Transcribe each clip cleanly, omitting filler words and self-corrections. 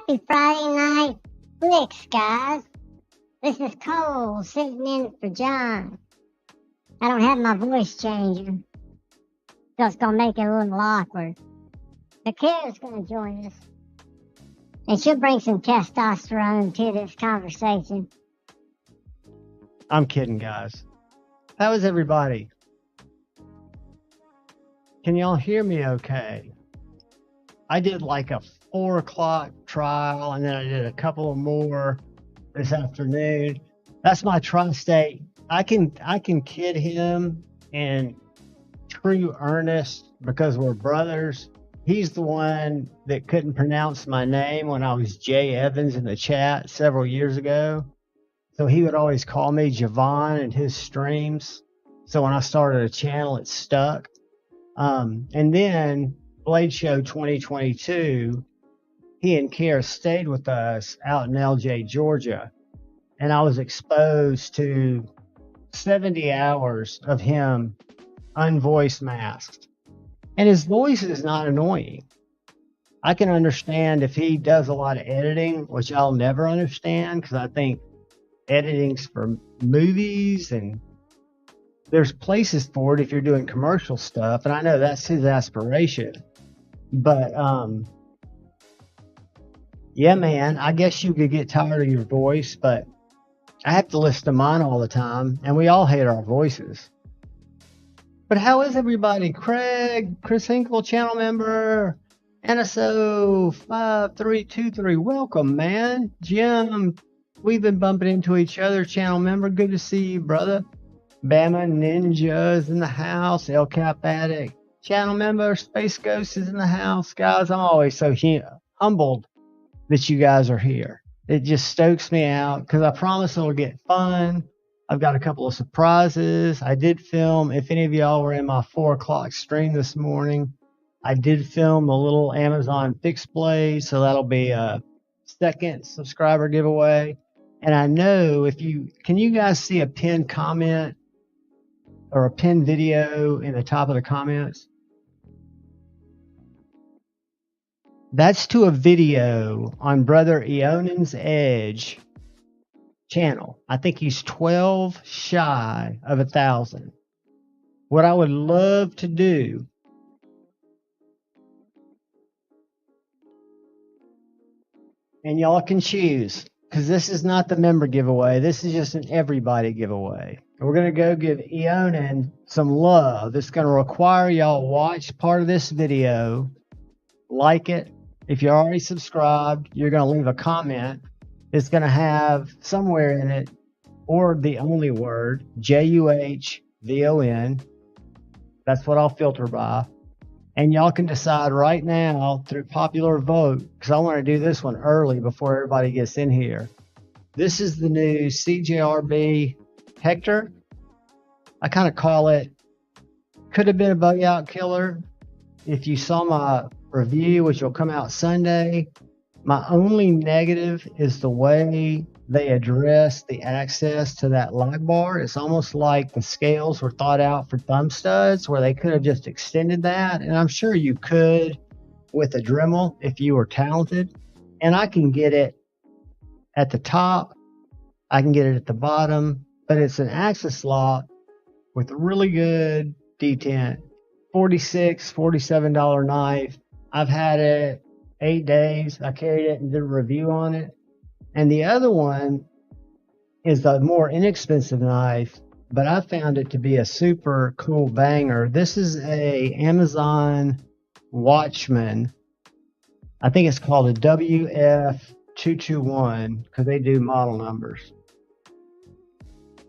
Happy Friday night flicks, guys. This is Cole sitting in for John. I don't have my voice changer, so it's going to make it a little awkward. But Kara's going to join us, and she'll bring some testosterone to this conversation. I'm kidding, guys. How is everybody? Can y'all hear me okay? I did like a 4 o'clock trial, and then I did a couple of more this afternoon. That's my tri-state. I can kid him in true earnest because we're brothers. He's the one that couldn't pronounce my name when I was Jay Evans in the chat several years ago. So he would always call me Javon in his streams. So when I started a channel, it stuck. And then Blade Show 2022, he and Kara stayed with us out in LJ, Georgia. And I was exposed to 70 hours of him unvoiced masked. And his voice is not annoying. I can understand if he does a lot of editing, which I'll never understand because I think editing's for movies and there's places for it if you're doing commercial stuff. And I know that's his aspiration. But, yeah, man, I guess you could get tired of your voice, but I have to listen to mine all the time, and we all hate our voices. But how is everybody? Craig, Chris Hinkle, channel member, NSO5323, welcome, man. Jim, we've been bumping into each other, channel member. Good to see you, brother. Bama Ninja is in the house. El Cap Addict, channel member. Space Ghost is in the house. Guys, I'm always so humbled that you guys are here. It just stokes me out because I promise it'll get fun. I've got a couple of surprises. I did film, if any of y'all were in my 4 o'clock stream this morning, I did film a little Amazon fixed blade, so that'll be a second subscriber giveaway. And I know can you guys see a pinned comment or a pinned video in the top of the comments? That's to a video on Brother Eonan's Edge channel. I think he's 12 shy of 1,000. What I would love to do and y'all can choose because this is not the member giveaway. This is just an everybody giveaway. We're going to go give Eonan some love. It's going to require y'all watch part of this video, like it. If you're already subscribed, you're going to leave a comment. It's going to have somewhere in it, or the only word, JUHVON. That's what I'll filter by. And y'all can decide right now through popular vote, because I want to do this one early before everybody gets in here. This is the new CJRB Hector. I kind of call it, could have been a bug out killer. If you saw my review, which will come out Sunday, my only negative is the way they address the access to that lock bar. It's almost like the scales were thought out for thumb studs where they could have just extended that. And I'm sure you could with a Dremel if you were talented. And I can get it at the top. I can get it at the bottom. But it's an access lock with really good detent. $46, $47 knife. I've had it 8 days. I carried it and did a review on it. And the other one is a more inexpensive knife, but I found it to be a super cool banger. This is a Amazon Watchman. I think it's called a WF221 because they do model numbers.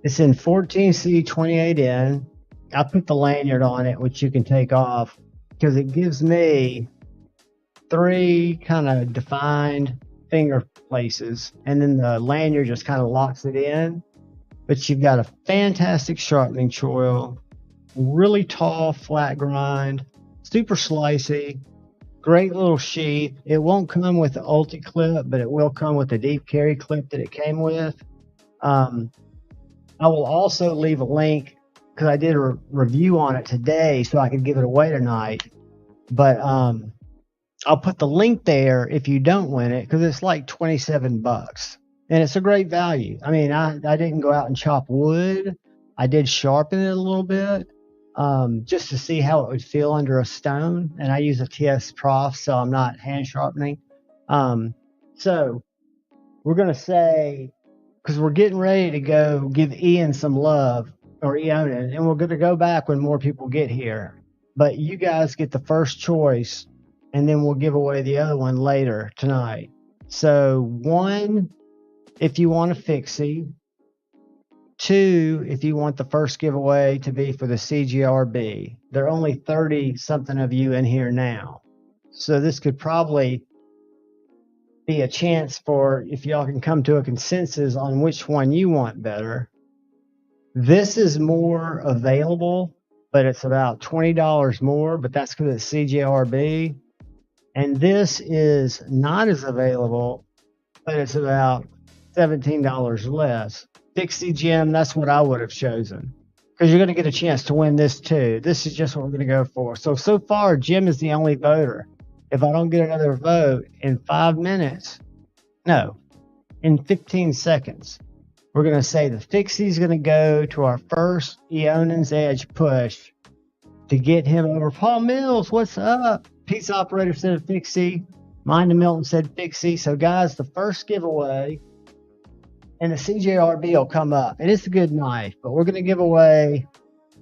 It's in 14C 28N. I put the lanyard on it, which you can take off because it gives me 3 kind of defined finger places, and then the lanyard just kind of locks it in. But you've got a fantastic sharpening choil, really tall flat grind, super slicey, great little sheath. It won't come with the ulti clip, but it will come with the deep carry clip that it came with. I will also leave a link because I did a review on it today so I could give it away tonight. But I'll put the link there if you don't win it, because it's like $27, and it's a great value. I mean, I didn't go out and chop wood. I did sharpen it a little bit, just to see how it would feel under a stone. And I use a TS Prof, so I'm not hand sharpening. So we're gonna say, because we're getting ready to go give Ian some love, or Eonin, and we're going to go back when more people get here. But you guys get the first choice, and then we'll give away the other one later tonight. So 1, if you want a fixie. 2, if you want the first giveaway to be for the CGRB. There are only 30-something of you in here now. So this could probably be a chance for, if y'all can come to a consensus on which one you want better. This is more available, but it's about $20 more, but that's because it's CGRB. And this is not as available, but it's about $17 less. Dixie Gem, that's what I would have chosen, because you're going to get a chance to win this too. This is just what we're going to go for. So far, Jim is the only voter. If I don't get another vote in 5 minutes, no, in 15 seconds, we're going to say the fixie's going to go to our first Eonin's Edge push to get him over. Paul Mills, what's up? Pizza Operator said fixie. Mind and Milton said fixie. So, guys, the first giveaway, and the CJRB will come up. And it's a good knife, but we're going to give away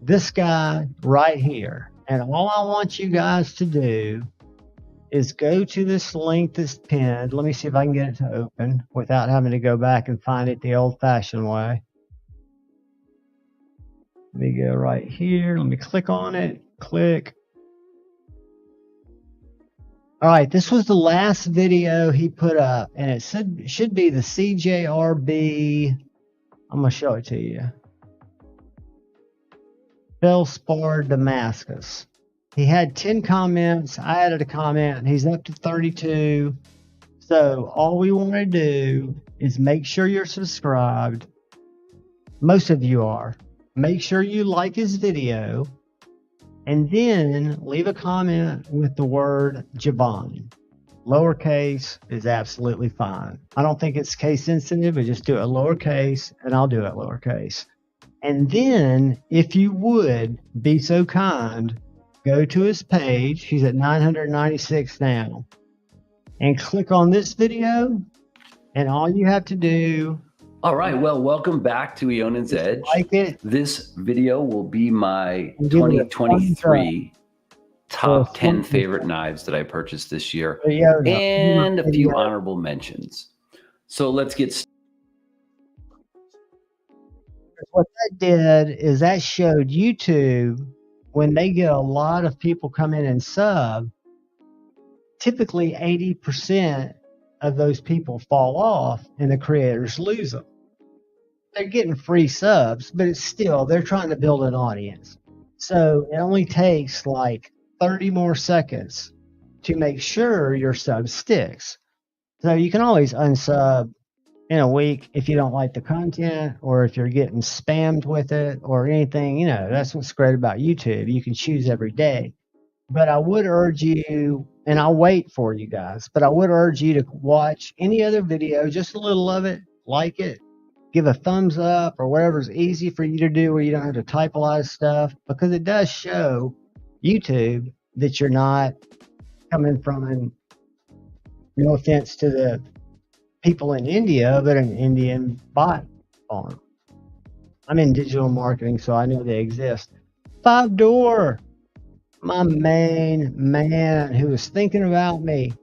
this guy right here. And all I want you guys to do is go to this link that's pinned. Let me see if I can get it to open without having to go back and find it the old-fashioned way. Let me go right here. Let me click on it. Click. All right, this was the last video he put up, and it should be the CJRB. I'm going to show it to you. Felspar Damascus. He had 10 comments. I added a comment, and he's up to 32. So all we want to do is make sure you're subscribed. Most of you are. Make sure you like his video. And then leave a comment with the word Javon. Lowercase is absolutely fine. I don't think it's case sensitive, but just do it lowercase, and I'll do it lowercase. And then, if you would be so kind, go to his page. He's at 996 now. And click on this video, and all you have to do... All right, well, welcome back to Eonin's Edge. Like it. This video will be my 2023 top 10 favorite knives that I purchased this year, and a few honorable mentions. So let's get started. What that did is that showed YouTube, when they get a lot of people come in and sub, typically 80% of those people fall off and the creators lose them. They're getting free subs, but it's still, they're trying to build an audience. So it only takes like 30 more seconds to make sure your sub sticks. So you can always unsub in a week if you don't like the content, or if you're getting spammed with it or anything. You know, that's what's great about YouTube. You can choose every day. But I would urge you, and I'll wait for you guys, but I would urge you to watch any other video, just a little of it, like it, give a thumbs up, or whatever's easy for you to do where you don't have to type a lot of stuff, because it does show YouTube that you're not coming from an, no offense to the people in India, but an Indian bot farm. I'm in digital marketing, so I know they exist. 5 Door, my main man who was thinking about me.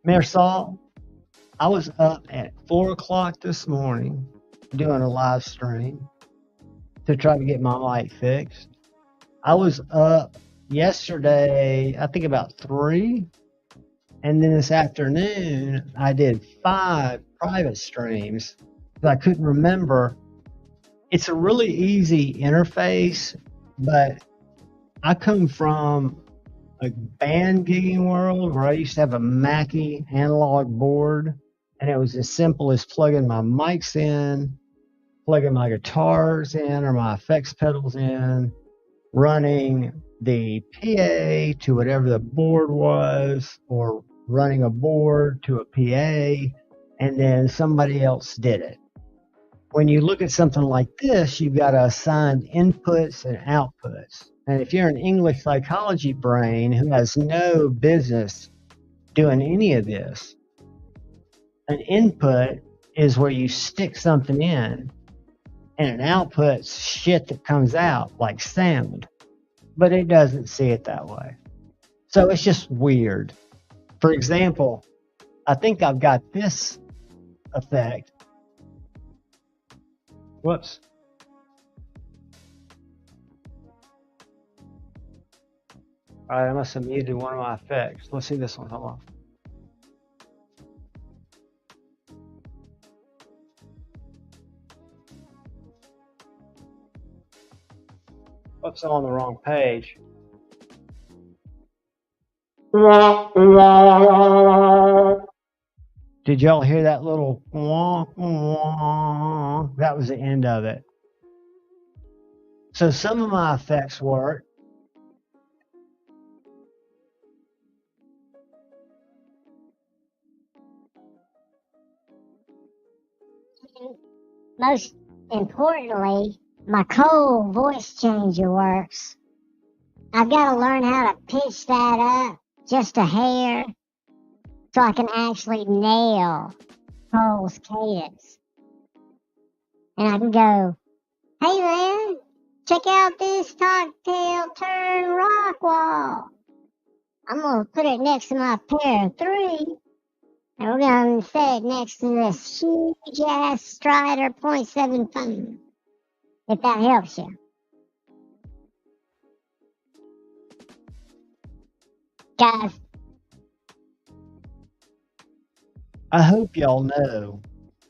Marisol, I was up at 4 o'clock this morning doing a live stream to try to get my mic fixed. I was up yesterday, I think about 3. And then this afternoon, I did 5 private streams that I couldn't remember. It's a really easy interface, but I come from a band gigging world where I used to have a Mackie analog board, and it was as simple as plugging my mics in, plugging my guitars in, or my effects pedals in, running the PA to whatever the board was, or running a board to a PA, and then somebody else did it. When you look at something like this, you've got to assign inputs and outputs. And if you're an English psychology brain who has no business doing any of this, an input is where you stick something in, and an output's shit that comes out, like sound. But it doesn't see it that way. So it's just weird. For example, I think I've got this effect. Whoops. All right, I must have muted one of my effects. Let's see this one. Hold on. Whoops, I'm on the wrong page. Did y'all hear that little wah, wah? That was the end of it. So some of my effects work. Most importantly, my Cole voice changer works. I've got to learn how to pitch that up just a hair so I can actually nail Cole's cadence. And I can go, hey man, check out this cocktail turn rock wall. I'm going to put it next to my pair of 3. And we're going to set it next to this huge ass Strider .75. If that helps you. Guys. I hope y'all know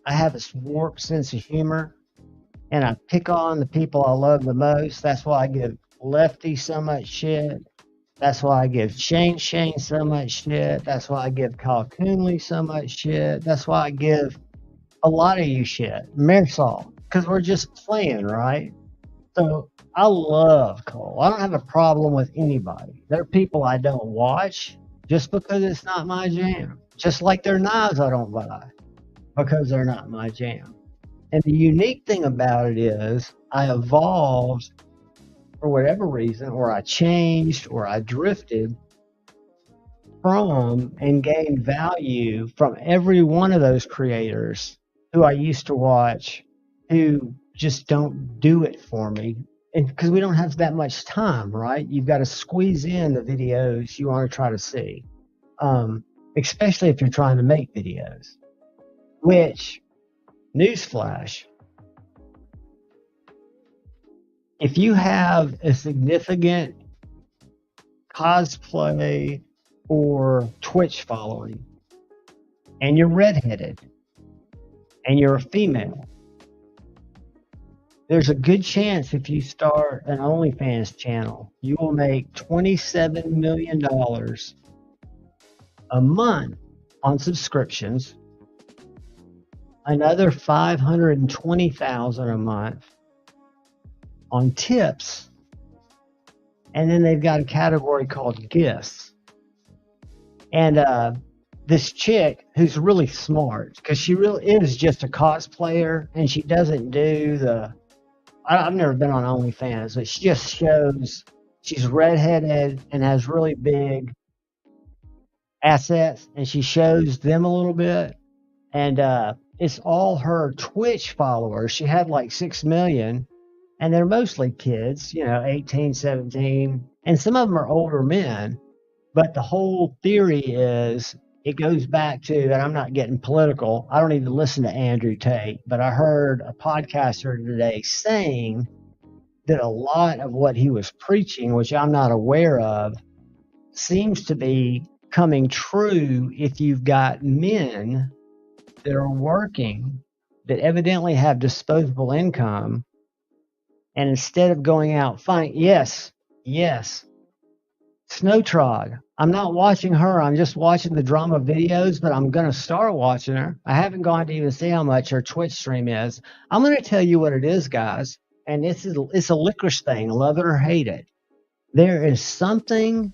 I have this warped sense of humor, and I pick on the people I love the most. That's why I give Lefty so much shit. That's why I give Shane so much shit. That's why I give Kyle Coonley so much shit. That's why I give a lot of you shit. Marisol, because we're just playing, right? So I love Cole. I don't have a problem with anybody. There are people I don't watch just because it's not my jam. Just like their knives I don't buy because they're not my jam. And the unique thing about it is I evolved for whatever reason, or I changed, or I drifted from and gained value from every one of those creators who I used to watch who just don't do it for me. And because we don't have that much time, right? You've got to squeeze in the videos you want to try to see, especially if you're trying to make videos, which, newsflash, if you have a significant cosplay or Twitch following, and you're redheaded, and you're a female, there's a good chance if you start an OnlyFans channel, you will make $27 million a month on subscriptions, another $520,000 a month on tips, and then they've got a category called gifts. And this chick who's really smart, because she really is just a cosplayer, and she doesn't do the, I've never been on OnlyFans, but she just shows she's redheaded and has really big assets, and she shows them a little bit, and it's all her Twitch followers. She had like 6 million. And they're mostly kids, 18, 17, and some of them are older men. But the whole theory is, it goes back to, and I'm not getting political, I don't even listen to Andrew Tate, but I heard a podcaster today saying that a lot of what he was preaching, which I'm not aware of, seems to be coming true if you've got men that are working, that evidently have disposable income. And instead of going out, fine, yes, Snowtrod. I'm not watching her. I'm just watching the drama videos, but I'm going to start watching her. I haven't gone to even see how much her Twitch stream is. I'm going to tell you what it is, guys. And it's a licorice thing. Love it or hate it. There is something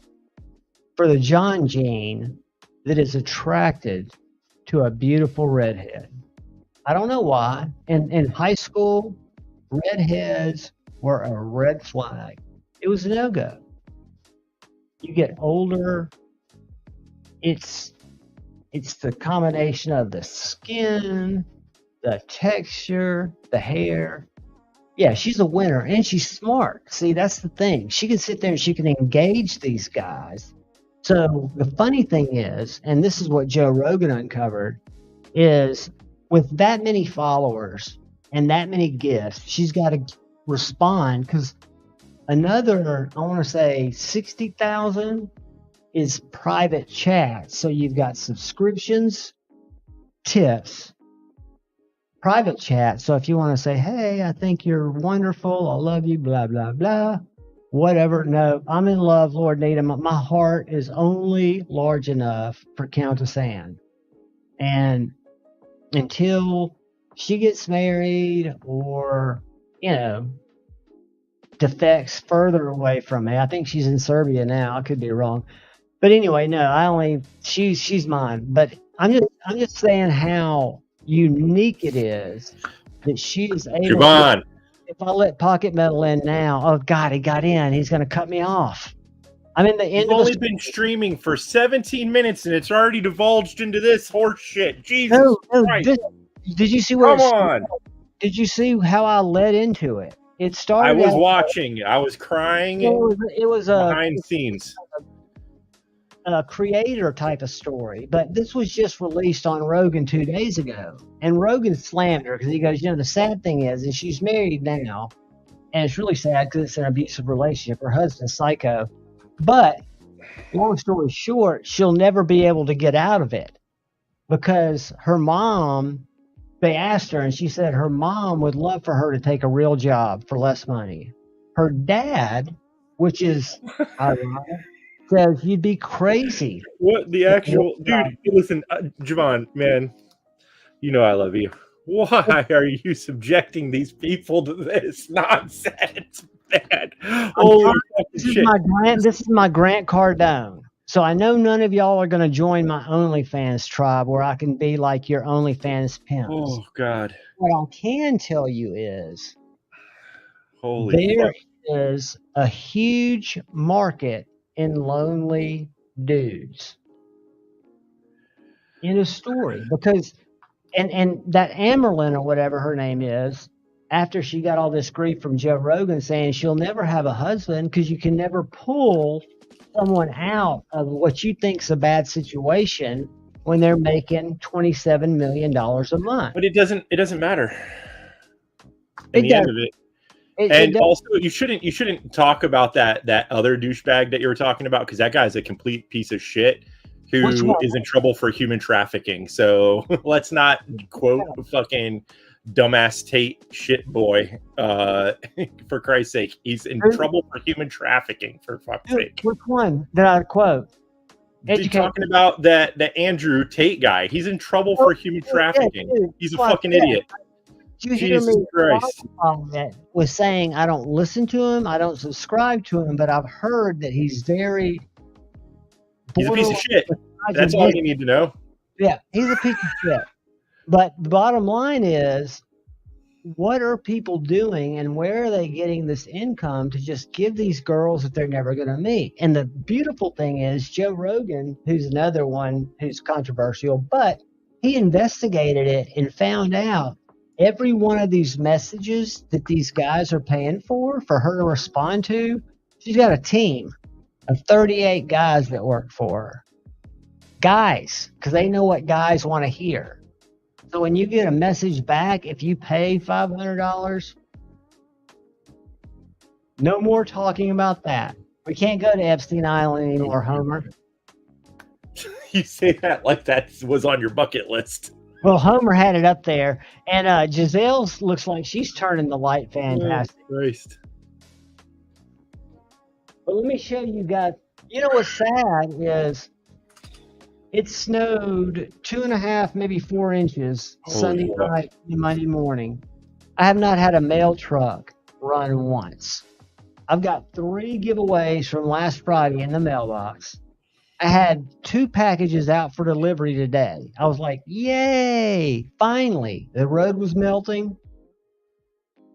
for the John gene that is attracted to a beautiful redhead. I don't know why. In high school, redheads were a red flag. It was a no-go. You get older, it's the combination of the skin, the texture, the hair. Yeah, she's a winner, and she's smart. See, that's the thing. She can sit there and she can engage these guys. So the funny thing is, and this is what Joe Rogan uncovered, is with that many followers and that many gifts, she's got to respond, because another, I want to say 60,000 is private chat. So you've got subscriptions, tips, private chat. So if you want to say, hey, I think you're wonderful, I love you, blah, blah, blah, whatever. No, I'm in love, Lord Nita. My heart is only large enough for Countess Anne. And until she gets married or, defects further away from me, I think she's in Serbia now. I could be wrong. But anyway, no, she's mine. But I'm just saying how unique it is that she is able to, if I let Pocket Metal in now, oh God, he got in, he's going to cut me off. I'm in the end. You've only been streaming for 17 minutes and it's already divulged into this horse shit. Jesus Christ. Did you see where Did you see how I led into it? It started. I was watching. I was crying. It was behind the scenes. A creator type of story, but this was just released on Rogan 2 days ago, and Rogan slammed her because he goes, the sad thing is, and she's married now, and it's really sad because it's an abusive relationship. Her husband's psycho, but long story short, she'll never be able to get out of it because her mom. They asked her, and she said her mom would love for her to take a real job for less money. Her dad, which is ironic, says you'd be crazy. What the actual dude? Listen, Javon, man, I love you. Why are you subjecting these people to this nonsense, man? Holy shit! This is my Grant Cardone. So I know none of y'all are going to join my OnlyFans tribe where I can be like your OnlyFans pimps. Oh God! What I can tell you is, there is a huge market in lonely dudes in a story, because and that Amerlin or whatever her name is, after she got all this grief from Joe Rogan saying she'll never have a husband because you can never pull someone out of what you think's a bad situation when they're making $27 million a month. But it doesn't matter. In the end of it. Also, you shouldn't talk about that other douchebag that you were talking about, because that guy's a complete piece of shit who is in trouble for human trafficking. So let's not quote fucking dumbass Tate shit boy. For Christ's sake, he's in trouble for human trafficking. For fuck's sake. Which one did I quote? You're talking about that Andrew Tate guy. He's in trouble for human trafficking. He's a fucking idiot. Did you hear me? Christ. That was saying I don't listen to him, I don't subscribe to him, but I've heard that he's very. He's a piece of shit. That's all you need to know. Yeah, he's a piece of shit. But the bottom line is, what are people doing and where are they getting this income to just give these girls that they're never going to meet? And the beautiful thing is, Joe Rogan, who's another one who's controversial, but he investigated it and found out every one of these messages that these guys are paying for her to respond to, she's got a team of 38 guys that work for her. Guys, because they know what guys want to hear. So when you get a message back, if you pay $500, no more talking about that. We can't go to Epstein Island anymore, Homer. You say that like that was on your bucket list. Well, Homer had it up there, and Giselle looks like she's turning the light fantastic. Oh, Christ. But let me show you guys. You know what's sad is it snowed 2.5, maybe 4 inches Sunday night and Monday morning. I have not had a mail truck run once. I've got 3 giveaways from last Friday in the mailbox. I had 2 packages out for delivery today. I was like, yay, finally. The road was melting.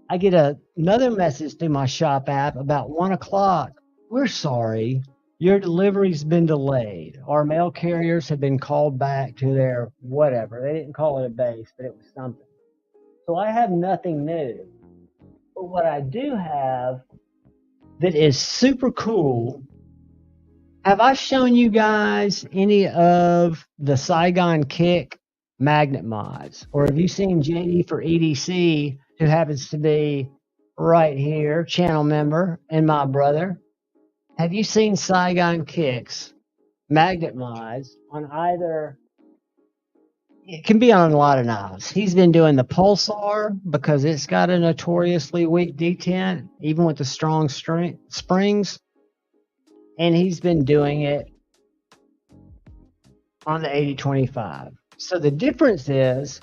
I get another message through my shop app about 1 o'clock. We're sorry. Your delivery's been delayed. Our mail carriers have been called back to their whatever. They didn't call it a base, but it was something. So I have nothing new. But what I do have that is super cool, have I shown you guys any of the Saigon Kick magnet mods? Or have you seen JD for EDC, who happens to be right here, channel member, and my brother? Have you seen Saigon Kicks magnet mods on either? It can be on a lot of knives. He's been doing the Pulsar because it's got a notoriously weak detent, even with the strong springs. And he's been doing it on the 8025. So the difference is,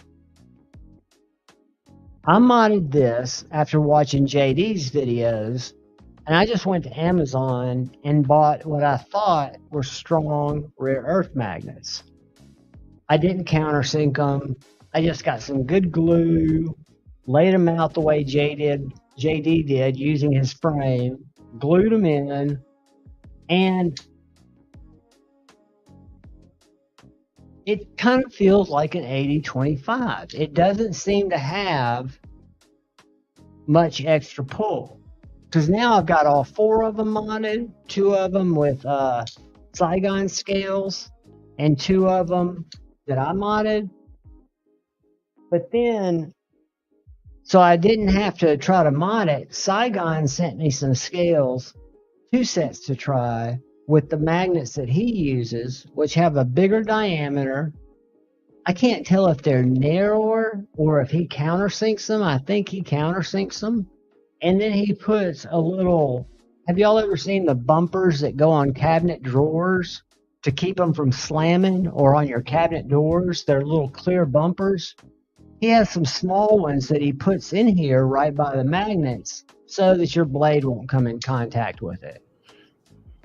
I modded this after watching JD's videos, and I just went to Amazon and bought what I thought were strong rare earth magnets. I didn't countersink them. I just got some good glue, laid them out the way JD did using his frame, glued them in, and it kind of feels like an 8025. It doesn't seem to have much extra pull. Because now I've got all 4 of them modded, 2 of them with Saigon scales, and 2 of them that I modded. But then, so I didn't have to try to mod it. Saigon sent me some scales, 2 sets to try, with the magnets that he uses, which have a bigger diameter. I can't tell if they're narrower or if he countersinks them. I think he countersinks them. And then he puts a little, have y'all ever seen the bumpers that go on cabinet drawers to keep them from slamming, or on your cabinet doors? They're little clear bumpers. He has some small ones that he puts in here right by the magnets so that your blade won't come in contact with it.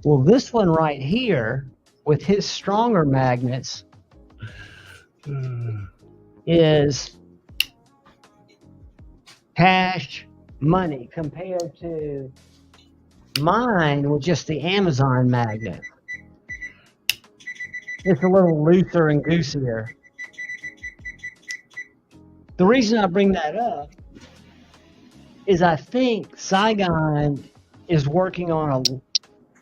Well, this one right here with his stronger magnets is cash money compared to mine with just the Amazon magnet. It's a little looser and goosier. The reason I bring that up is I think Saigon is working on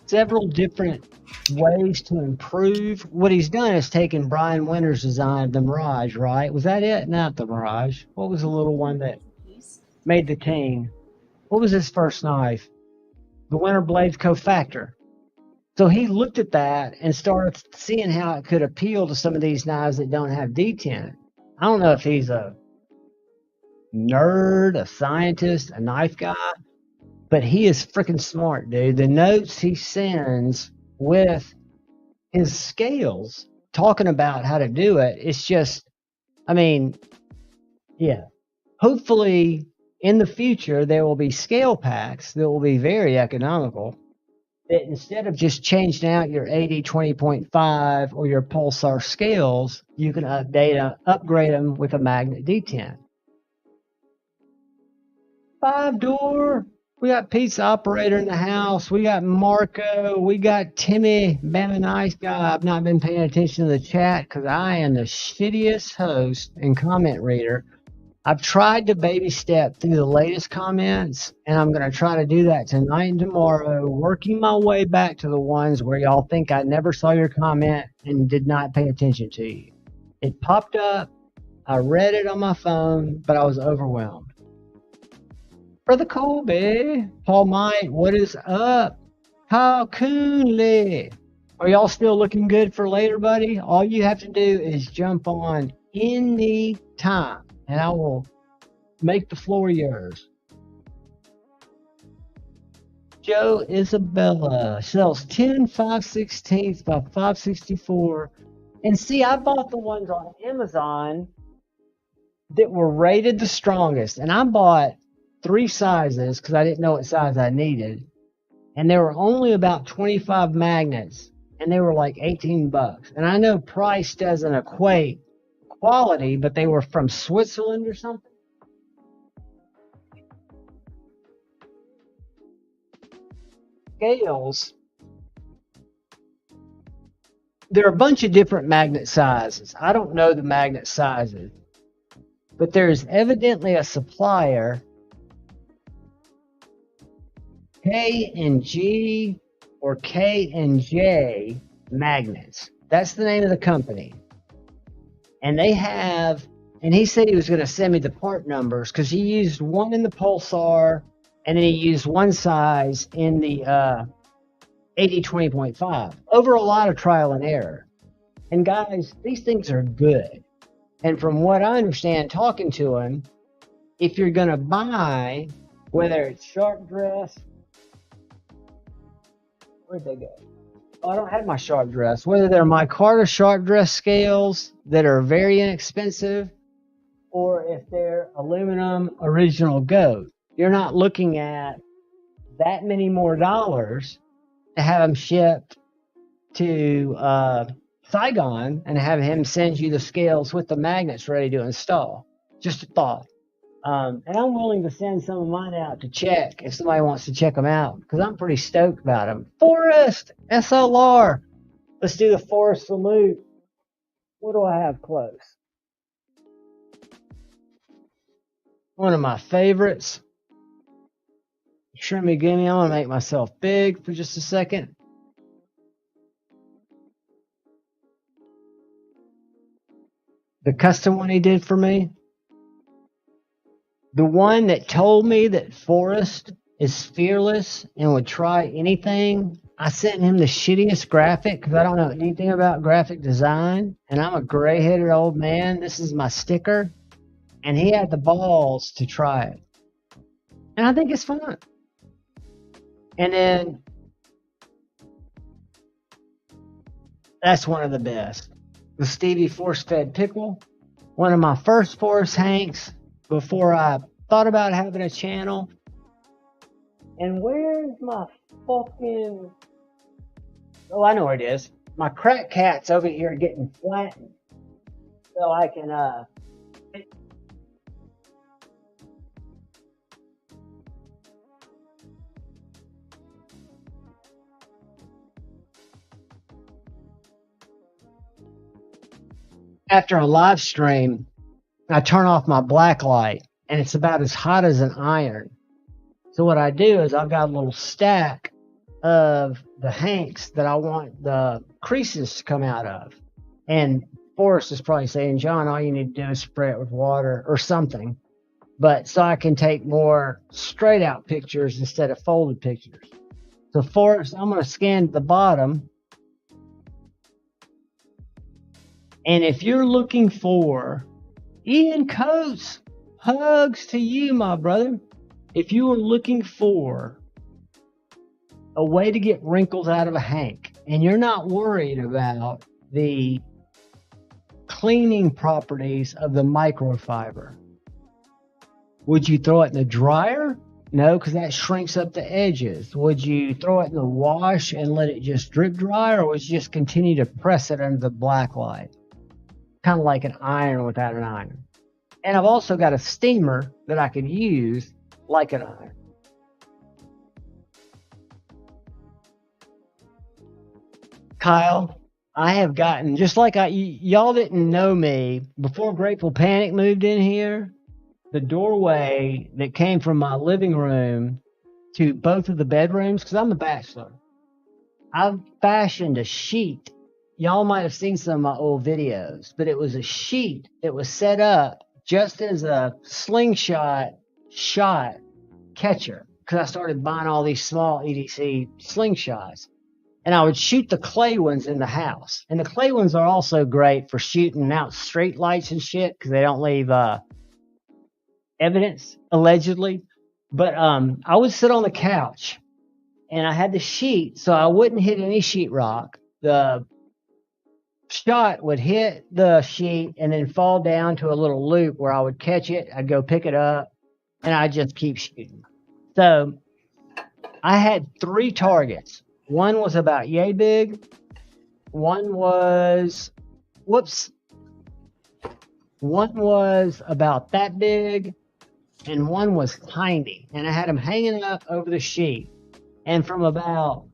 several different ways to improve. What he's done is taken Brian Winter's design of the Mirage, right? Was that it? Not the Mirage. What was the little one that made the team? What was his first knife? The Winter Blades Cofactor. So he looked at that and started seeing how it could appeal to some of these knives that don't have detent. I don't know if he's a nerd, a scientist, a knife guy, but he is freaking smart, dude. The notes he sends with his scales talking about how to do it, it's just, I mean, yeah. Hopefully in the future there will be scale packs that will be very economical, that instead of just changing out your 80-20.5 or your Pulsar scales, you can upgrade them with a magnet detent. 5-door. We got Pete's operator in the house. We got Marco. We got Timmy, Bama Nice Guy. I've not been paying attention to the chat because I am the shittiest host and comment reader. I've tried to baby step through the latest comments, and I'm going to try to do that tonight and tomorrow, working my way back to the ones where y'all think I never saw your comment and did not pay attention to you. It popped up. I read it on my phone, but I was overwhelmed. Brother Colby, Paul Might, what is up? Kyle Coonley, are y'all still looking good for later, buddy? All you have to do is jump on any time, and I will make the floor yours. Joe Isabella sells 10 5/16 by 5/64. And see, I bought the ones on Amazon that were rated the strongest, and I bought 3 sizes because I didn't know what size I needed. and there were only about 25 magnets, and they were like $18. And I know price doesn't equate quality, but they were from Switzerland or something. Scales. There are a bunch of different magnet sizes. I don't know the magnet sizes, but there's evidently a supplier, K&G or K&J magnets. That's the name of the company. And they have, and he said he was going to send me the part numbers because he used one in the Pulsar and then he used one size in the 80-20.5 over a lot of trial and error. And guys, these things are good. And from what I understand talking to him, if you're going to buy, whether it's sharp dress, where'd they go? Oh, I don't have my sharp dress. Whether they're my Carter sharp dress scales that are very inexpensive, or if they're aluminum original goat, you're not looking at that many more dollars to have them shipped to Saigon and have him send you the scales with the magnets ready to install. Just a thought. And I'm willing to send some of mine out to check if somebody wants to check them out, because I'm pretty stoked about them. Forrest SLR. Let's do the Forrest salute. What do I have close? One of my favorites. Shrimmy Gimme. I'm going to make myself big for just a second. The custom one he did for me. The one that told me that Forrest is fearless and would try anything. I sent him the shittiest graphic because I don't know anything about graphic design. And I'm a gray-headed old man. This is my sticker. And he had the balls to try it. And I think it's fun. And then that's one of the best. The Stevie force-fed pickle. One of my first Forrest Hanks before I thought about having a channel. And where's my fucking... Oh, I know where it is. My crack cat's over here getting flattened. So I can, after a live stream, I turn off my black light, and it's about as hot as an iron. So what I do is I've got a little stack of the Hanks that I want the creases to come out of. And Forrest is probably saying, John, all you need to do is spray it with water or something. But so I can take more straight out pictures instead of folded pictures. So Forrest, I'm going to scan to the bottom. And if you're looking for Ian Coates, hugs to you, my brother. If you are looking for a way to get wrinkles out of a Hank, and you're not worried about the cleaning properties of the microfiber, would you throw it in the dryer? No, because that shrinks up the edges. Would you throw it in the wash and let it just drip dry, or would you just continue to press it under the black light? Kind of like an iron without an iron. And I've also got a steamer that I could use like an iron. Kyle, I have gotten, just like y'all didn't know me, before Grateful Panic moved in here, the doorway that came from my living room to both of the bedrooms, because I'm a bachelor, I've fashioned a sheet. Y'all might have seen some of my old videos, but it was a sheet that was set up just as a slingshot shot catcher, because I started buying all these small EDC slingshots. And I would shoot the clay ones in the house. And the clay ones are also great for shooting out street lights and shit, because they don't leave evidence, allegedly. But I would sit on the couch, and I had the sheet, so I wouldn't hit any sheetrock. The shot would hit the sheet and then fall down to a little loop where I would catch it. I'd go pick it up, and I'd just keep shooting. So I had 3 targets. One was about yay big. One was about that big, and one was tiny. And I had them hanging up over the sheet. And from about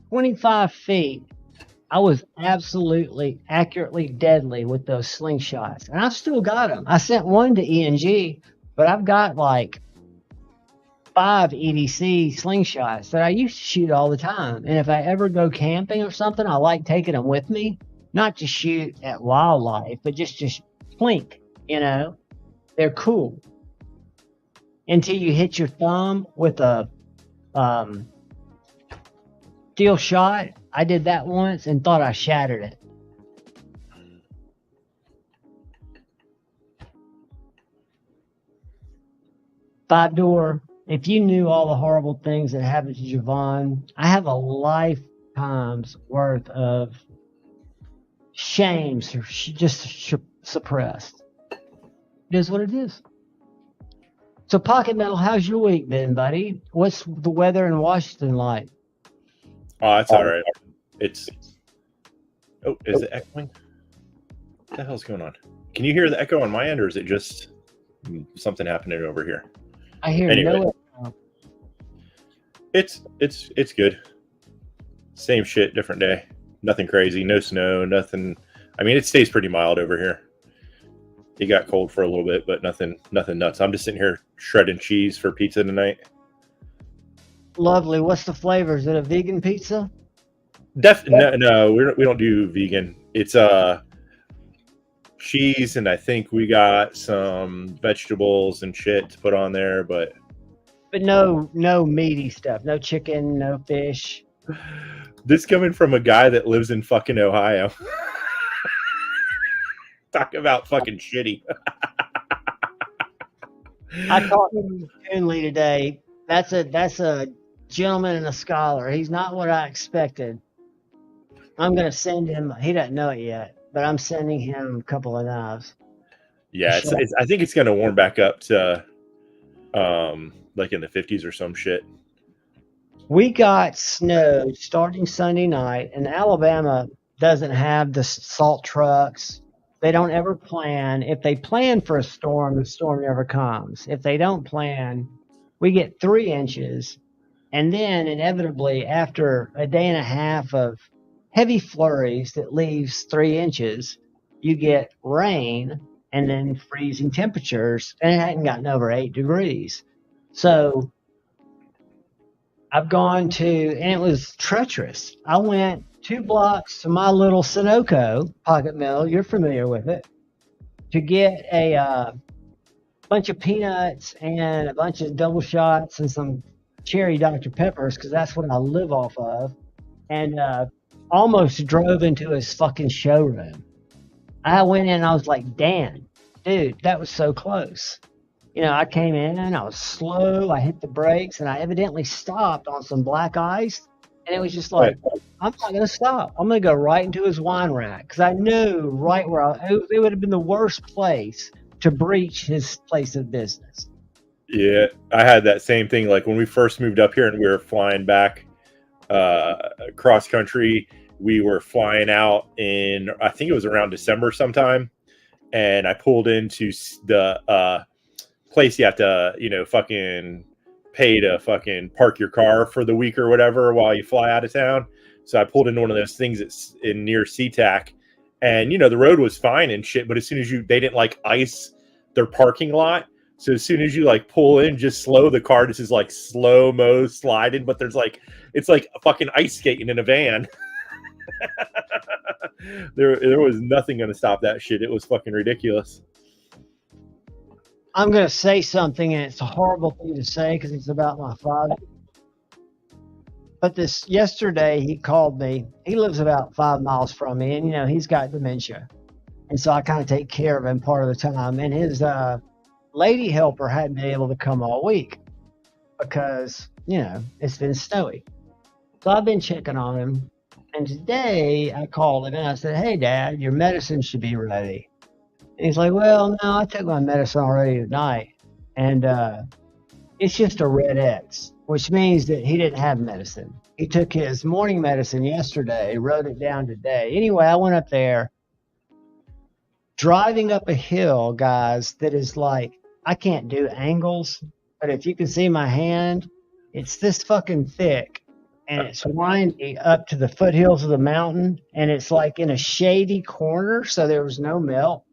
25 feet, I was absolutely accurately deadly with those slingshots. And I've still got them. I sent one to ENG, but I've got like 5 EDC slingshots that I used to shoot all the time. And if I ever go camping or something, I like taking them with me, not to shoot at wildlife, but just plink, you know. They're cool. Until you hit your thumb with a steel shot. I did that once and thought I shattered it. Five door. If you knew all the horrible things that happened to Javon, I have a lifetime's worth of shame just suppressed. It is what it is. So, Pocket Metal, how's your week been, buddy? What's the weather in Washington like? Oh, it's all right. It's. Oh, is it echoing? What the hell's going on? Can you hear the echo on my end, or is it just something happening over here? I hear no echo. It's good. Same shit, different day. Nothing crazy. No snow. Nothing. I mean, it stays pretty mild over here. It got cold for a little bit, but nothing nuts. I'm just sitting here shredding cheese for pizza tonight. Lovely. What's the flavor? Is it a vegan pizza? No, we don't do vegan. It's cheese, and I think we got some vegetables and shit to put on there, but no meaty stuff. No chicken, no fish. This coming from a guy that lives in fucking Ohio. Talk about fucking shitty. I talked to Coonley today. That's a gentleman and a scholar. He's not what I expected. I'm going to send him. He doesn't know it yet, but I'm sending him a couple of knives. Yeah, I think it's going to warm back up to like in the 50s or some shit. We got snow starting Sunday night, and Alabama doesn't have the salt trucks. They don't ever plan. If they plan for a storm, the storm never comes. If they don't plan, we get 3 inches. And then inevitably, after a day and a half of heavy flurries that leaves 3 inches, you get rain and then freezing temperatures. And it hadn't gotten over 8 degrees. So I've gone to, and it was treacherous. I went 2 blocks to my little Sunoco Pocket Mill, you're familiar with it, to get a bunch of peanuts and a bunch of double shots and some cherry Dr. Peppers, because that's what I live off of, and almost drove into his fucking showroom. I went in and I was like, Dan, dude, that was so close. You know, I came in and I was slow. I hit the brakes and I evidently stopped on some black ice. And it was just like, I'm not going to stop. I'm going to go right into his wine rack because I knew right where it would have been the worst place to breach his place of business. Yeah, I had that same thing. Like when we first moved up here and we were flying back cross country, we were flying out in, I think it was around December sometime. And I pulled into the place you have to, fucking pay to fucking park your car for the week or whatever while you fly out of town. So I pulled into one of those things that's in near SeaTac, and the road was fine and shit. But as soon as they didn't like ice their parking lot. So as soon as you like pull in, just slow the car. This is like slow-mo sliding, but it's like a fucking ice skating in a van. There was nothing going to stop that shit. It was fucking ridiculous. I'm going to say something, and it's a horrible thing to say because it's about my father. But yesterday he called me. He lives about 5 miles from me, and he's got dementia, and so I kind of take care of him part of the time. And his lady helper hadn't been able to come all week because it's been snowy. So I've been checking on him, and today I called him and I said, "Hey, Dad, your medicine should be ready." And he's like, "Well, no, I took my medicine already tonight, and it's just a red X. which means that he didn't have medicine. He took his morning medicine yesterday, wrote it down today. Anyway, I went up there, driving up a hill, guys, that is like, I can't do angles, but if you can see my hand, it's this fucking thick, and it's winding up to the foothills of the mountain, and it's like in a shady corner, so there was no melt.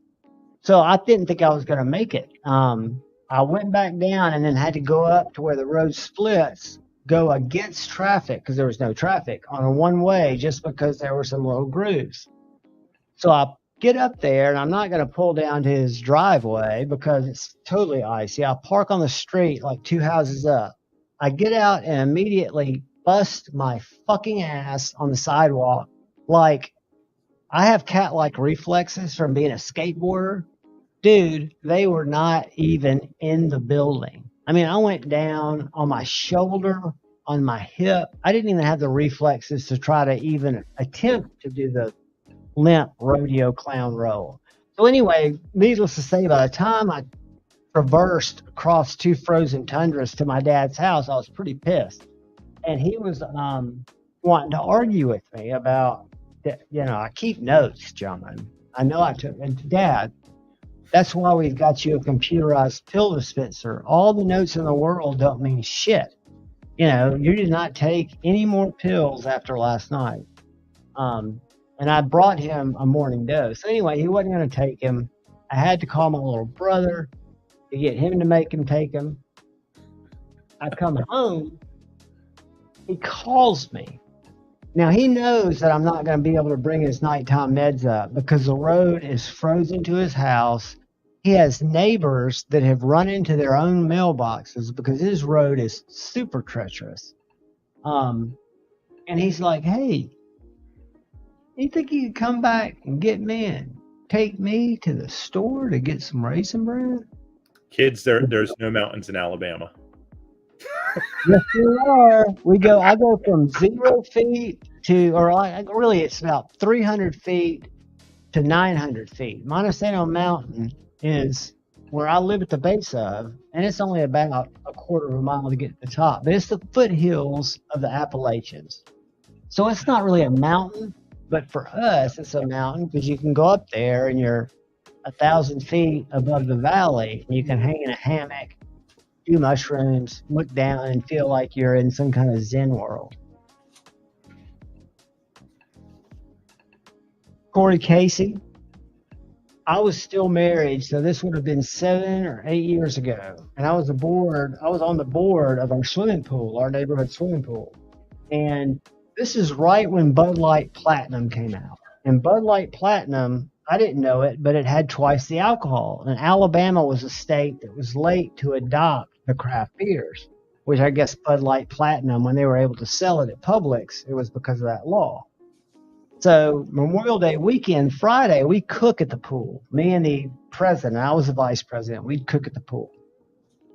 So I didn't think I was going to make it. I went back down and then had to go up to where the road splits, go against traffic because there was no traffic on a one-way just because there were some little grooves. So I get up there, and I'm not going to pull down to his driveway because it's totally icy. I park on the street like 2 houses up. I get out and immediately bust my fucking ass on the sidewalk. Like, I have cat-like reflexes from being a skateboarder. Dude, they were not even in the building. I mean, I went down on my shoulder, on my hip. I didn't even have the reflexes to try to even attempt to do the limp rodeo clown roll. So anyway, needless to say, by the time I traversed across 2 frozen tundras to my dad's house, I was pretty pissed. And he was wanting to argue with me about, I keep notes, John. I know I took, and Dad, that's why we've got you a computerized pill dispenser. All the notes in the world don't mean shit. You did not take any more pills after last night. And I brought him a morning dose. Anyway, he wasn't going to take him. I had to call my little brother to get him to make him take him. I come home. He calls me. Now, he knows that I'm not going to be able to bring his nighttime meds up because the road is frozen to his house. He has neighbors that have run into their own mailboxes because his road is super treacherous. And he's like, hey, you think you could come back and get me and take me to the store to get some Raisin Bran? Kids, there's no mountains in Alabama. Yes, there are. I go from 0 feet to, really it's about 300 feet to 900 feet. Montesano Mountain is where I live at the base of, and it's only about a quarter of a mile to get to the top. But it's the foothills of the Appalachians. So it's not really a mountain, but for us, it's a mountain because you can go up there and you're 1,000 feet above the valley, and you can hang in a hammock, do mushrooms, look down, and feel like you're in some kind of Zen world. Corey Casey, I was still married, so this would have been 7 or 8 years ago, and I was on the board of our swimming pool, our neighborhood swimming pool, and this is right when Bud Light Platinum came out. And Bud Light Platinum, I didn't know it, but it had twice the alcohol. And Alabama was a state that was late to adopt the craft beers, which I guess Bud Light Platinum, when they were able to sell it at Publix, it was because of that law. So Memorial Day weekend, Friday, we cook at the pool. Me and the president, I was the vice president, we'd cook at the pool.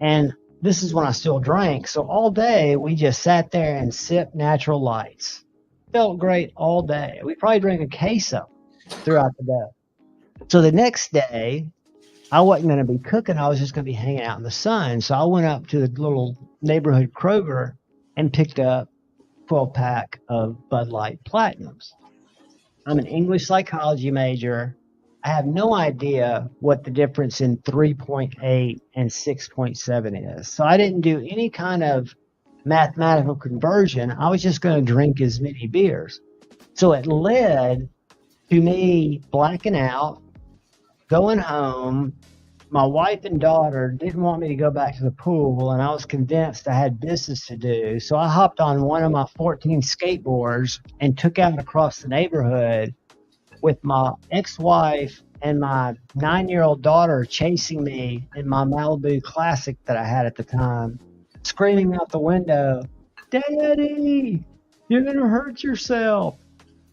And this is when I still drank. So all day, we just sat there and sipped natural lights. Felt great all day. We probably drank a case of them throughout the day. So the next day, I wasn't going to be cooking. I was just going to be hanging out in the sun. So I went up to the little neighborhood Kroger and picked up a 12-pack of Bud Light Platinums. I'm an English psychology major. I have no idea what the difference in 3.8 and 6.7 is. So I didn't do any kind of mathematical conversion. I was just going to drink as many beers. So it led to me blacking out, going home. My wife and daughter didn't want me to go back to the pool, and I was convinced I had business to do. So I hopped on one of my 14 skateboards and took out across the neighborhood with my ex-wife and my 9-year-old daughter chasing me in my Malibu Classic that I had at the time, screaming out the window, "Daddy, you're going to hurt yourself."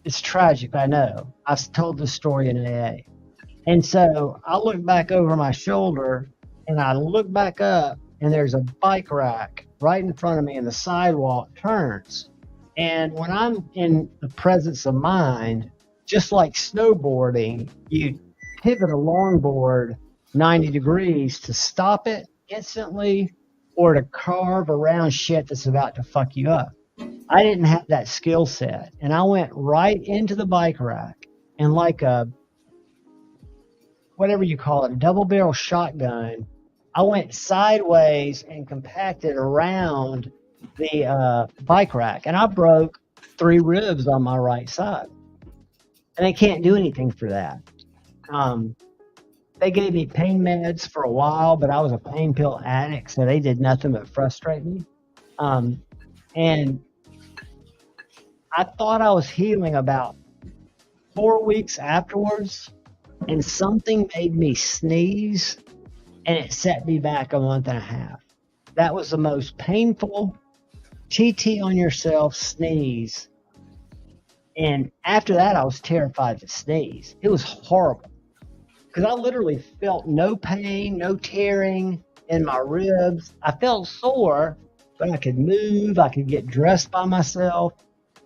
It's tragic, I know. I've told this story in AA. And so I look back over my shoulder and I look back up, and there's a bike rack right in front of me, and the sidewalk turns. And when I'm in the presence of mind, just like snowboarding, you pivot a longboard 90 degrees to stop it instantly or to carve around shit that's about to fuck you up. I didn't have that skill set. And I went right into the bike rack and like a, whatever you call it, a double barrel shotgun, I went sideways and compacted around the bike rack. And I broke 3 ribs on my right side. And they can't do anything for that. They gave me pain meds for a while, but I was a pain pill addict, so they did nothing but frustrate me. And I thought I was healing about 4 weeks afterwards, and something made me sneeze, and it set me back a month and a half. That was the most painful TT on yourself sneeze. And after that, I was terrified to sneeze. It was horrible. Because I literally felt no pain, no tearing in my ribs. I felt sore, but I could move. I could get dressed by myself.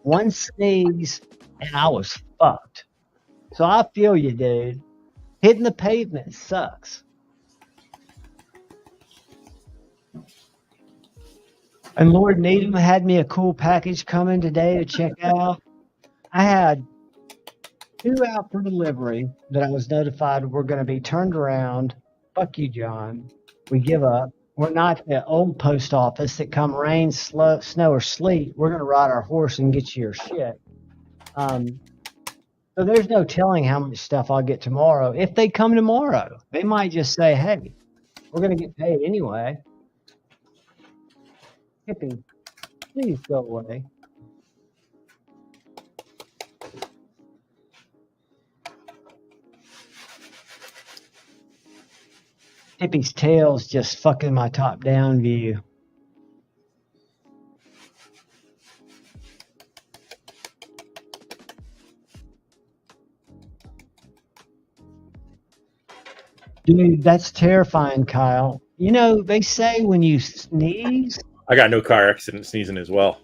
One sneeze, and I was fucked. So I feel you, dude. Hitting the pavement sucks. And Lord Needham had me a cool package coming today to check out. I had 2 out for delivery that I was notified were going to be turned around. Fuck you, John. We give up. We're not the old post office that come rain, snow, or sleet. We're going to ride our horse and get you your shit. So there's no telling how much stuff I'll get tomorrow. If they come tomorrow, they might just say, hey, we're going to get paid anyway. Hippie, please go away. Hippie's tail's just fucking my top-down view. Dude, that's terrifying, Kyle. You know, they say when you sneeze... I got no car accident sneezing as well.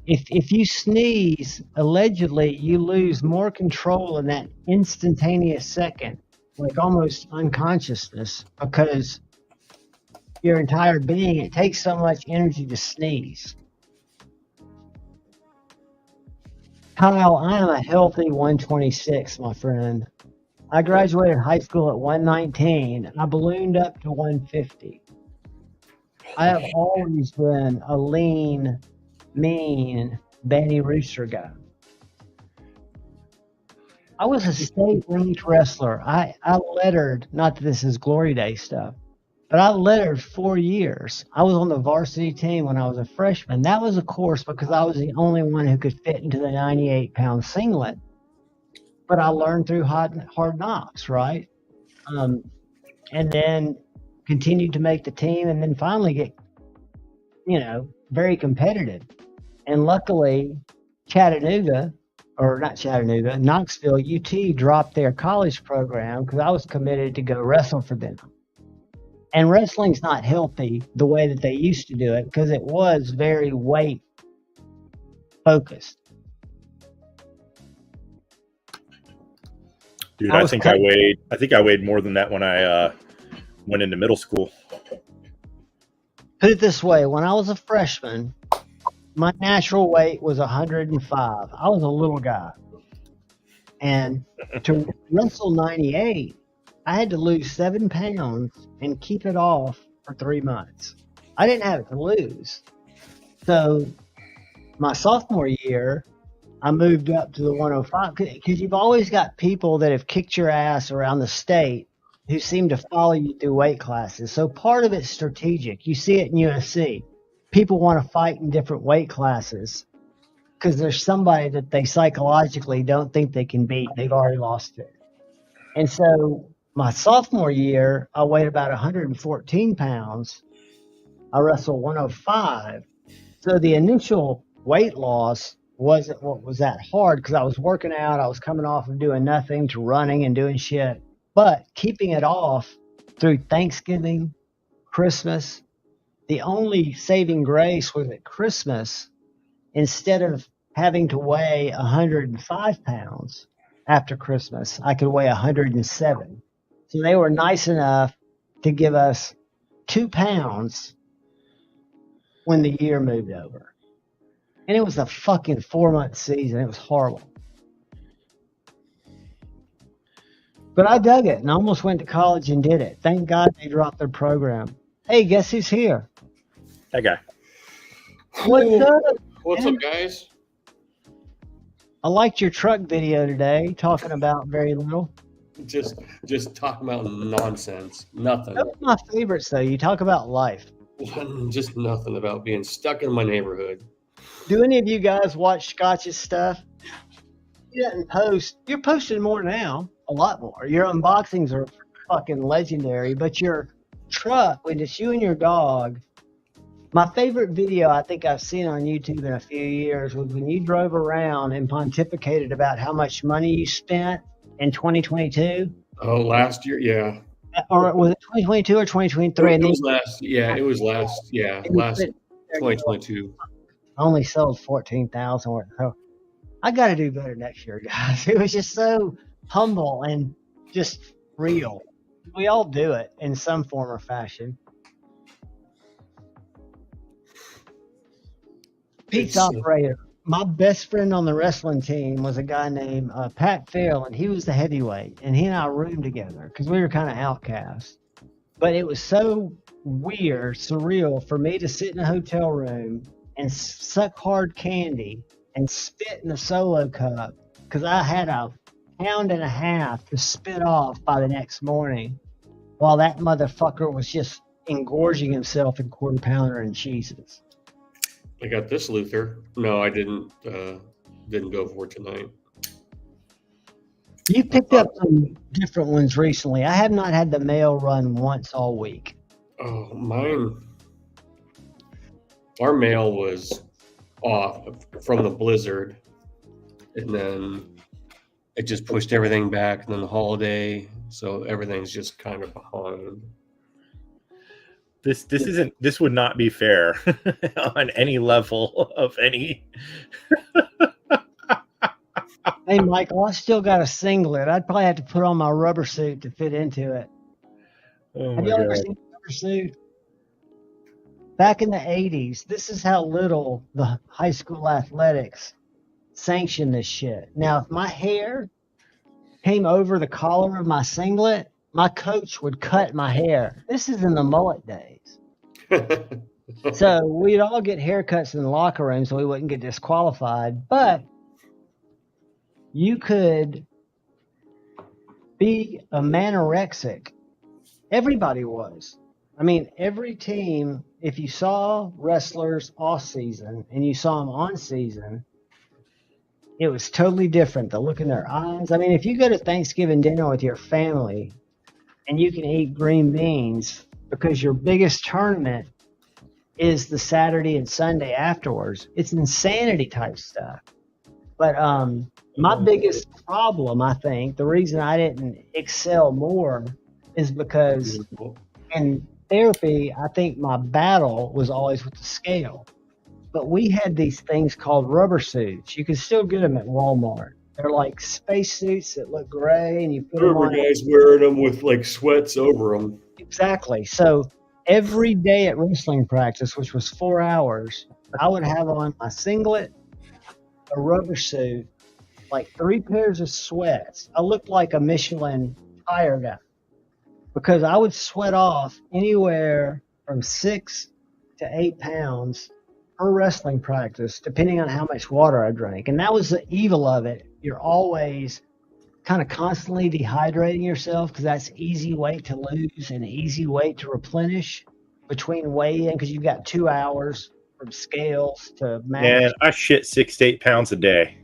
If you sneeze, allegedly, you lose more control in that instantaneous second, like almost unconsciousness, because your entire being, it takes so much energy to sneeze. Kyle, I am a healthy 126, my friend. I graduated high school at 119. I ballooned up to 150. I have always been a lean, mean, Benny Rooster guy. I was a state-ranked wrestler. I lettered, not that this is Glory Day stuff, but I lettered 4 years. I was on the varsity team when I was a freshman. That was, of course, because I was the only one who could fit into the 98-pound singlet. But I learned through hard knocks, right? And then continued to make the team and then finally get, very competitive. And luckily, Knoxville, UT dropped their college program because I was committed to go wrestle for them. And wrestling's not healthy the way that they used to do it because it was very weight focused. Dude, I think I weighed more than that when I went into middle school. Put it this way, when I was a freshman, my natural weight was 105. I was a little guy. And to wrestle 98, I had to lose 7 pounds and keep it off for 3 months. I didn't have it to lose. So my sophomore year, I moved up to the 105 because you've always got people that have kicked your ass around the state who seem to follow you through weight classes. So part of it's strategic. You see it in UFC. People want to fight in different weight classes because there's somebody that they psychologically don't think they can beat. They've already lost it. And so my sophomore year, I weighed about 114 pounds. I wrestled 105. So the initial weight loss wasn't what was that hard because I was working out. I was coming off of doing nothing to running and doing shit. But keeping it off through Thanksgiving, Christmas, the only saving grace was at Christmas, instead of having to weigh 105 pounds after Christmas, I could weigh 107. So they were nice enough to give us 2 pounds when the year moved over. And it was a fucking 4-month season. It was horrible. But I dug it and almost went to college and did it. Thank God they dropped their program. Hey, guess who's here? That guy. What's up? What's up, guys? I liked your truck video today, talking about very little. Just talking about nonsense. Nothing. That's my favorites, though. You talk about life. Just nothing about being stuck in my neighborhood. Do any of you guys watch Scotch's stuff? He doesn't post. You're posting more now, a lot more. Your unboxings are fucking legendary, but your truck, when it's you and your dog, my favorite video I think I've seen on YouTube in a few years was when you drove around and pontificated about how much money you spent in 2022. Oh, last year, yeah. Or was it 2022 or 2023? It was last 2022. I only sold 14,000 worth. So I got to do better next year, guys. It was just so humble and just real. We all do it in some form or fashion. Pizza operator. My best friend on the wrestling team was a guy named Pat Farrell, and he was the heavyweight. And he and I roomed together because we were kind of outcasts. But it was so weird, surreal for me to sit in a hotel room and suck hard candy and spit in a Solo cup because I had a pound and a half to spit off by the next morning while that motherfucker was just engorging himself in quarter pounder and cheeses. I got this, Luther. No, I didn't go for it tonight. You picked up some different ones recently. I have not had the mail run once all week. Oh, mine. Our mail was off from the blizzard, and then it just pushed everything back, and then the holiday, so everything's just kind of behind. This would not be fair on any level of any. Hey, Michael, I still got a singlet. I'd probably have to put on my rubber suit to fit into it. Have you ever seen a rubber suit? Back in the 80s, this is how little the high school athletics sanctioned this shit. Now, if my hair came over the collar of my singlet, my coach would cut my hair. This is in the mullet days. So we'd all get haircuts in the locker room so we wouldn't get disqualified. But you could be a manorexic. Everybody was. I mean, every team, if you saw wrestlers off season and you saw them on season, it was totally different. The look in their eyes. I mean, if you go to Thanksgiving dinner with your family and you can eat green beans because your biggest tournament is the Saturday and Sunday afterwards, it's insanity type stuff. But my biggest problem, I think, the reason I didn't excel more is because in therapy, I think my battle was always with the scale. But we had these things called rubber suits. You can still get them at Walmart. They're like space suits that look gray, and you put them on. Guys wearing them with like sweats over them. Exactly. So every day at wrestling practice, which was 4 hours, I would have on my singlet, a rubber suit, like 3 pairs of sweats. I looked like a Michelin tire guy because I would sweat off anywhere from 6 to 8 pounds per wrestling practice, depending on how much water I drank. And that was the evil of it. You're always kind of constantly dehydrating yourself because that's easy weight to lose and easy weight to replenish between weigh-in because you've got 2 hours from scales to max. Man, I shit 6 to 8 pounds a day.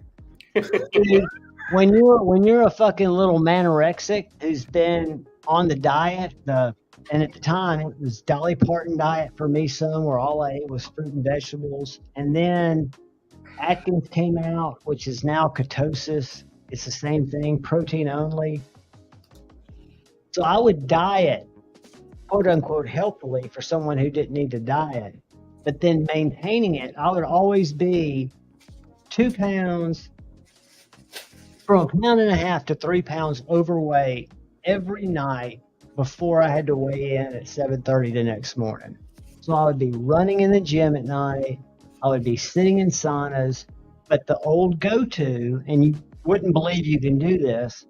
Dude, when you're a fucking little manorexic who's been on the diet, and at the time it was Dolly Parton diet for me, some where all I ate was fruit and vegetables, and then Atkins came out, which is now ketosis. It's the same thing, protein only. So I would diet, quote unquote, healthily for someone who didn't need to diet, but then maintaining it, I would always be 2 pounds, from 1.5 pounds to 3 pounds overweight every night before I had to weigh in at 7:30 the next morning. So I would be running in the gym at night. I would be sitting in saunas. But the old go-to, and you wouldn't believe you can do this,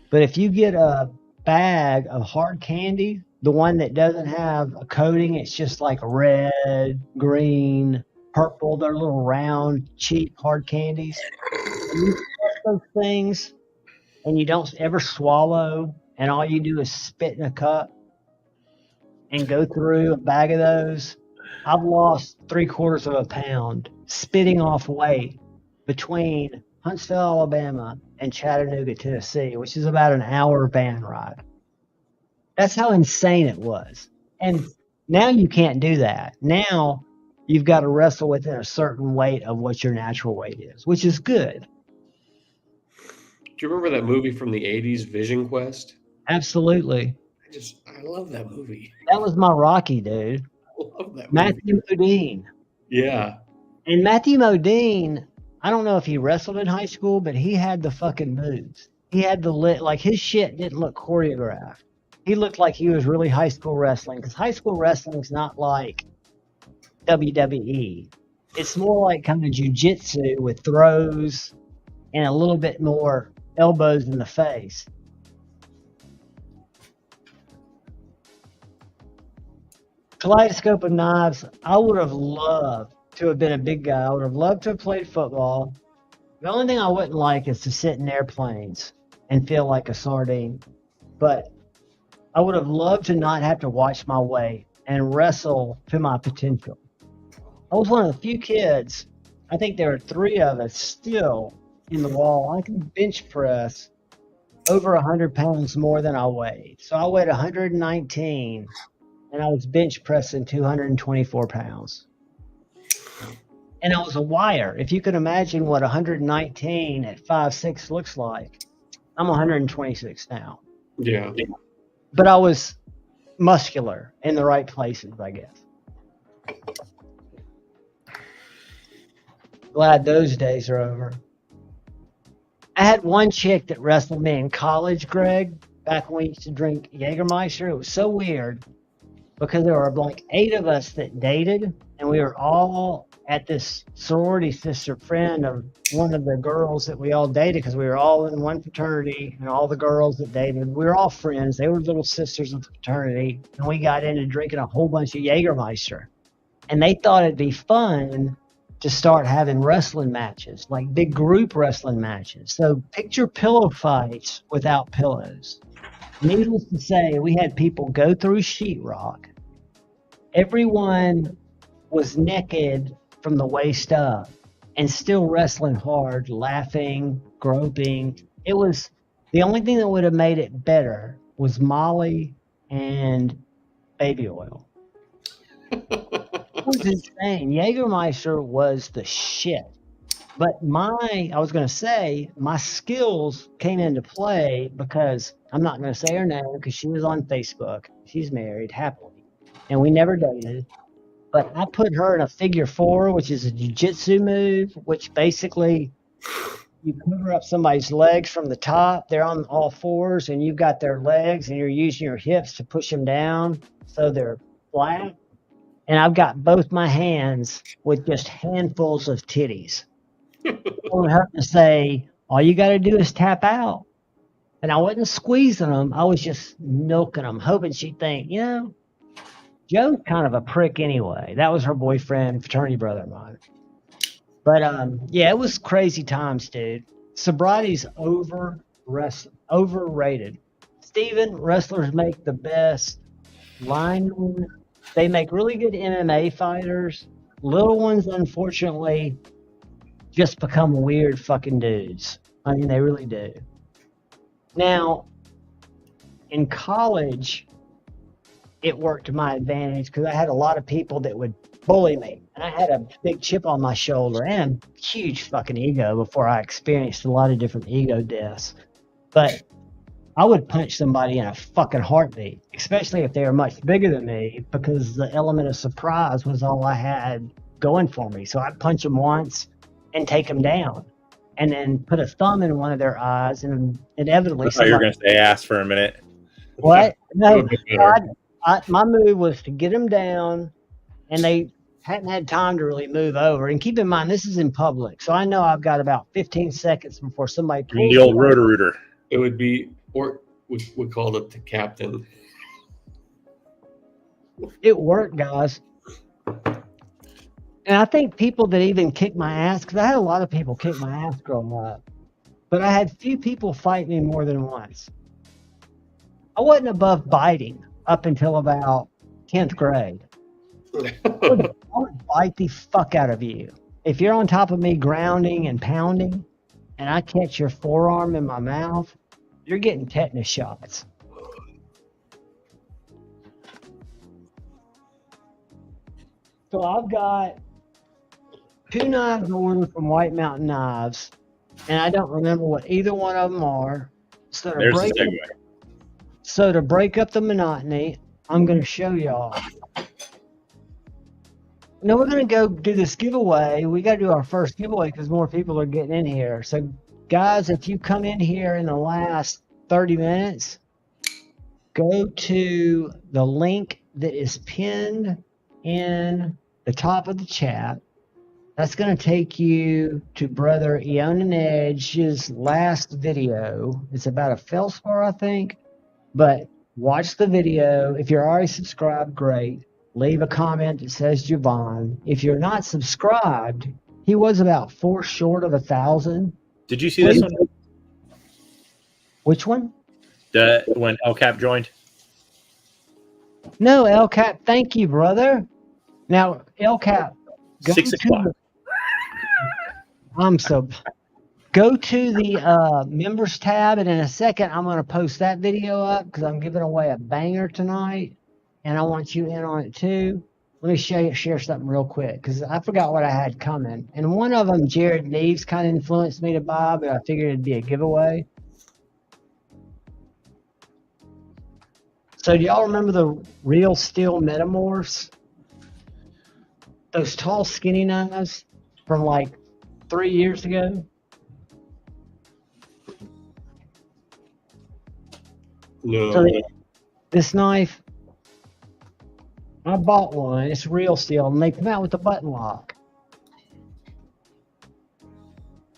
but if you get a bag of hard candy, the one that doesn't have a coating, it's just like red, green, purple. They're little round, cheap hard candies. And you stuff those things and you don't ever swallow, and all you do is spit in a cup and go through a bag of those. I've lost 3/4 of a pound spitting off weight between Huntsville, Alabama and Chattanooga, Tennessee, which is about an hour van ride. That's how insane it was. And now you can't do that. Now you've got to wrestle within a certain weight of what your natural weight is, which is good. Do you remember that movie from the 80s, Vision Quest? Absolutely. I love that movie. That was my Rocky, dude. I love that movie. Matthew Modine. Yeah. And Matthew Modine, I don't know if he wrestled in high school, but he had the fucking moves. He had the like his shit didn't look choreographed. He looked like he was really high school wrestling, because high school wrestling's not like WWE. It's more like kind of jujitsu with throws and a little bit more elbows in the face. Kaleidoscope of Knives, I would have loved to have been a big guy. I would have loved to have played football. The only thing I wouldn't like is to sit in airplanes and feel like a sardine. But I would have loved to not have to watch my weight and wrestle to my potential. I was one of the few kids, I think there are 3 of us still in the wall. I can bench press over 100 pounds more than I weighed. So I weighed 119 and I was bench pressing 224 pounds. And I was a wire. If you can imagine what 119 at 5'6" looks like, I'm 126 now. Yeah. But I was muscular in the right places, I guess. Glad those days are over. I had one chick that wrestled me in college, Greg, back when we used to drink Jägermeister. It was so weird because there were like 8 of us that dated, and we were all at this sorority sister friend of one of the girls that we all dated, because we were all in one fraternity, and all the girls that dated, we were all friends. They were little sisters of the fraternity, and we got into drinking a whole bunch of Jägermeister. And they thought it'd be fun to start having wrestling matches, like big group wrestling matches. So picture pillow fights without pillows. Needless to say, we had people go through sheetrock. Everyone was naked from the waist up and still wrestling hard, laughing, groping. It was the only thing that would have made it better was Molly and baby oil. It was insane. Jägermeister was the shit. But I was going to say, my skills came into play because I'm not going to say her name because she was on Facebook. She's married happily. And we never dated. But I put her in a figure 4, which is a jiu-jitsu move, which basically you cover up somebody's legs from the top. They're on all 4s, and you've got their legs, and you're using your hips to push them down so they're flat. And I've got both my hands with just handfuls of titties. I would have to say, all you got to do is tap out. And I wasn't squeezing them. I was just milking them, hoping she'd think, Joe's kind of a prick anyway. That was her boyfriend, fraternity brother of mine. But, it was crazy times, dude. Sobriety's overrated. Steven, wrestlers make the best linemen. They make really good MMA fighters. Little ones, unfortunately, just become weird fucking dudes. I mean, they really do. Now, in college, it worked to my advantage because I had a lot of people that would bully me. And I had a big chip on my shoulder and a huge fucking ego before I experienced a lot of different ego deaths. But I would punch somebody in a fucking heartbeat, especially if they were much bigger than me, because the element of surprise was all I had going for me. So I'd punch them once and take them down, and then put a thumb in one of their eyes, and inevitably. I thought you were going to say ass for a minute. What? No, my move was to get them down and they hadn't had time to really move over. And keep in mind, this is in public, so I know I've got about 15 seconds before somebody pulls the old Roto-Rooter. It would be, or we called it the captain. It worked, guys. And I think people that even kick my ass, because I had a lot of people kick my ass growing up, but I had few people fight me more than once. I wasn't above biting up until about 10th grade. I would bite the fuck out of you. If you're on top of me grounding and pounding, and I catch your forearm in my mouth, you're getting tetanus shots. So I've got 2 knives ordered from White Mountain Knives, and I don't remember what either one of them are. So to break up the monotony, I'm going to show y'all. Now we're going to go do this giveaway. We got to do our first giveaway because more people are getting in here. So guys, if you come in here in the last 30 minutes, go to the link that is pinned in the top of the chat. That's going to take you to Brother Eonin Edge's last video. It's about a feldspar, I think. But watch the video. If you're already subscribed, great. Leave a comment that says Javon. If you're not subscribed, he was about 4 short of 1,000. Did you see this one? Which one? When El Cap joined? No, El Cap. Thank you, brother. Now, El Cap. 6 o'clock. Go to the members tab, and in a second, I'm going to post that video up because I'm giving away a banger tonight, and I want you in on it too. Let me share something real quick because I forgot what I had coming. And one of them, Jared Neves, kind of influenced me to buy, but I figured it'd be a giveaway. So do y'all remember the Real Steel Metamorphs? Those tall, skinny knives from like 3 years ago? No. So this knife, I bought one. It's Real Steel, and they come out with a button lock.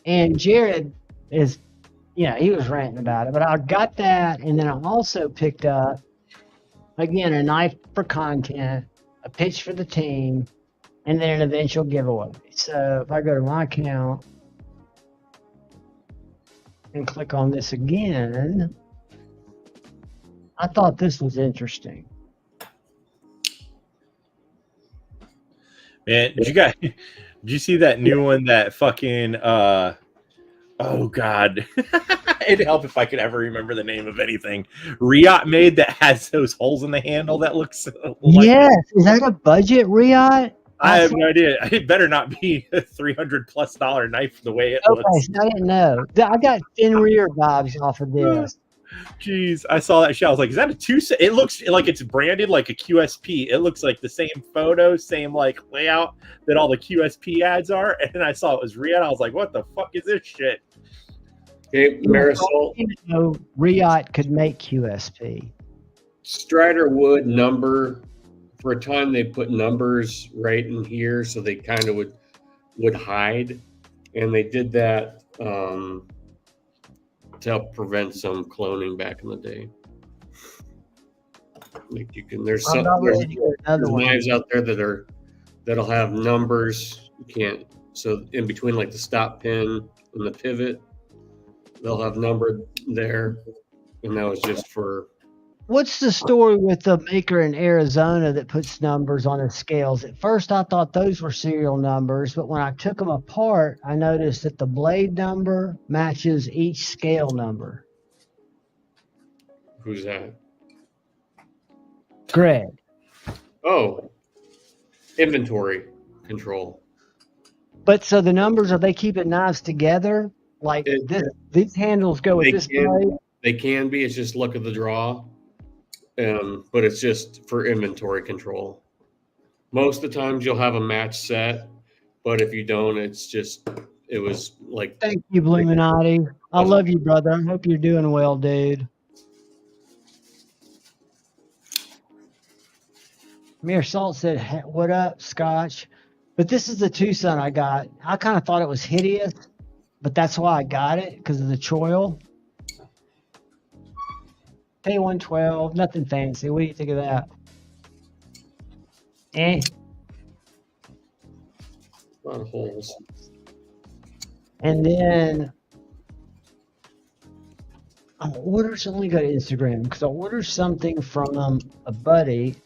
And Jared is, he was ranting about it, but I got that, and then I also picked up, again, a knife for content, a pitch for the team, and then an eventual giveaway. So if I go to my account and click on this again, I thought this was interesting. Man, did you see that new one that fucking oh god. It'd help if I could ever remember the name of anything. Riot made that has those holes in the handle that looks like, yes, is that a budget Riot? I have no idea. It better not be a $300+ knife the way it looks. I didn't know. I got thin rear vibes off of this. Jeez, I saw that shit. I was like, is that a 2? It looks like it's branded like a QSP. It looks like the same photo, same like layout that all the QSP ads are. And I saw it was Riot. I was like, what the fuck is this shit? Hey, Marisol. Riot could make QSP. Strider would number. For a time, they put numbers right in here, so they kind of would hide, and they did that to help prevent some cloning back in the day. Like you can, there's knives out there that'll have numbers. You can't. So in between, like the stop pin and the pivot, they'll have numbered there, and that was just for. What's the story with the maker in Arizona that puts numbers on his scales? At first, I thought those were serial numbers, but when I took them apart, I noticed that the blade number matches each scale number. Who's that? Greg. Oh, inventory control. But so the numbers, are they keeping knives together? Like these handles go with this blade? They can be. It's just luck of the draw. But it's just for inventory control. Most of the times you'll have a match set, but if you don't, it was like. Thank you, Bluminati. I love you, brother. I hope you're doing well, dude. Mere Salt said, "What up, Scotch?" But this is the Tucson I got. I kind of thought it was hideous, but that's why I got it, because of the choil. K112, nothing fancy. What do you think of that? Eh? A lot of holes. And then I'll order something. Let me go to Instagram, because I'll order something from a buddy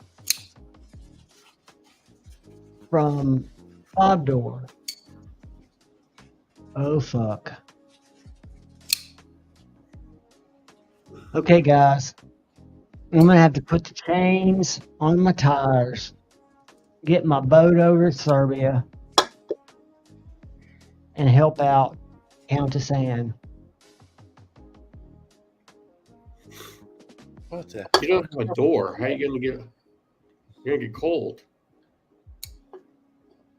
from Fob Door. Oh, fuck. Okay, guys. I'm going to have to put the chains on my tires, get my boat over to Serbia, and help out Countess Anne. What the? You don't have a door. How are you gonna get? You're gonna get cold.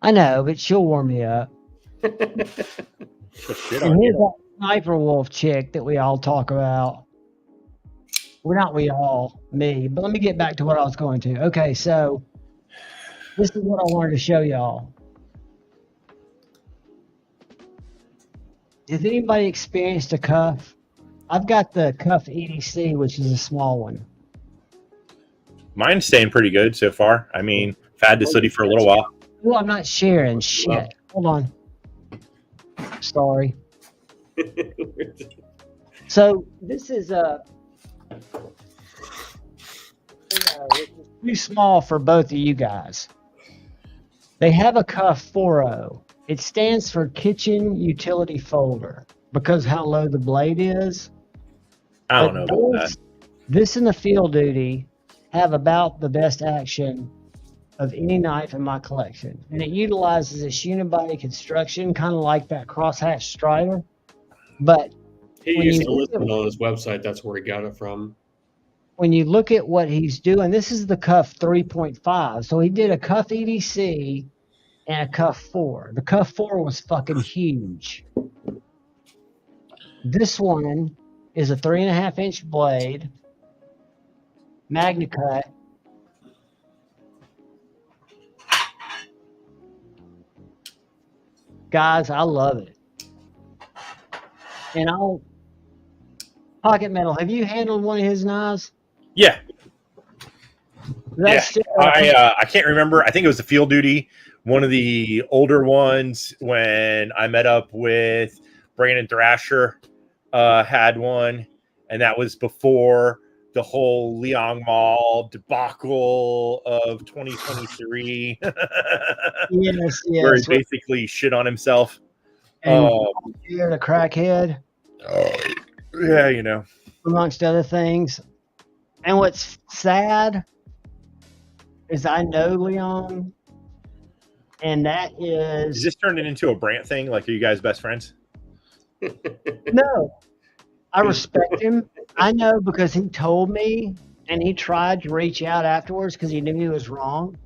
I know, but she'll warm me up. Shit And on here's you. that sniper wolf chick that we all talk about. Well, not we all, me. But let me get back to what I was going to. Okay, so this is what I wanted to show y'all. Has anybody experienced a cuff? I've got the cuff EDC, which is a small one. Mine's staying pretty good so far. I mean, I've had this hoodie for a little while. Well, I'm not sharing shit. Hold on. Sorry. So this is it's too small for both of you guys. They have a cuff 4.0. It stands for kitchen utility folder because how low the blade is. I don't know about that. This and the field duty have about the best action of any knife in my collection. And it utilizes this unibody construction, kind of like that crosshatch Strider. But He when used you to look listen at- on his website. That's where he got it from. when you look at what he's doing, this is the cuff 3.5. So he did a cuff EDC and a cuff 4. The cuff 4 was fucking huge. This one is a 3.5-inch blade, Magna Cut. Guys, I love it. And Pocket Metal, have you handled one of his knives? Yeah. That's I can't remember. I think it was the Field Duty, one of the older ones when I met up with Brandon Thrasher had one, and that was before the whole Liang Mall debacle of 2023. yes, where he basically shit on himself. You're a crackhead. Yeah, you know. Amongst other things. And what's sad is I know Leon, and that Is this turning into a Brant thing? Like, are you guys best friends? No. I respect him. I know because he told me, and he tried to reach out afterwards because he knew he was wrong.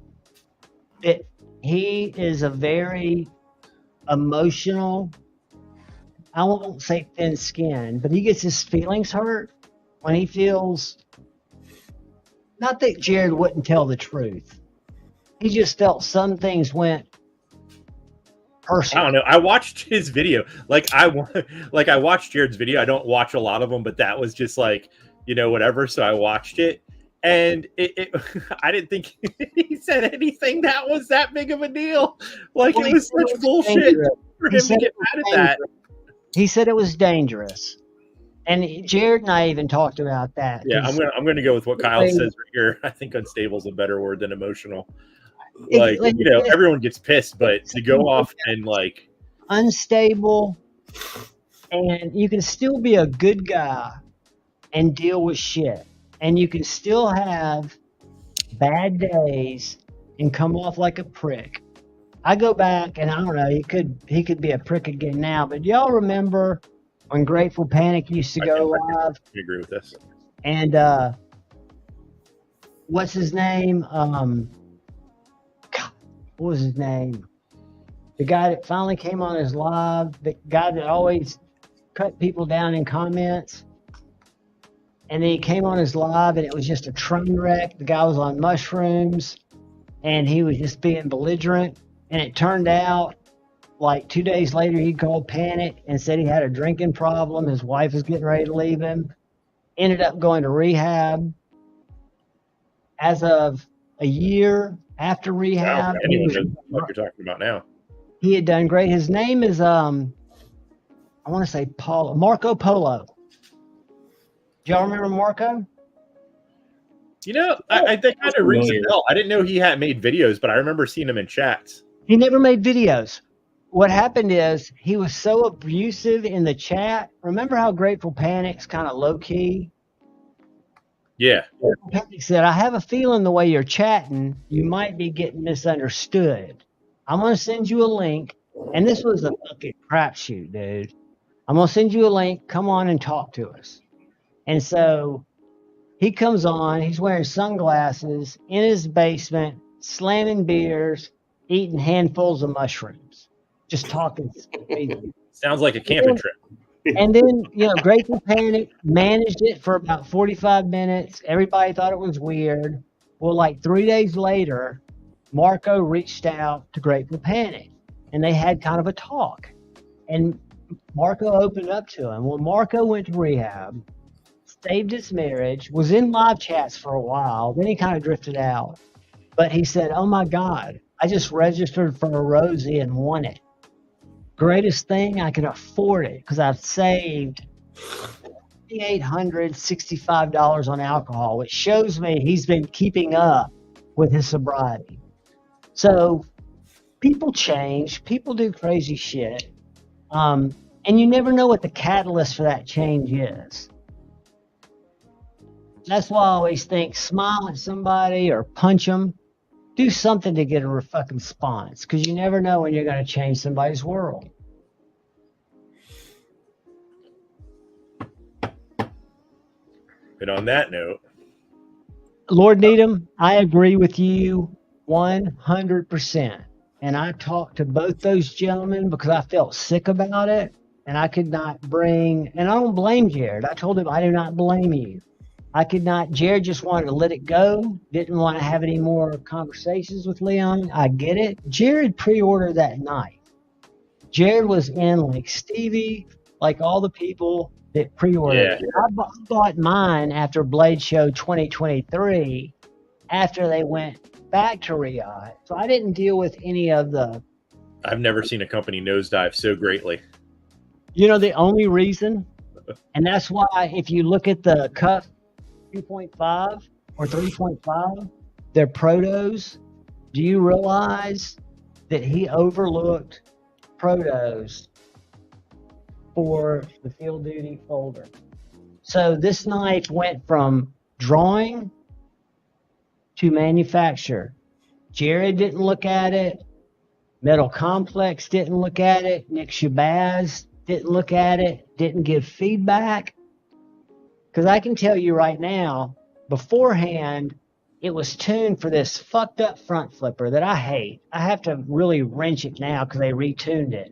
He is a very emotional, I won't say thin skin, but he gets his feelings hurt when he feels, not that Jared wouldn't tell the truth. He just felt some things went personal. I don't know. I watched his video. I watched Jared's video. I don't watch a lot of them, but that was just like, you know, whatever. So I watched it, and I didn't think he said anything that was that big of a deal. Like, well, it was such bullshit for him to get mad at that. He said it was dangerous. And Jared and I even talked about that. Yeah, I'm gonna go with what Kyle says right here. I think unstable is a better word than emotional. Like, you know, everyone gets pissed, but to go off and like unstable, and you can still be a good guy and deal with shit, and you can still have bad days and come off like a prick. I go back, and I don't know, he could be a prick again now, but y'all remember when Grateful Panic used to go live? I agree with this. And what's his name? What was his name? The guy that finally came on his live, the guy that always cut people down in comments. And then he came on his live, and it was just a train wreck. The guy was on mushrooms. and he was just being belligerent. And it turned out, like 2 days later, he called panic and said he had a drinking problem. His wife was getting ready to leave him. Ended up going to rehab. As of a year after rehab, anyone knows what you're talking about now. He had done great. His name is I want to say Marco Polo. Do y'all remember Marco? You know, I think kind of rings a bell. I didn't know he had made videos, but I remember seeing him in chats. He never made videos. What happened is he was so abusive in the chat. Remember how Grateful Panic's kind of low key? Yeah. Grateful Panic said, I have a feeling the way you're chatting, you might be getting misunderstood. I'm going to send you a link. And this was a fucking crapshoot, dude. I'm going to send you a link. Come on and talk to us. And so he comes on. He's wearing sunglasses in his basement, slamming beers, eating handfuls of mushrooms, just talking crazy. Sounds like a camping trip. And then, Grateful Panic managed it for about 45 minutes. Everybody thought it was weird. Well, like 3 days later, Marco reached out to Grateful Panic, and they had kind of a talk. And Marco opened up to him. Well, Marco went to rehab, saved his marriage, was in live chats for a while. Then he kind of drifted out. But he said, oh, my God, I just registered for a Rosie and won it. Greatest thing, I can afford it because I've saved $865 on alcohol, which shows me he's been keeping up with his sobriety. So people change, people do crazy shit, and you never know what the catalyst for that change is. That's why I always think smile at somebody or punch them. Do something to get a fucking response, because you never know when you're going to change somebody's world. And on that note, Lord Needham, I agree with you 100%. And I talked to both those gentlemen because I felt sick about it, and I could not bring, and I don't blame Jared. I told him I do not blame you. I could not. Jared just wanted to let it go. Didn't want to have any more conversations with Leon. I get it. Jared pre-ordered that knife. Jared was in like Stevie, like all the people that pre-ordered. Yeah. I bought mine after Blade Show 2023, after they went back to Riyadh. So I didn't deal with any of the. I've never seen a company nosedive so greatly. The only reason, and that's why if you look at the cuff 2.5 or 3.5, they're protos. Do you realize that he overlooked protos for the field duty folder? So this knife went from drawing to manufacture. Jared didn't look at it. Metal Complex didn't look at it. Nick Shabazz didn't look at it. Didn't give feedback. Because I can tell you right now, beforehand, it was tuned for this fucked up front flipper that I hate. I have to really wrench it now because they retuned it.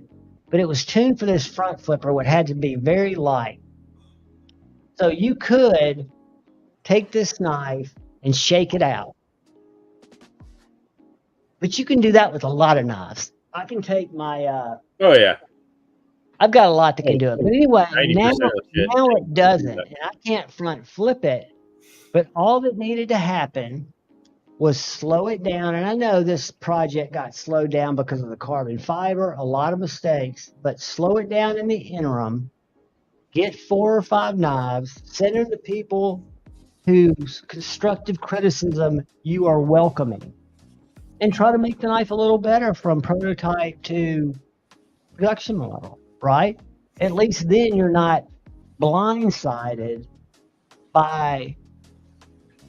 But it was tuned for this front flipper, which had to be very light. So you could take this knife and shake it out. But you can do that with a lot of knives. I can take my... oh, yeah. I've got a lot that can do it. But anyway, now it doesn't. And I can't front flip it. But all that needed to happen was slow it down. And I know this project got slowed down because of the carbon fiber, a lot of mistakes. But slow it down in the interim. Get 4 or 5 knives. Send them to people whose constructive criticism you are welcoming. And try to make the knife a little better from prototype to production model. Right? At least then you're not blindsided by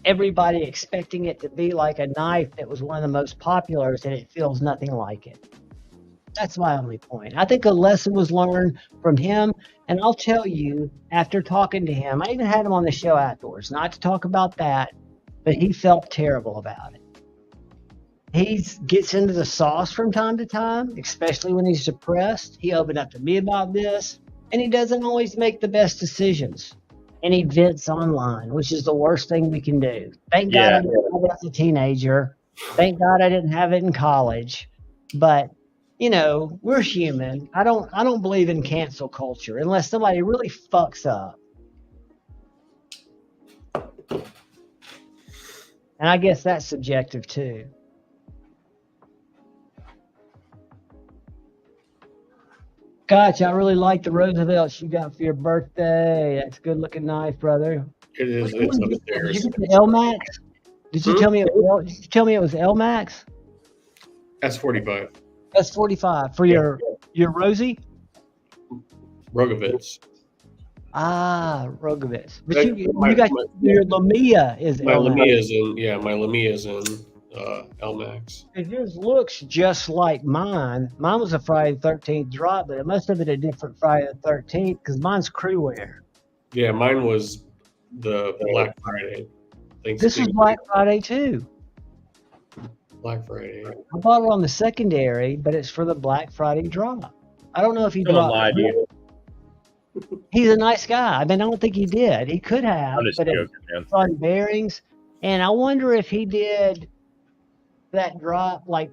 everybody expecting it to be like a knife that was one of the most populars and it feels nothing like it. That's my only point. I think a lesson was learned from him. And I'll tell you, after talking to him, I even had him on the show afterwards, not to talk about that, but he felt terrible about it. He gets into the sauce from time to time, especially when he's depressed. He opened up to me about this, and he doesn't always make the best decisions. And he vents online, which is the worst thing we can do. Thank God I was a teenager Thank God I didn't have it in college. But you know, we're human. I don't believe in cancel culture unless somebody really fucks up. And I guess that's subjective too. Gosh, I really like the Roosevelts you got for your birthday. That's a good looking knife, brother. It is. It's upstairs. Did you get the L Max? Did you tell me it was L Max? That's 45. That's 45 for your Rosie. Rogovitz. Ah, Rogovitz. But Like, you got your Lamia is my L Max. Lamia's in. Yeah, my Lamia's in LMAX. Yours looks just like mine. Mine was a Friday the 13th drop, but it must have been a different Friday the 13th because mine's crew wear. Yeah, mine was the Black Friday. This is Black Friday too. Black Friday. I bought it on the secondary, but it's for the Black Friday drop. I don't know if he dropped. Lie to you. He's a nice guy. I mean, I don't think he did. He could have, I'm just but joking, man. it's on bearings. And I wonder if he did that drop like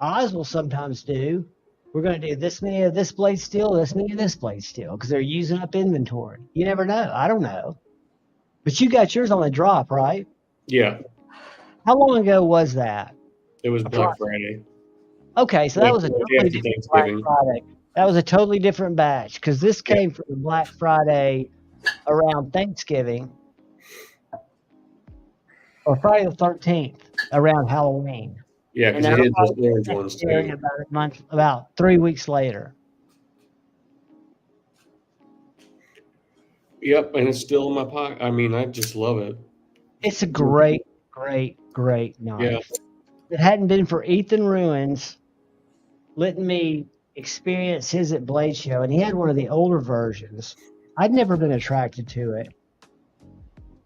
Oz will sometimes do. We're going to do this many of this blade steel, this many of this blade steel, because they're using up inventory. You never know. I don't know. But you got yours on the drop, right? Yeah. How long ago was that? It was Black Friday. Okay, so that was a totally different Black Friday. That was a totally different batch because this came from Black Friday around Thanksgiving or Friday the 13th around Halloween. Yeah, because he did those orange ones too. About 3 weeks later. Yep, and it's still in my pocket. I mean, I just love it. It's a great knife. Yeah. If it hadn't been for Ethan Ruins letting me experience his at Blade Show, and he had one of the older versions, I'd never been attracted to it.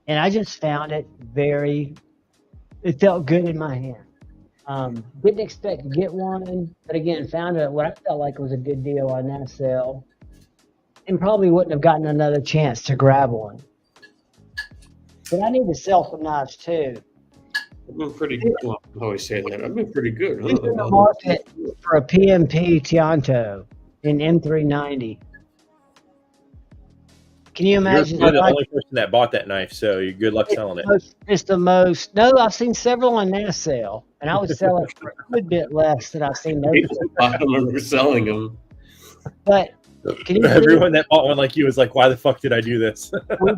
And I just found it it felt good in my hand. Didn't expect to get one, but again, found what I felt like was a good deal on that sale. And probably wouldn't have gotten another chance to grab one. But I need to sell some knives too. I've been pretty good. Well, I always say that. I've been pretty good. He's in the market for a PMP Tianto in M390. Can you imagine? You're the only person that bought that knife, so you're good luck selling it. It's the most. No, I've seen several on mass sale, and I would sell it for a good bit less than I've seen those. I remember selling them. But everyone that bought one like you was like, "Why the fuck did I do this?" We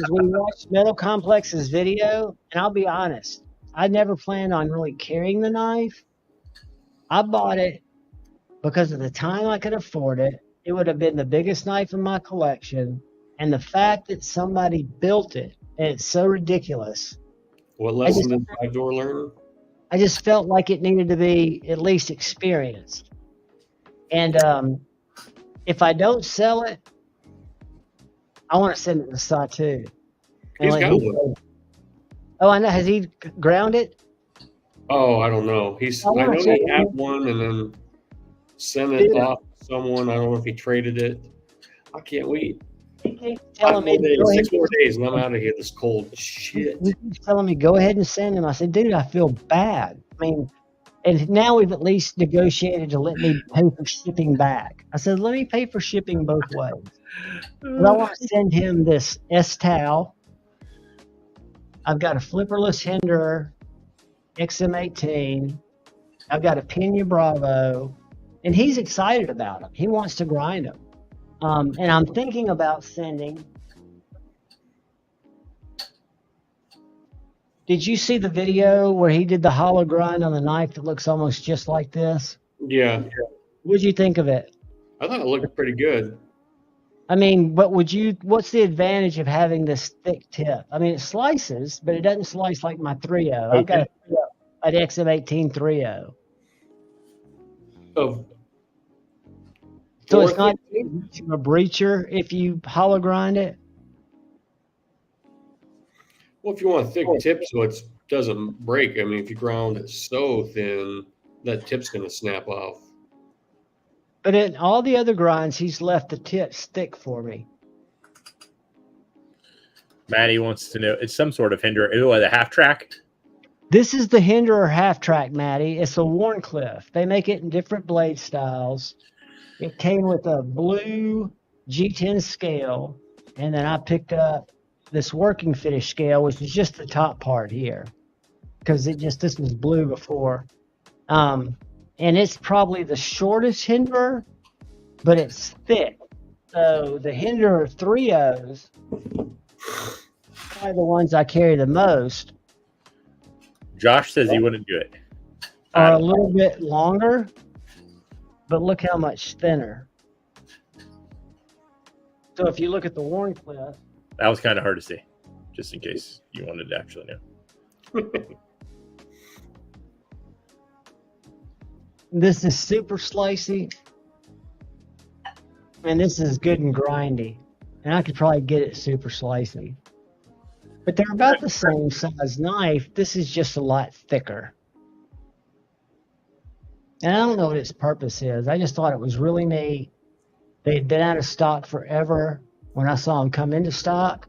watched Metal Complex's video, and I'll be honest, I never planned on really carrying the knife. I bought it because at the time I could afford it. It would have been the biggest knife in my collection, and the fact that somebody built it, and it's so ridiculous. What lesson did Five-Door learn? I just felt like it needed to be at least experienced. And if I don't sell it, I want to send it to Satu. He's got one. Oh, I know. Has he ground it? Oh, I don't know. I know he had one and then sent it off to someone. I don't know if he traded it. I can't wait. He keeps telling me 6 more days and I'm out of here. This cold shit. He keeps telling me, go ahead and send him. I said, dude, I feel bad. I mean, and now we've at least negotiated to let me pay for shipping back. I said, let me pay for shipping both ways. But I want to send him this S-Tau. I've got a flipperless Hinder XM18. I've got a Pena Bravo. And he's excited about them. He wants to grind them. And I'm thinking about sending. Did you see the video where he did the hollow grind on the knife that looks almost just like this? Yeah. What'd you think of it? I thought it looked pretty good. I mean, but what's the advantage of having this thick tip? I mean, it slices, but it doesn't slice like my 3.0. Okay. I've got an XM18 3.0. Oh. So it's not a breacher if you hollow grind it? Well, if you want a thick tip so it doesn't break, I mean, if you ground it so thin, that tip's going to snap off. But in all the other grinds, he's left the tips thick for me. Maddie wants to know, it's some sort of Hinder. Oh, the half track? This is the Hinderer half track, Maddie. It's a Warncliffe. They make it in different blade styles. It came with a blue G10 scale, and then I picked up this working finish scale, which is just the top part here, because this was blue before. And it's probably the shortest Hinderer, but it's thick. So the Hinderer 3.0s, probably the ones I carry the most. Josh says he wouldn't do it. Are a little bit longer, but look how much thinner. So if you look at the Warncliffe, that was kind of hard to see, just in case you wanted to actually know. This is super slicey, and this is good and grindy. And I could probably get it super slicey. But they're about the same size knife. This is just a lot thicker. And I don't know what its purpose is. I just thought it was really neat. They'd been out of stock forever. When I saw them come into stock,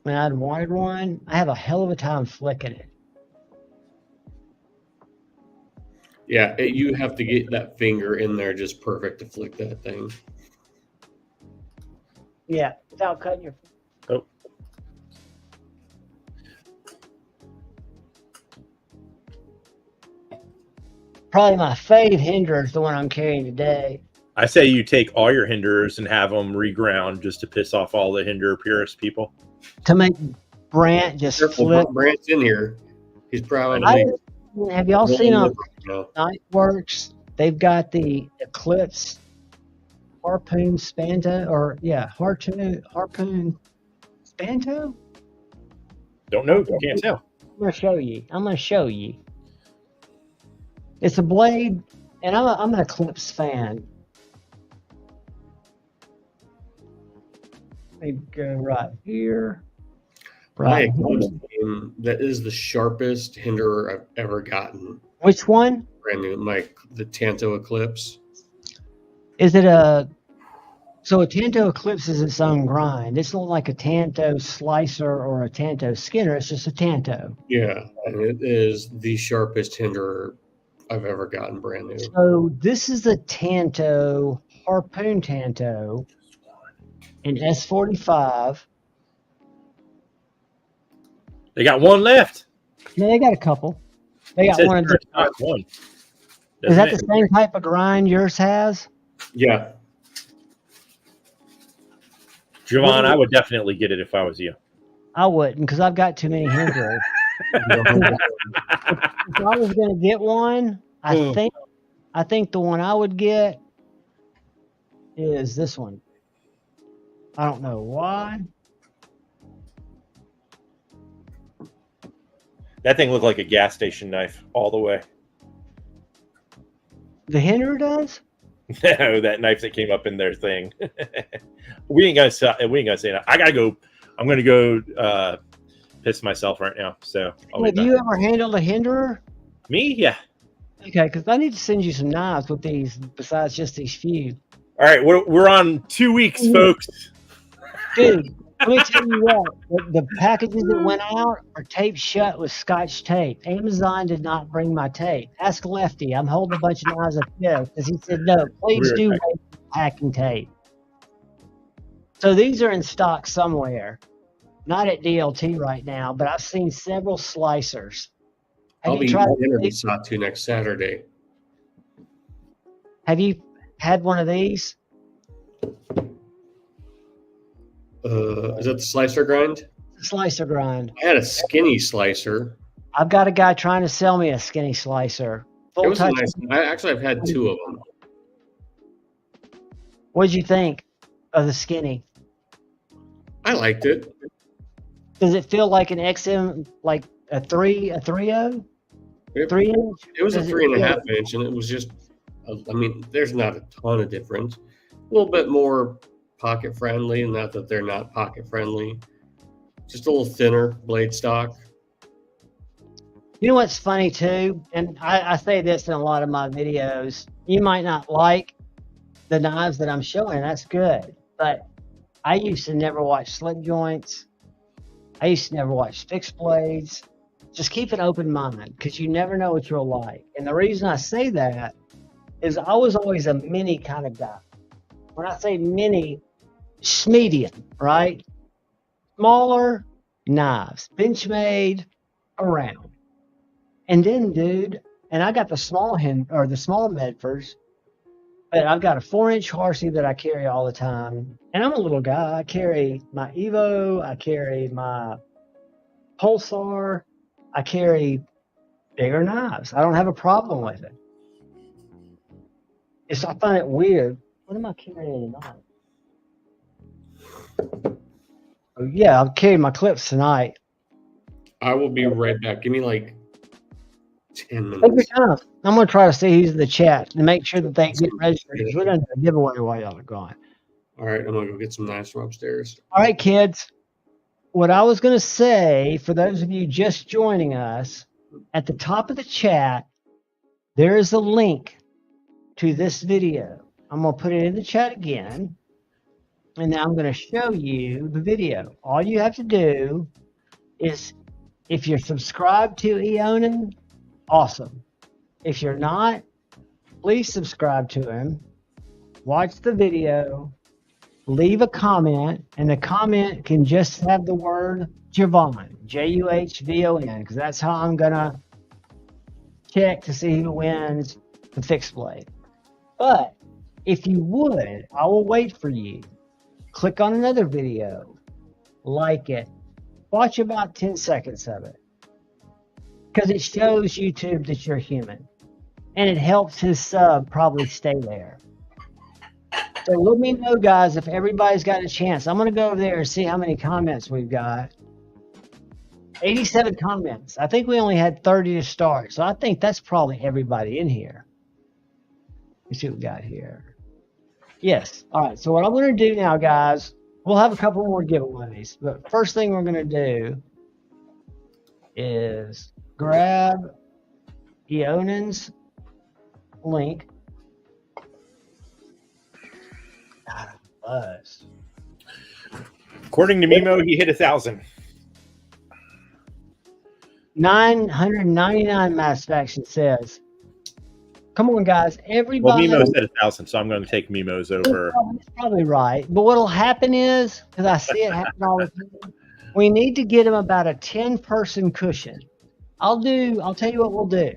when I'd wanted one, I have a hell of a time flicking it. Yeah, you have to get that finger in there just perfect to flick that thing. Yeah, without cutting your... Oh. Probably my fave Hinderer is the one I'm carrying today. I say you take all your Hinderers and have them reground just to piss off all the Hinderer purist people. To make Brant just flip. Brant's in here. He's probably... Have y'all seen on Nightworks? They've got the Eclipse Harpoon Spanto, Harpoon Spanto? Don't know. Can't tell. I'm gonna show you. It's a blade, and I'm an Eclipse fan. Let me go right here. Right. That is the sharpest Hinderer I've ever gotten. Which one? Brand new, the Tanto Eclipse. Is it so a Tanto Eclipse is its own grind. It's not like a Tanto slicer or a Tanto skinner. It's just a Tanto. Yeah, and it is the sharpest Hinderer I've ever gotten brand new. So this is a Tanto, Harpoon Tanto, an S45. They got one left. No, they got a couple. They got one. One. Is that the same type of grind yours has? Yeah. Javon, I would definitely get it if I was you. I wouldn't, because I've got too many Hinderers. If I was going to get one, I think the one I would get is this one. I don't know why. That thing looked like a gas station knife all the way. The Hinderer does? No, that knife that came up in their thing. We ain't gonna say that. I gotta go. I'm gonna go piss myself right now. So have you ever handled a Hinderer? Me? Yeah. Okay, because I need to send you some knives with these besides just these few. All right, we're on 2 weeks, folks. Dude, let me tell you what. The packages that went out are taped shut with Scotch tape. Amazon did not bring my tape. Ask Lefty. I'm holding a bunch of knives up here because he said, no, please do wait for packing tape. So these are in stock somewhere. Not at DLT right now, but I've seen several slicers. I'll be in Satu next Saturday. Have you had one of these? Is that the slicer grind? Slicer grind. I had a skinny slicer. I've got a guy trying to sell me a skinny slicer. It was nice. I've had two of them. What did you think of the skinny? I liked it. Does it feel like an XM, like a 3.0? 3 inch? It was a 3.5 inch, and it was just, I mean, there's not a ton of difference. A little bit more pocket friendly, not that they're not pocket friendly. Just a little thinner blade stock. You know what's funny too, and I say this in a lot of my videos, you might not like the knives that I'm showing, that's good, but I used to never watch slip joints. I used to never watch fixed blades. just keep an open mind because you never know what you'll like. And the reason I say that is I was always a mini kind of guy. When I say mini, medium, right? Smaller knives, Benchmade, around. And then, dude, and I got the small Medfords, but I've got a 4-inch Harsey that I carry all the time. And I'm a little guy. I carry my Evo, I carry my Pulsar, I carry bigger knives. I don't have a problem with it. I find it weird. What am I carrying tonight? Oh, yeah, I'll carry my clips tonight. I will be right back. Give me like 10 minutes. Take your time. I'm going to try to see who's in the chat and make sure that they get registered because we're going to do a giveaway while y'all are gone. All right, I'm going to go get some knives from upstairs. All right, kids. What I was going to say, for those of you just joining us, at the top of the chat, there is a link to this video. I'm going to put it in the chat again, and now I'm going to show you the video. All you have to do is, if you're subscribed to Eonin, awesome. If you're not, please subscribe to him, watch the video, leave a comment, and the comment can just have the word Juhvon, Juhvon, because that's how I'm going to check to see who wins the fixed blade. But if you would, I will wait for you. Click on another video, like it, watch about 10 seconds of it, because it shows YouTube that you're human, and it helps his sub probably stay there. So let me know, guys, if everybody's got a chance. I'm going to go over there and see how many comments we've got. 87 comments. I think we only had 30 to start, so I think that's probably everybody in here. Let's see what we got here. Yes. All right. So what I'm going to do now, guys, we'll have a couple more giveaways. But first thing we're going to do is grab Eonin's link. God, buzz. According to Mimo, he hit 1,000. 999 mass faction says. Come on, guys. Everybody. Well, Mimo said 1,000, so I'm going to take Mimo's over. That's probably right. But what'll happen is, because I see it happen all the time, we need to get him about a 10-person cushion. I'll tell you what we'll do.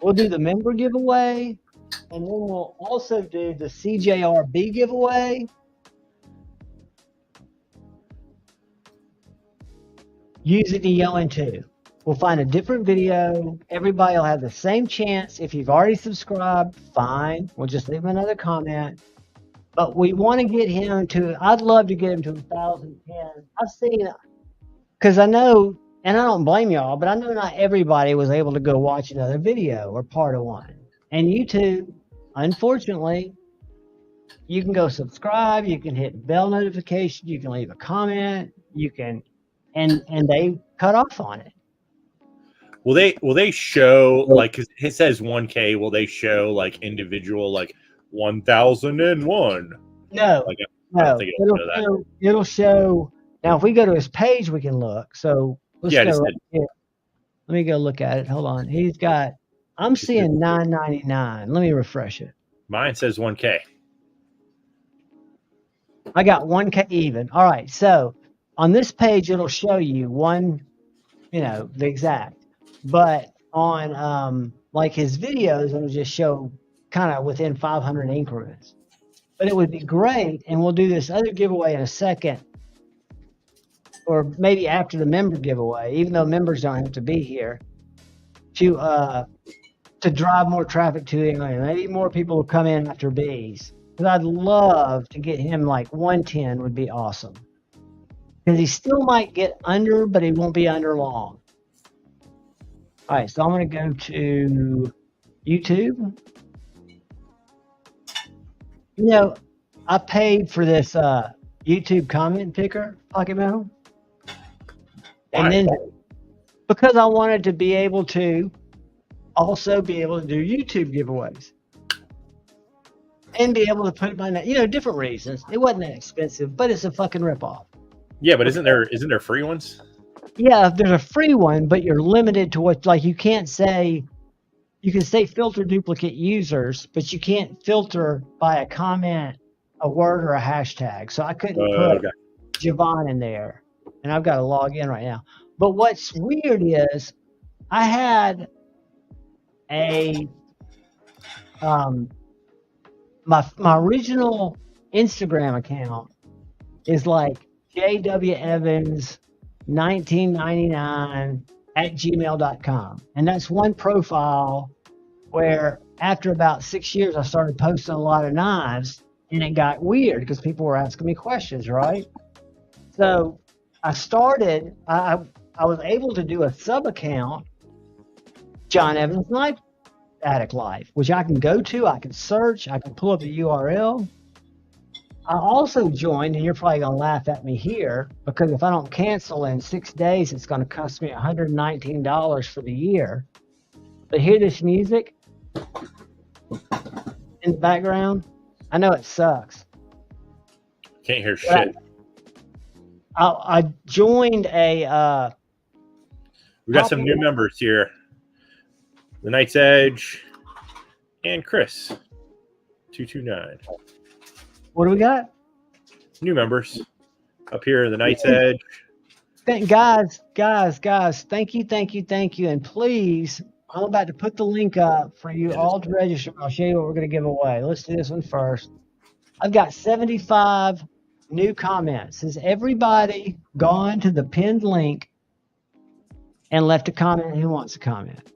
We'll do the member giveaway, and then we'll also do the CJRB giveaway. Use it to Eonin too. We'll find a different video. Everybody will have the same chance. If you've already subscribed, fine. We'll just leave him another comment. But we want to get him to, I'd love to get him to 1,010. I've seen, because I know, and I don't blame y'all, but I know not everybody was able to go watch another video or part of one. And YouTube, unfortunately, you can go subscribe, you can hit bell notification, you can leave a comment, you can, and they cut off on it. Will they show, like, 'cause it says 1K, will they show like individual, like 1,001? No, like, no. It'll show. Now, if we go to his page, we can look. So let's go right here. Let me go look at it. Hold on. He's got, I'm seeing 999. Let me refresh it. Mine says 1K. I got 1K even. All right. So on this page, it'll show you the exact. But on like his videos, it'll just show kind of within 500 increments. But it would be great, and we'll do this other giveaway in a second, or maybe after the member giveaway, even though members don't have to be here, to drive more traffic to him. Maybe more people will come in after B's. Because I'd love to get him like 110 would be awesome. Because he still might get under, but he won't be under long. All right, so I'm going to go to YouTube. You know, I paid for this YouTube comment picker, Pocket Metal. And then because I wanted to be able to also be able to do YouTube giveaways. And be able to put my name, different reasons. It wasn't that expensive, but it's a fucking ripoff. Yeah, but isn't there free ones? Yeah, there's a free one, but you're limited to what, like, you can say filter duplicate users, but you can't filter by a comment, a word, or a hashtag. So I couldn't put Javon in there, and I've got to log in right now. But what's weird is I had a my original Instagram account is like JW Evans 1999 at gmail.com. And that's one profile where after about 6 years, I started posting a lot of knives, and it got weird because people were asking me questions, right? So I was able to do a sub account, John Evans Knife Addict Life, which I can go to, I can search, I can pull up the URL. I also joined, and you're probably going to laugh at me here, because if I don't cancel in 6 days, it's going to cost me $119 for the year. But hear this music in the background? I know it sucks. Can't hear shit. I joined a... we got some new members here. The Knight's Edge and Chris 229. What do we got? New members up here in the Knight's Edge. Guys, thank you. And please, I'm about to put the link up for you all to register. I'll show you what we're going to give away. Let's do this one first. I've got 75 new comments. Has everybody gone to the pinned link and left a comment? Who wants a comment?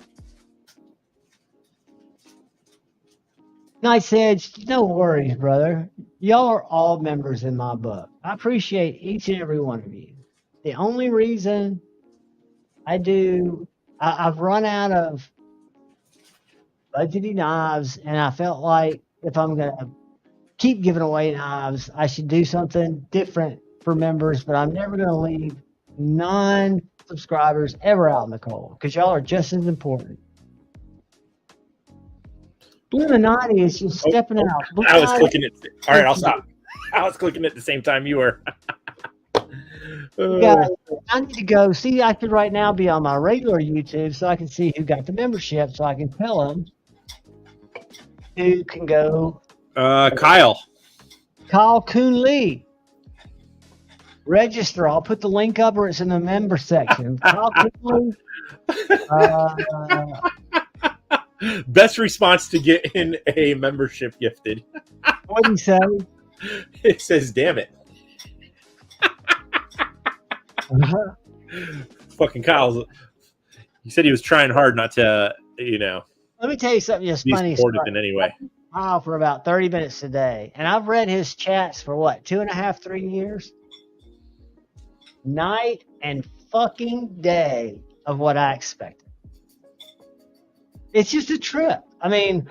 Nice Edge, no worries, brother. Y'all are all members in my book. I appreciate each and every one of you. The only reason I've run out of budgeting knives, and I felt like if I'm going to keep giving away knives, I should do something different for members, but I'm never going to leave non-subscribers ever out in the cold, because y'all are just as important. Illuminati is just stepping out. I was clicking it. All right, I'll stop. I was clicking at the same time you were. Guys, I need to go. See, I could right now be on my regular YouTube so I can see who got the membership, so I can tell them who can go. Kyle Kuhn Lee. Register. I'll put the link up, or it's in the member section. Kyle Kuhn Lee. Best response to getting a membership gifted. What did he say? It says, damn it. Fucking Kyle. He said he was trying hard not to, Let me tell you something just funny. In any way. For about 30 minutes a day. And I've read his chats for what, 2.5, 3 years? Night and fucking day of what I expected. It's just a trip. I mean,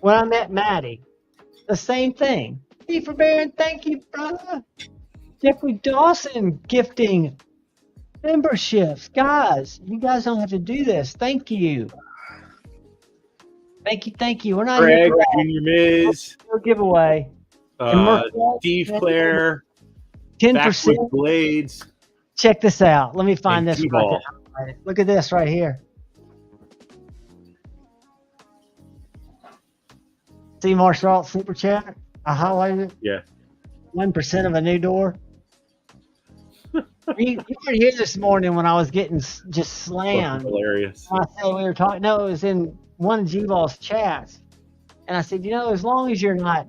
when I met Maddie, the same thing. Hey, for Baron, thank you, brother. Jeffrey Dawson gifting memberships. Guys, you guys don't have to do this. Thank you. Thank you. We're not Greg, here Junior Miz. for a giveaway. Steve Claire. 10%. Blades. Check this out. Let me find this. Right. Look at this right here. See Marshall Super Chat? I highlighted it. Yeah. 1% of a new door. You were here this morning when I was getting just slammed. Hilarious. I said we were talking. No, it was in one of G-Ball's chats. And I said, as long as you're not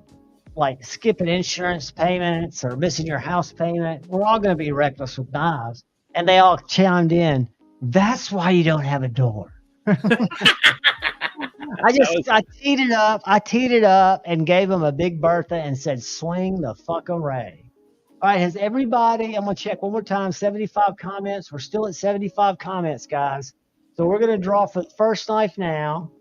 like skipping insurance payments or missing your house payment, we're all going to be reckless with knives. And they all chimed in. That's why you don't have a door. I teed it up and gave him a big Bertha and said, swing the fuck array. All right, has everybody, I'm going to check one more time, 75 comments. We're still at 75 comments, guys. So we're going to draw for the first knife now.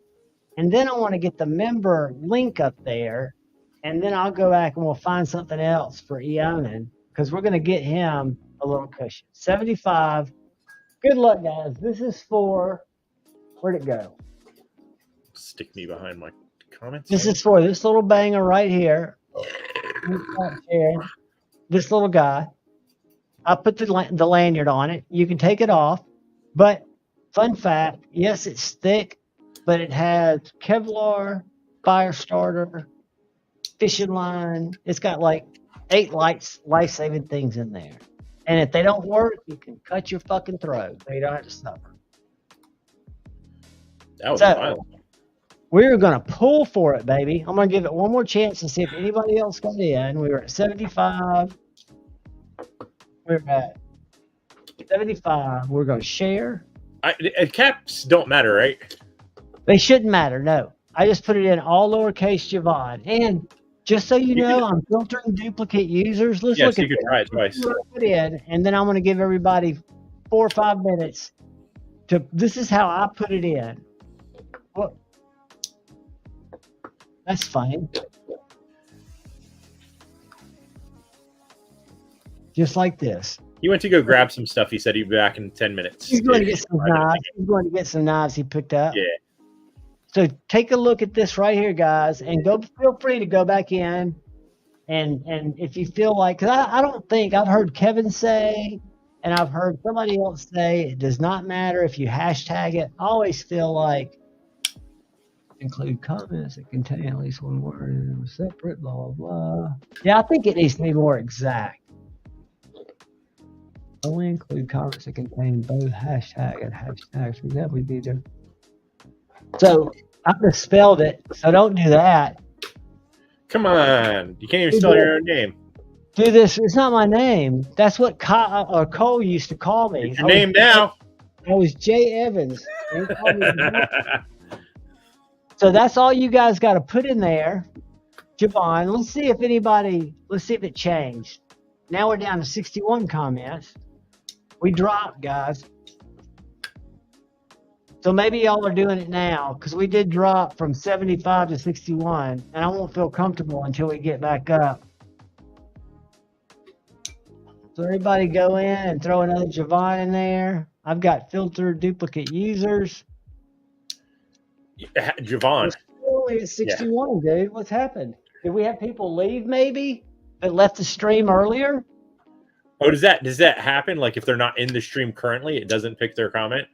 And then I want to get the member link up there. And then I'll go back and we'll find something else for Eonin, because we're going to get him a little cushion. 75. Good luck, guys. This is for, where'd it go? Stick me behind my comments. This is for this little banger right here. This little guy. I put the lanyard on it. You can take it off. But fun fact, yes, it's thick, but it has Kevlar, fire starter, fishing line. It's got like 8 life-saving things in there. And if they don't work, you can cut your fucking throat. So you don't have to suffer. That was fun. We're going to pull for it, baby. I'm going to give it one more chance to see if anybody else got in. We were at 75. We're at 75. We're going to share. Caps don't matter, right? They shouldn't matter, no. I just put it in all lowercase Javon. And just so you know, I'm filtering duplicate users. Let's look so at you can try it twice. Put in, and then I'm going to give everybody 4 or 5 minutes to. This is how I put it in. Well, that's fine. Just like this. He went to go grab some stuff. He said he'd be back in 10 minutes. He's going to get some knives. He's going to get some knives he picked up. Yeah. So take a look at this right here, guys, and feel free to go back in. And if you feel like, because I don't think, I've heard Kevin say, and I've heard somebody else say, it does not matter if you hashtag it. I always feel like include comments that contain at least one word and separate, blah, blah, blah. Yeah, I think it needs to be more exact. Only include comments that contain both hashtag and hashtags. For example, would be there. So I misspelled it, so don't do that. Come on. You can't even spell your own name. Do this. It's not my name. That's what Cole used to call me. It's your name now. I was Jay Evans. So that's all you guys got to put in there. Javon, let's see if it changed. Now we're down to 61 comments. We dropped, guys. So maybe y'all are doing it now, because we did drop from 75 to 61, and I won't feel comfortable until we get back up. So everybody go in and throw another Javon in there. I've got filtered duplicate users. Javon. We're still only at 61, dude. What's happened? Did we have people leave maybe that left the stream earlier? Oh, does that happen? Like if they're not in the stream currently, it doesn't pick their comment?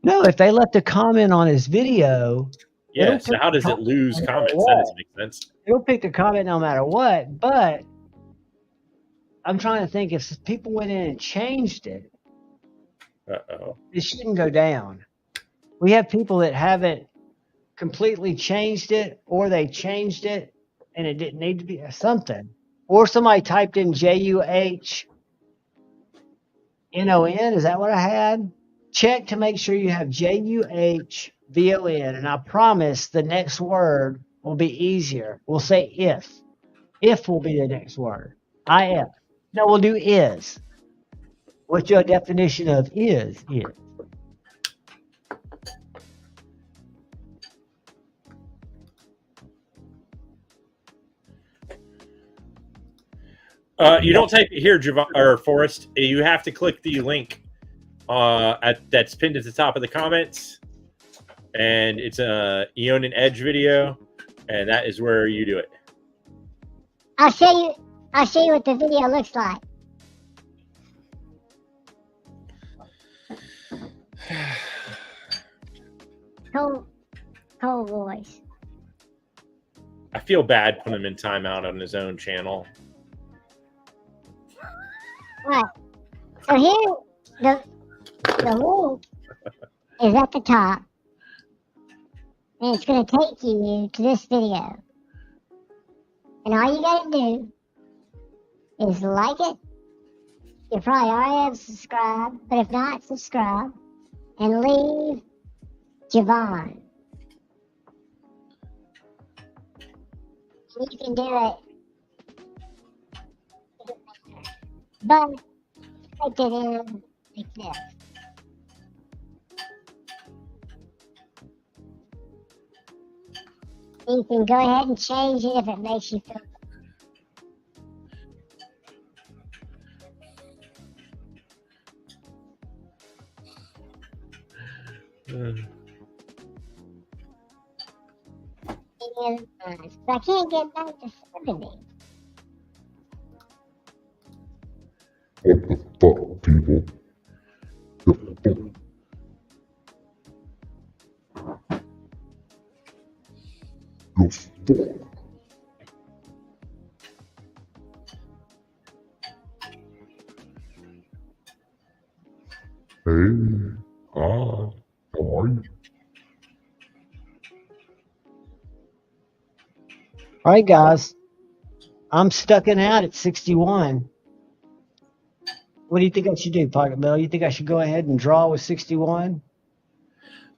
No, if they left a comment on his video. Yeah, so how does it lose comments? That doesn't make sense. It'll pick the comment no matter what, but I'm trying to think if people went in and changed it. Uh-oh. It shouldn't go down. We have people that haven't completely changed it, or they changed it and it didn't need to be something. Or somebody typed in JUHNON. Is that what I had? Check to make sure you have JUHVON, and I promise the next word will be easier. We'll say if. If will be the next word. IF. No, we'll do is. What's your definition of is? You don't type it here, Javon or Forrest. You have to click the link that's pinned at the top of the comments, and it's a Eon and Edge video, and that is where you do it. I'll show you what the video looks like. Cole voice. I feel bad putting him in timeout on his own channel. Right. So here, the link is at the top, and it's going to take you to this video. And all you got to do is like it. You probably already have subscribed, but if not, subscribe and leave Javon. You can do it. But type it in like this. You can go ahead and change it if it makes you feel but I can't get back to 70. What the fuck, people? The fuck? Hey, hi, how are you? All right, guys. I'm stucking out at 61. What do you think I should do, Pocket Bill? You think I should go ahead and draw with 61?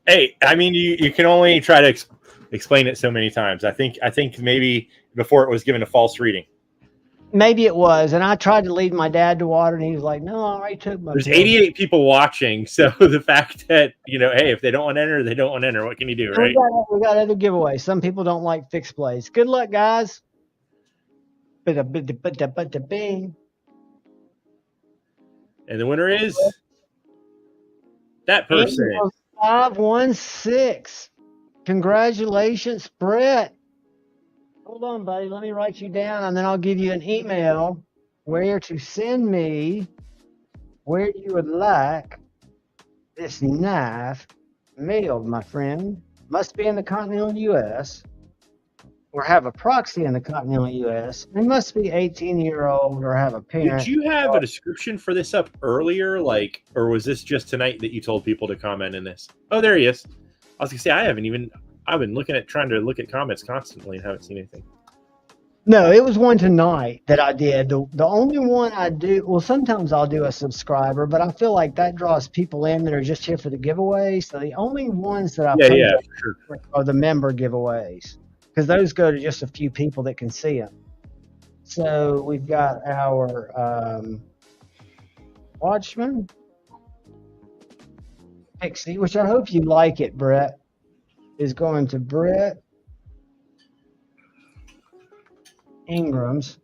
Hey, I mean, you can only try to explain it so many times. I think maybe before it was given a false reading. Maybe it was, and I tried to lead my dad to water, and he was like, "No, I already took my." There's 88 people watching, so the fact that hey, if they don't want to enter, they don't want to enter. What can you do, right? We got other giveaways. Some people don't like fixed plays. Good luck, guys. Bing. And the winner is that person. 516. Congratulations, Brett. Hold on, buddy. Let me write you down, and then I'll give you an email where to send me where you would like this knife mailed, my friend. Must be in the continental U.S. or have a proxy in the continental U.S. It must be 18-year-old or have a parent. Did you have a description for this up earlier, or was this just tonight that you told people to comment in this? Oh, there he is. I was gonna say I've been trying to look at comments constantly and haven't seen anything. No, it was one tonight that I did. The only one I do, well, sometimes I'll do a subscriber, but I feel like that draws people in that are just here for the giveaway. So the only ones that I post sure. are the member giveaways, because those go to just a few people that can see them. So we've got our Watchman Pixie, which I hope you like it, Brett, is going to Brett Ingrams.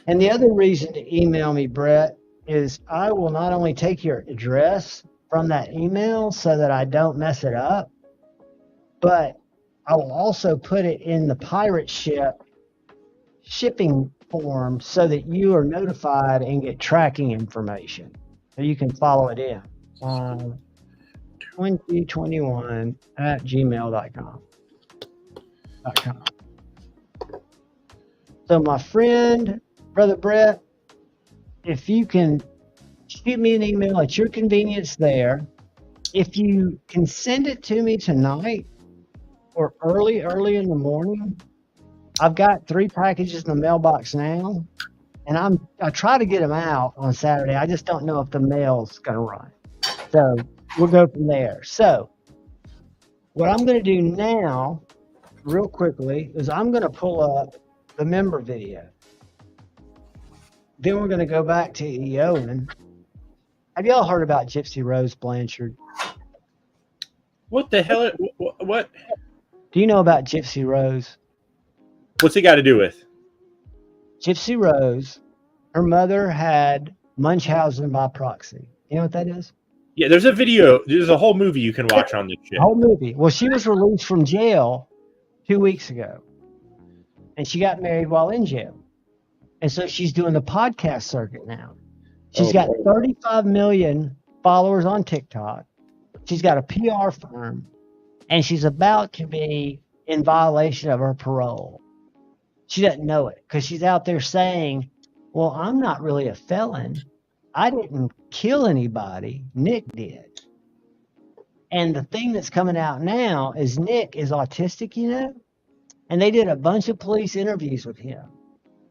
And the other reason to email me, Brett, is I will not only take your address from that email so that I don't mess it up, but I will also put it in the pirate ship shipping form so that you are notified and get tracking information so you can follow it in. 2021 at gmail.com. So my friend, Brother Brett, if you can shoot me an email at your convenience there, if you can send it to me tonight or early in the morning, I've got 3 packages in the mailbox now, and I try to get them out on Saturday. I just don't know if the mail's going to run. So we'll go from there. So what I'm going to do now, real quickly, is I'm going to pull up the member video. Then we're going to go back to Eowyn. Have y'all heard about Gypsy Rose Blanchard? What the hell? What? Do you know about Gypsy Rose? What's he got to do with? Gypsy Rose, her mother had Munchausen by proxy. You know what that is? Yeah, there's a video. There's a whole movie you can watch on this shit. A whole movie. Well, she was released from jail 2 weeks ago. And she got married while in jail. And so she's doing the podcast circuit now. She's got 35 million followers on TikTok. She's got a PR firm. And she's about to be in violation of her parole. She doesn't know it because she's out there saying, well, I'm not really a felon. I didn't kill anybody. Nick did. And the thing that's coming out now is Nick is autistic, you know? And they did a bunch of police interviews with him.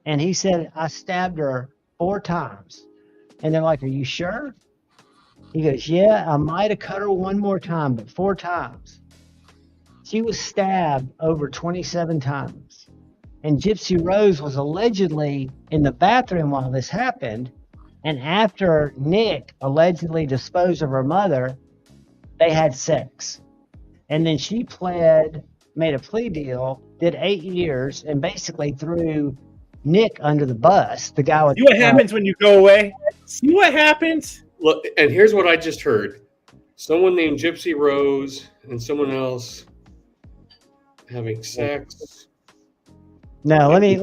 And he said, I stabbed her 4 times. And they're like, are you sure? He goes, yeah, I might have cut her 1 more time, but 4 times. She was stabbed over 27 times. And Gypsy Rose was allegedly in the bathroom while this happened. And after Nick allegedly disposed of her mother, they had sex. And then she made a plea deal, did 8 years, and basically threw Nick under the bus. The guy with See what happens when you go away? See what happens? Look, and here's what I just heard. Someone named Gypsy Rose and someone else having sex. No, let me. I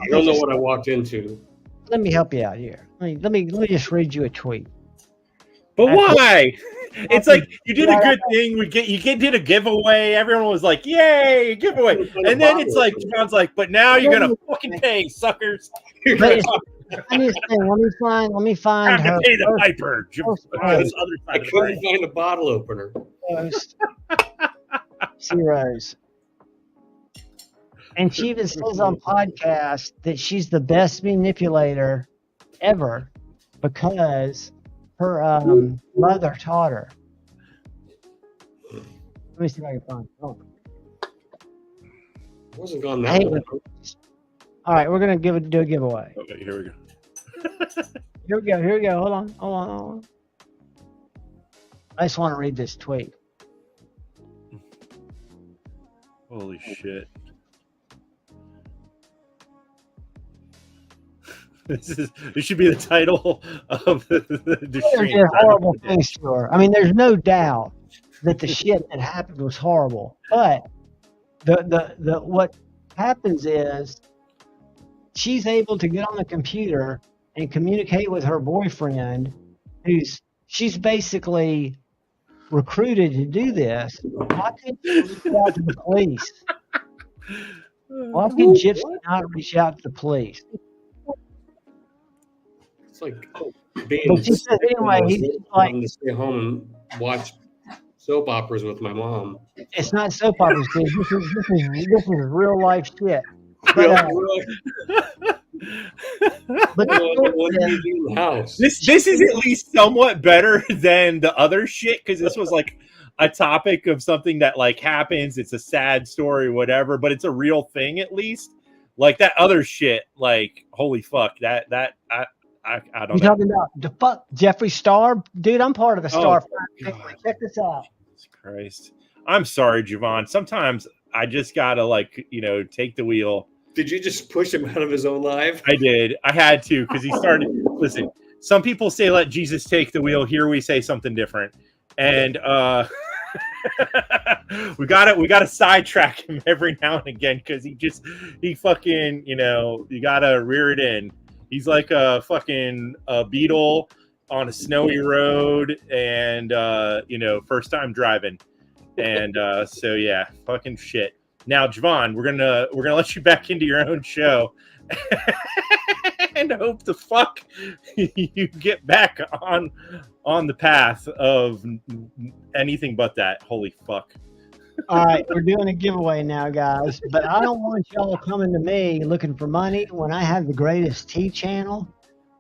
don't know what I walked into. let me help you out here. Let me just read you a tweet. But why? It's like you did a good thing. You did a giveaway. Everyone was like, "Yay, giveaway!" And then it's like John's like, "But now you're gonna fucking pay, suckers." Let me find Have her. to pay the piper. I couldn't find a bottle opener. Zeros. And she even says on podcast that she's the best manipulator ever because her mother taught her. Let me see if I can find it. Oh. It wasn't gone that long. All right, we're gonna do a giveaway. Okay, here we go. Here we go. Hold on. I just want to read this tweet. Holy shit. This should be the title of the stream. There's horrible things to her. I mean, there's no doubt that the shit that happened was horrible. But the what happens is she's able to get on the computer and communicate with her boyfriend, she's basically recruited to do this. Why couldn't you reach out to the police? Why can Gypsy not reach out to the police? It's like being anyway, he's like to stay home and watch soap operas with my mom. It's not soap operas, dude. This is real life shit. But what do you do in the house? This is at least somewhat better than the other shit because this was like a topic of something that like happens. It's a sad story, whatever, but it's a real thing at least. Like that other shit, like holy fuck, I don't know. You talking about the fuck Jeffree Star? Dude, I'm part of the Star family. Check this out. Jesus Christ. I'm sorry, Javon. Sometimes I just gotta take the wheel. Did you just push him out of his own life? I did. I had to because he started. Listen, some people say let Jesus take the wheel. Here we say something different, and we gotta sidetrack him every now and again because he fucking you gotta rear it in. He's like a fucking beetle on a snowy road, and first time driving, and so yeah, fucking shit. Now, Javon, we're gonna let you back into your own show, and hope the fuck you get back on the path of anything but that. Holy fuck. All right, we're doing a giveaway now, guys. But I don't want y'all coming to me looking for money when I have the greatest T channel.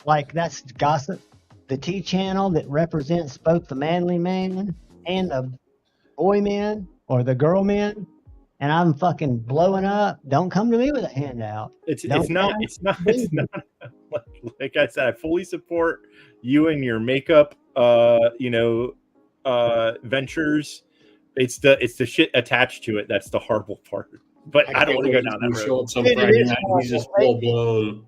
Like that's gossip. The T channel that represents both the manly man and the boy man or the girl man. And I'm fucking blowing up. Don't come to me with a handout. It's not. Like I said, I fully support you and your makeup, ventures. It's the shit attached to it that's the horrible part. But I don't want to go down that road. Show up some Friday night and he's just full blown.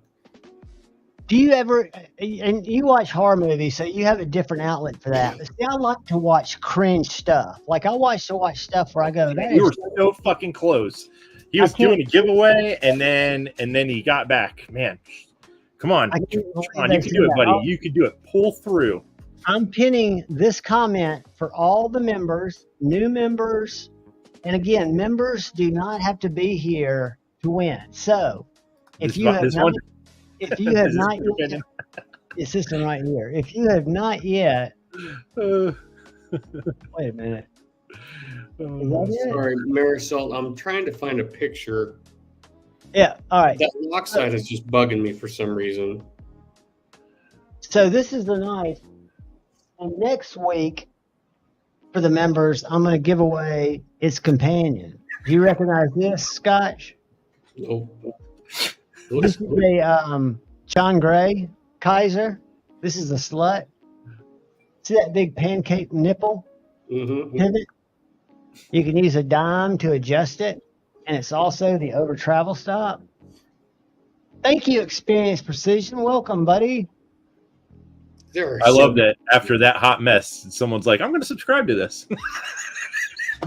Do you ever, and you watch horror movies, so you have a different outlet for that. But see, I like to watch cringe stuff. Like I watch stuff where I go, you were so fucking close. He was doing a giveaway, and then he got back. Man, come on, you can do it, buddy. You can do it. Pull through. I'm pinning this comment for all the members, new members, and again, members do not have to be here to win. So, if you have not yet, it's this one right here. If you have not yet, wait a minute. Sorry, Marisol, I'm trying to find a picture. Yeah, all right. That lock side is just bugging me for some reason. So this is the night. And next week, for the members, I'm going to give away its companion. Do you recognize this, Scotch? Nope. This is a John Gray Kaiser. This is a slut. See that big pancake nipple? Mm-hmm. Pivot? You can use a dime to adjust it, and it's also the over travel stop. Thank you, Experience Precision. Welcome, buddy. I love that after that hot mess, someone's like, I'm going to subscribe to this.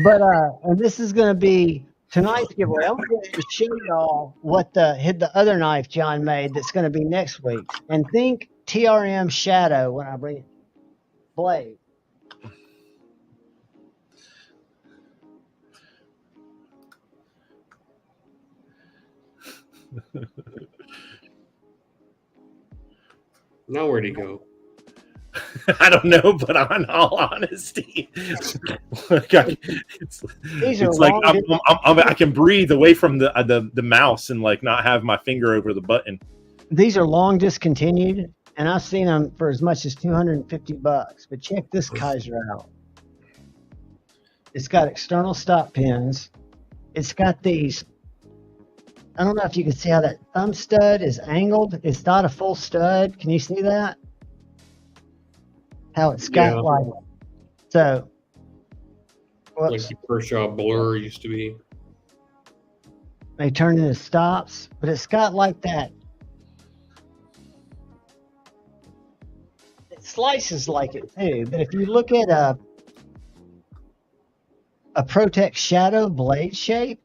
But and this is going to be tonight's giveaway, I'm going to show y'all what the other knife John made that's going to be next week. And think TRM Shadow when I bring it. Blade. Now where'd he go? I don't know, but on all honesty, it's like I can breathe away from the mouse and like not have my finger over the button. These are long discontinued, and I've seen them for as much as $250. But check this Kaiser out. It's got external stop pins. It's got these. I don't know if you can see how that thumb stud is angled. It's not a full stud. Can you see that? How it's got like so. Whoops. Like the Kershaw Blur used to be. They turn into stops, but it's got like that. It slices like it too, but if you look at a Protect Shadow blade shape,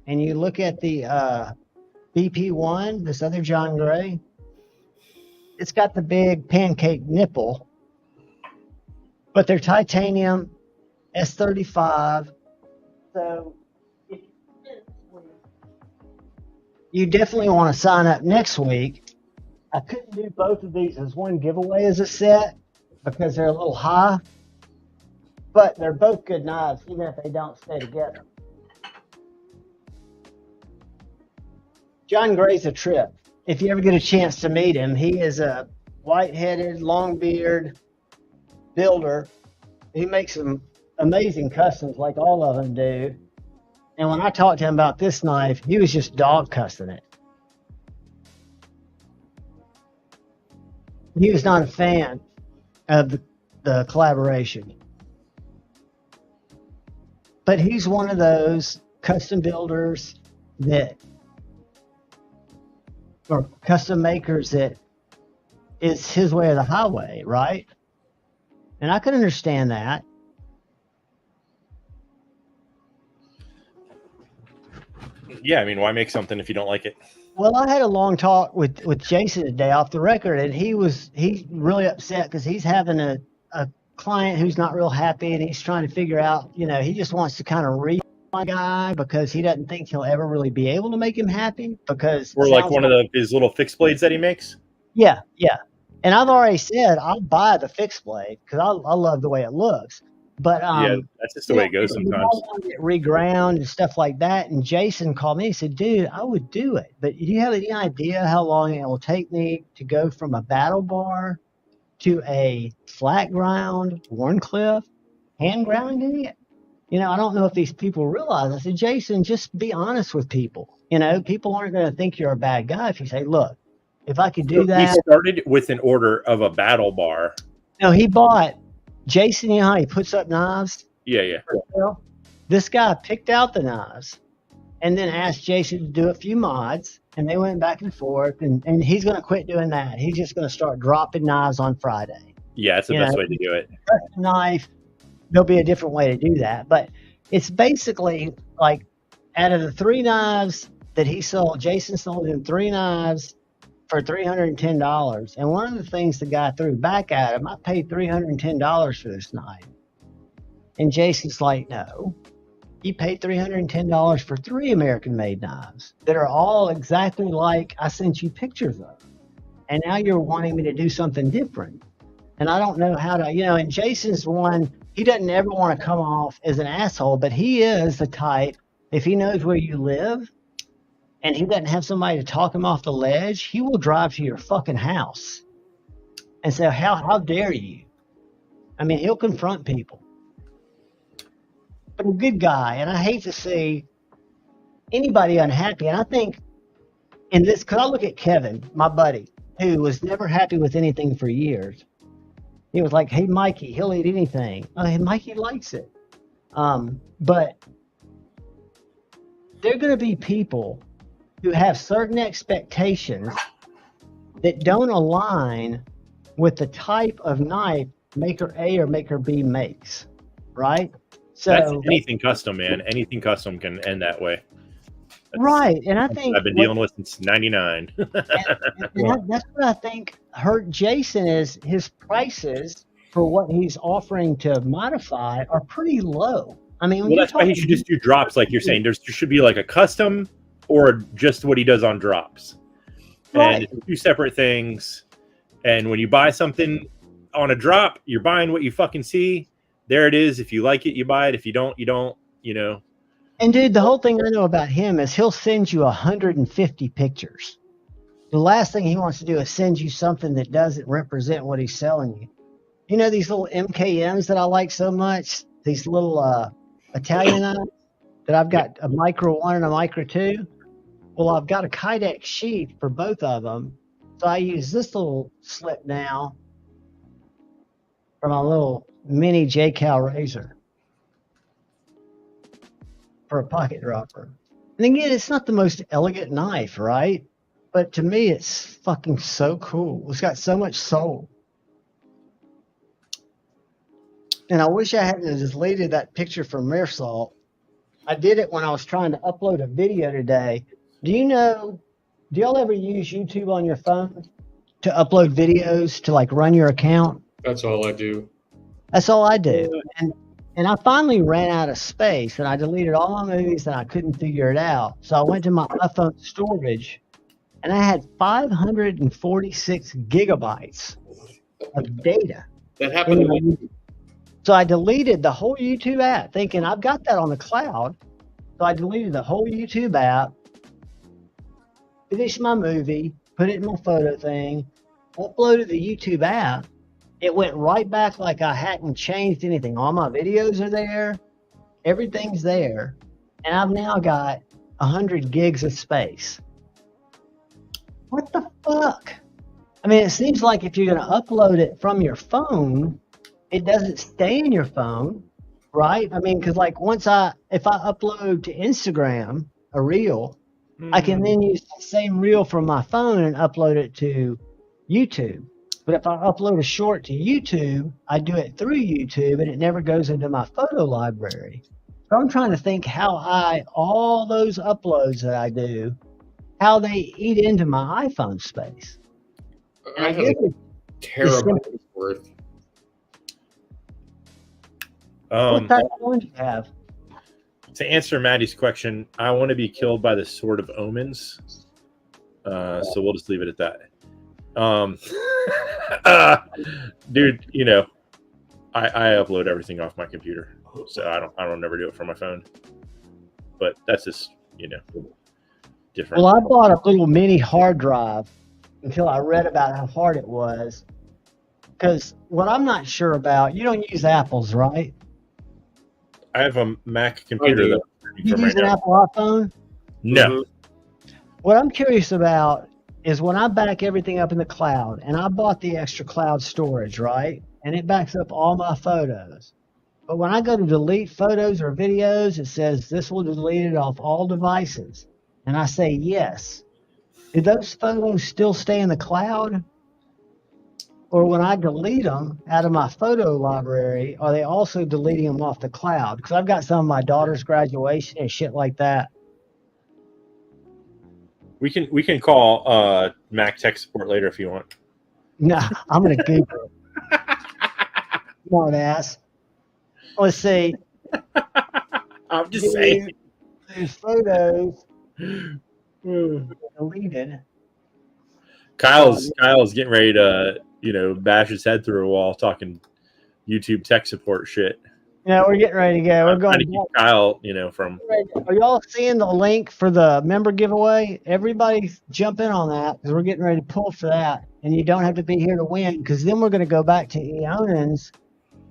and you look at the BP1, this other John Gray, it's got the big pancake nipple, but they're titanium S35. So you definitely want to sign up next week. I couldn't do both of these as one giveaway as a set because they're a little high, but they're both good knives even if they don't stay together. John Gray's a trip. If you ever get a chance to meet him, he is a white-headed, long-beard builder. He makes some amazing customs like all of them do. And when I talked to him about this knife, he was just dog cussing it. He was not a fan of the collaboration. But he's one of those custom builders or custom makers that is his way or the highway, right? And I can understand that. Yeah, I mean, why make something if you don't like it? Well, I had a long talk with Jason today off the record, and he's really upset because he's having a client who's not real happy, and he's trying to figure out, he just wants to kind of read my guy because he doesn't think he'll ever really be able to make him happy because or like one of his little fixed blades that he makes. Yeah. And I've already said I'll buy the fixed blade because I love the way it looks. But yeah, that's just the way it goes sometimes. Get reground and stuff like that. And Jason called me. He said, "Dude, I would do it, but do you have any idea how long it will take me to go from a battle bar to a flat ground Warncliffe hand grounding it?" I don't know if these people realize. I said, Jason, just be honest with people. People aren't going to think you're a bad guy if you say, look, if I could do that. He started with an order of a battle bar. No, he bought, Jason, how he puts up knives? Yeah. This guy picked out the knives and then asked Jason to do a few mods, and they went back and forth, and he's going to quit doing that. He's just going to start dropping knives on Friday. Yeah, that's the best way to do it. Custom knife. There'll be a different way to do that. But it's basically like out of the 3 knives that he sold, Jason sold him 3 knives for $310. And one of the things the guy threw back at him, I paid $310 for this knife. And Jason's like, no, you paid $310 for 3 American-made knives that are all exactly like I sent you pictures of. And now you're wanting me to do something different. And I don't know how to, and Jason's one, he doesn't ever want to come off as an asshole, but he is the type, if he knows where you live and he doesn't have somebody to talk him off the ledge, he will drive to your fucking house and say, how dare you? I mean, he'll confront people. But a good guy, and I hate to see anybody unhappy. And I think in this, because I look at Kevin, my buddy, who was never happy with anything for years. He was like, hey, Mikey, he'll eat anything. Mikey likes it. But there are going to be people who have certain expectations that don't align with the type of knife maker A or maker B makes, right? So that's anything custom, man. Anything custom can end that way. Right, and I think I've been dealing with since '99. That's what I think hurt Jason is his prices for what he's offering to modify are pretty low. I mean, well, that's why he should just do drops, like you're saying. There should be like a custom or just what he does on drops, Right. and it's two separate things. And when you buy something on a drop, you're buying what you fucking see. There it is. If you like it, you buy it. If you don't, you don't. You know. And dude, the whole thing I know about him is he'll send you 150 pictures. The last thing he wants to do is send you something that doesn't represent what he's selling you. You know these little MKMs that I like so much? These little Italian knives that I've got a micro 1 and a micro 2? Well, I've got a Kydex sheath for both of them. So I use this little slip now for my little mini J-Cal razor for a pocket dropper. And again, it's not the most elegant knife, right? But to me, it's fucking so cool. It's got so much soul. And I wish I hadn't deleted that picture from Meersalt. I did it when I was trying to upload a video today. Do y'all ever use YouTube on your phone to upload videos to like run your account? That's all I do. That's all I do. And I finally ran out of space and I deleted all my movies and I couldn't figure it out. So I went to my iPhone storage and I had 546 gigabytes of data. That happened to me. So I deleted the whole YouTube app thinking I've got that on the cloud. So I deleted the whole YouTube app, finished my movie, put it in my photo thing, uploaded the YouTube app. It went right back like I hadn't changed anything. All my videos are there. Everything's there. And I've now got 100 gigs of space. What the fuck? I mean, it seems like if you're going to upload it from your phone, it doesn't stay in your phone, right? I mean, because like if I upload to Instagram a reel, I can then use the same reel from my phone and upload it to YouTube. But if I upload a short to YouTube, I do it through YouTube and it never goes into my photo library. So I'm trying to think how all those uploads that I do, how they eat into my iPhone space. I have a terabyte worth. What type of phone do you have? To answer Maddie's question, I want to be killed by the Sword of Omens. So we'll just leave it at that. Dude, you know, I upload everything off my computer, so I don't never do it from my phone. But that's just, you know, different. Well, I bought a little mini hard drive until I read about how hard it was. Because what I'm not sure about, you don't use Apples, right? I have a Mac computer. You use an Apple iPhone? No. Mm-hmm. What I'm curious about is when I back everything up in the cloud, and I bought the extra cloud storage, right? And it backs up all my photos. But when I go to delete photos or videos, it says this will delete it off all devices. And I say yes. Do those photos still stay in the cloud? Or when I delete them out of my photo library, are they also deleting them off the cloud? Because I've got some of my daughter's graduation and shit like that. We can call Mac tech support later if you want. No, I'm gonna Google it. Smart ass. Let's see. I'm just saying. These photos deleted. Kyle's getting ready to, you know, bash his head through a wall talking YouTube tech support shit. Yeah, we're getting ready to go. We're going to keep Kyle, you know, from. Are y'all seeing the link for the member giveaway? Everybody jump in on that because we're getting ready to pull for that. And you don't have to be here to win because then we're going to go back to Eonans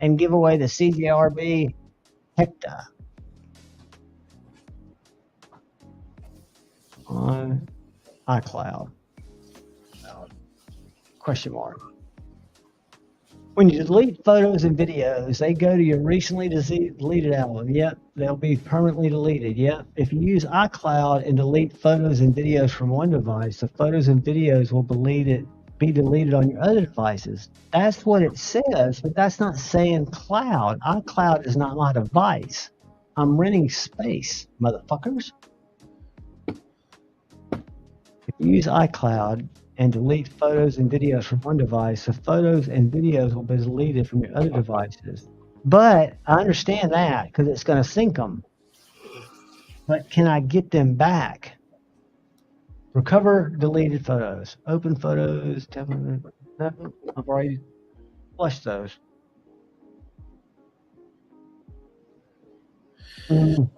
and give away the CJRB Hecta on iCloud. Question mark. When you delete photos and videos, they go to your recently deleted album. Yep, they'll be permanently deleted. Yep. If you use iCloud and delete photos and videos from one device, the photos and videos will be deleted be deleted on your other devices. That's what it says, but that's not saying cloud. iCloud is not my device. I'm renting space, motherfuckers. If you use iCloud and delete photos and videos from one device, the photos and videos will be deleted from your other devices. But I understand that because it's going to sync them. But can I get them back? Recover deleted photos. Open photos. No, I've already flushed those. Who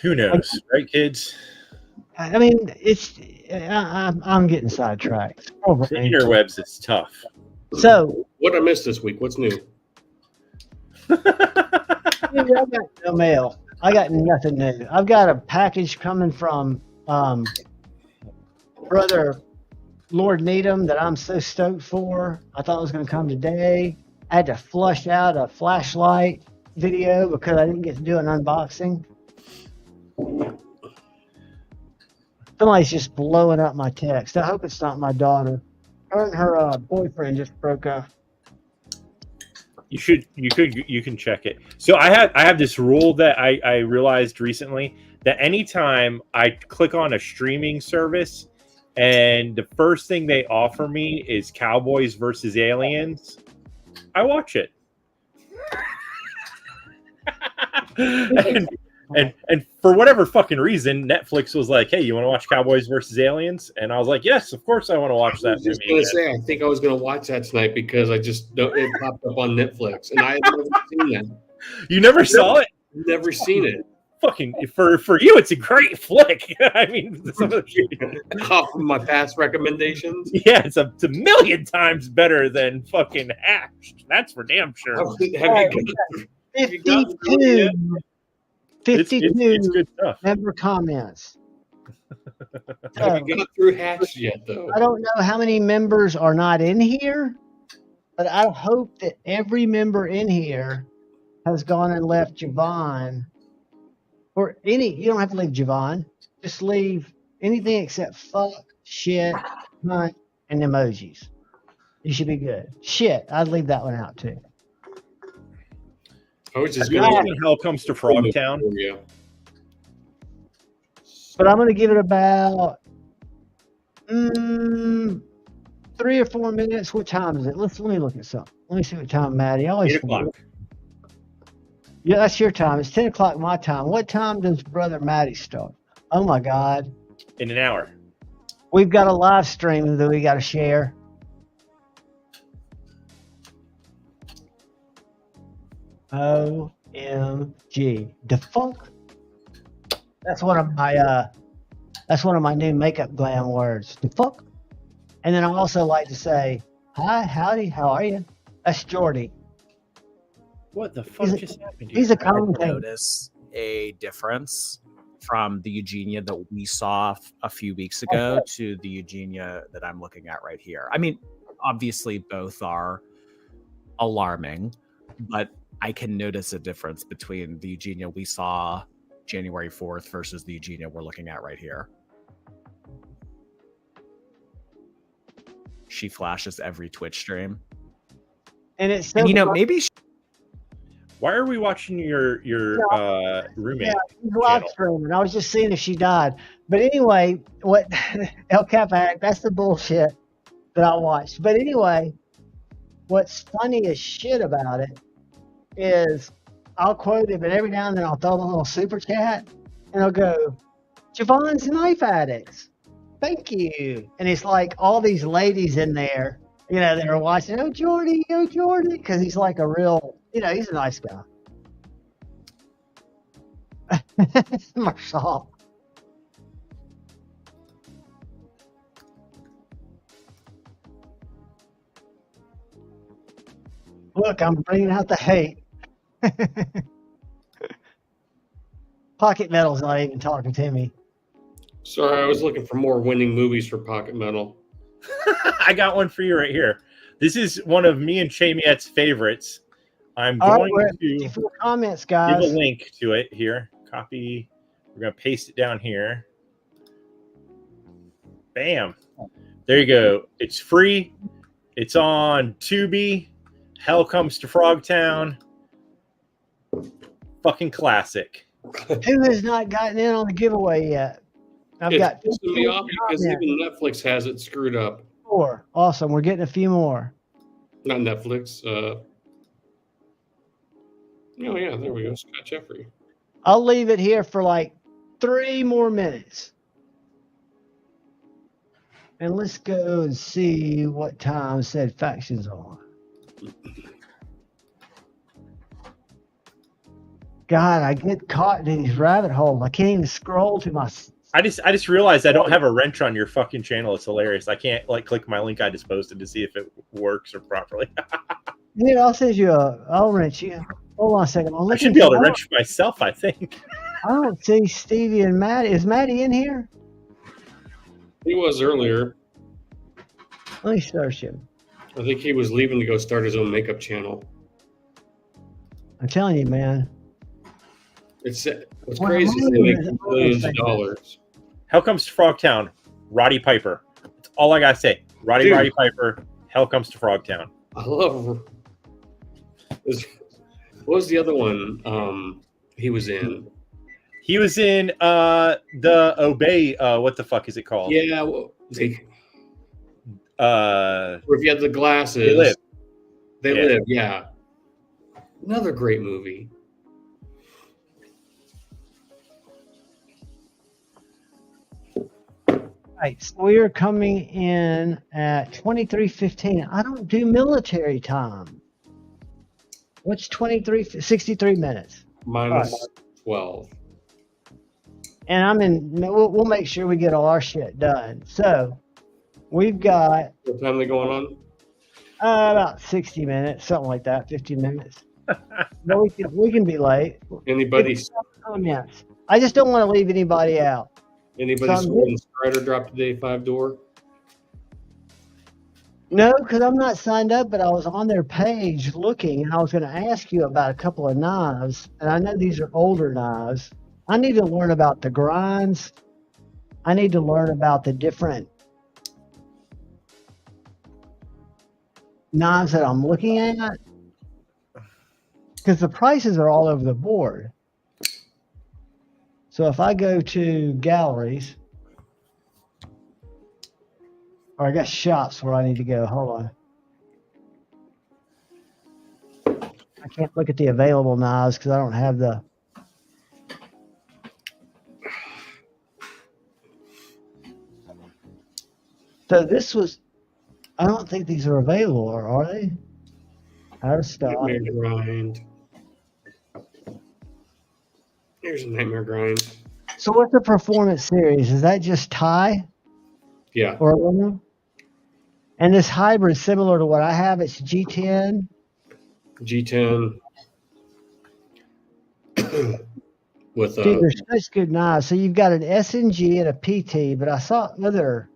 knows, right, kids? I mean, I'm getting sidetracked. The interwebs is tough. So, what I missed this week? What's new? I got no mail. I got nothing new. I've got a package coming from brother Lord Needham that I'm so stoked for. I thought it was going to come today. I had to flush out a flashlight video because I didn't get to do an unboxing. Somebody's just blowing up my text. I hope it's not my daughter. Her and her boyfriend just broke up. You can check it. So I have this rule that I realized recently that anytime I click on a streaming service and the first thing they offer me is Cowboys versus Aliens, I watch it. and for whatever fucking reason, Netflix was like, "Hey, you want to watch Cowboys versus Aliens?" And I was like, "Yes, of course I want to watch that." I was just going to say, I think I was going to watch that tonight because it popped up on Netflix, and I had never seen that. You never saw it? Never seen it. Fucking for you, it's a great flick. I mean, some of the off of my past recommendations. Yeah, it's a million times better than fucking Hatched. That's for damn sure. 52 it's good stuff. Member comments. Have you got through Hatched yet, though? I don't know how many members are not in here, but I hope that every member in here has gone and left Javon. Or you don't have to leave Javon. Just leave anything except fuck, shit, cunt, and emojis. You should be good. Shit, I'd leave that one out too. I was just going when hell comes to Frogtown. Yeah. But I'm going to give it about 3 or 4 minutes. What time is it? Let me look at something. Let me see what time, Maddie. 8 o'clock. Yeah, that's your time. It's 10 o'clock my time. What time does Brother Maddie start? Oh, my God. In an hour. We've got a live stream that we got to share. OMG. The fuck? That's one of my new makeup glam words. The fuck? And then I also like to say, hi, howdy, how are you? That's Jordy. What the fuck just happened here? He's a commentator. Notice a difference from the Eugenia that we saw a few weeks ago to the Eugenia that I'm looking at right here. I mean, obviously both are alarming, but I can notice a difference between the Eugenia we saw January 4th versus the Eugenia we're looking at right here. She flashes every Twitch stream. And it's so maybe why are we watching your roommate? Yeah, he's live streaming. I was just seeing if she died. But anyway, what El Capac, that's the bullshit that I watched. But anyway, what's funny as shit about it is I'll quote him, and every now and then I'll throw him a little super chat, and I'll go, Javon's Knife Addicts. Thank you. And it's like all these ladies in there, that are watching, oh, Jordy, because he's like a real, he's a nice guy. Marshall. Look, I'm bringing out the hate. Pocket Metal's not even talking to me. Sorry, I was looking for more winning movies for Pocket Metal. I got one for you right here. This is one of me and Chamiette's favorites. I'm going to comments, guys. Give a link to it here. Copy. We're going to paste it down here. Bam. There you go. It's free. It's on Tubi. Hell Comes to Frogtown. Fucking classic. Who has not gotten in on the giveaway yet? It's pissing me off because even Netflix has it screwed up. 4. Awesome. We're getting a few more. Not Netflix. Oh, yeah. There we go. Scott Jeffrey. I'll leave it here for like 3 more minutes. And let's go and see what time said factions on. God, I get caught in these rabbit holes. I can't even scroll to my... I just realized I don't have a wrench on your fucking channel. It's hilarious. I can't like click my link I just posted to see if it works or properly. Yeah, I'll send you I'll wrench you. Hold on a second. I should be able to wrench myself, I think. I don't see Stevie and Maddie. Is Maddie in here? He was earlier. Let me search him. I think he was leaving to go start his own makeup channel. I'm telling you, man. What's crazy is they make millions of dollars. Hell Comes to Frogtown. Roddy Piper. That's all I gotta say. Roddy Piper. Hell Comes to Frogtown. I love. What was the other one? He was in. He was in the Obey. What the fuck is it called? Yeah. Well, if you had the glasses, They live. Yeah. Another great movie. Right, so we are coming in at 23:15. I don't do military time. What's 63 minutes? Minus 12. And I'm in, we'll make sure we get all our shit done. So we've got... What time are they going on? About 60 minutes, something like that, 50 minutes. But we can be late. Anybody? Comments. I just don't want to leave anybody out. Anybody scoring Strider drop today 5 door? No, because I'm not signed up, but I was on their page looking, and I was going to ask you about a couple of knives, and I know these are older knives. I need to learn about the grinds. I need to learn about the different knives that I'm looking at, because the prices are all over the board. So if I go to galleries, or I guess shops where I need to go, hold on. I can't look at the available knives because I don't have the... So this was, I don't think these are available, are they? Out of stock. Nightmare Grind. Here's a Nightmare Grind. So what's the Performance Series? Is that just tie? Yeah. Or aluminum? And this hybrid is similar to what I have. It's G10. G10. With Dude, they're such good knives. So you've got an SNG and a PT, but I saw other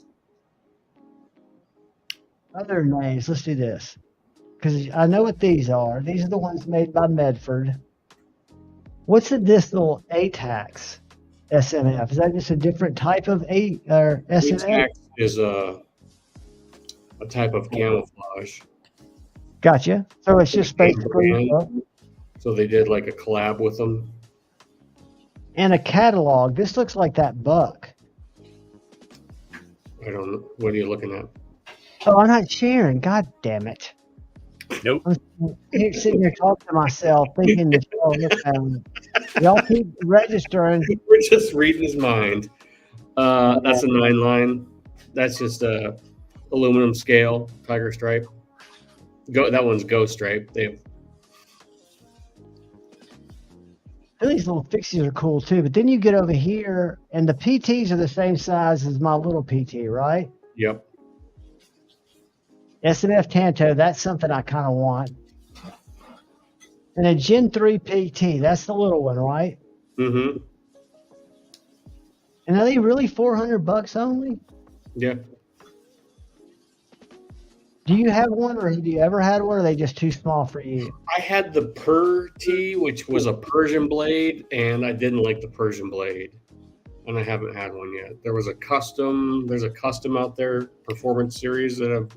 names. Let's do this. Because I know what these are. These are the ones made by Medford. What's this little ATAX SMF? Is that just a different type of SMF? ATAX is a type of camouflage. Gotcha. So it's just basically... So they did like a collab with them. And a catalog. This looks like that buck. I don't know. What are you looking at? Oh, I'm not sharing. God damn it. Nope. I'm sitting here talking to myself, thinking that y'all keep registering. We're just reading his mind. That's a 9-line. That's just a aluminum scale tiger stripe. That one's ghost stripe. These little fixies are cool too. But then you get over here, and the PTs are the same size as my little PT, right? Yep. SMF Tanto, that's something I kind of want. And a Gen 3 PT, that's the little one, right? Mm-hmm. And are they really $400 only? Yeah. Do you have one, or have you ever had one, or are they just too small for you? I had the Per T, which was a Persian blade, and I didn't like the Persian blade. and I haven't had one yet. There's a custom out there, Performance Series that I've.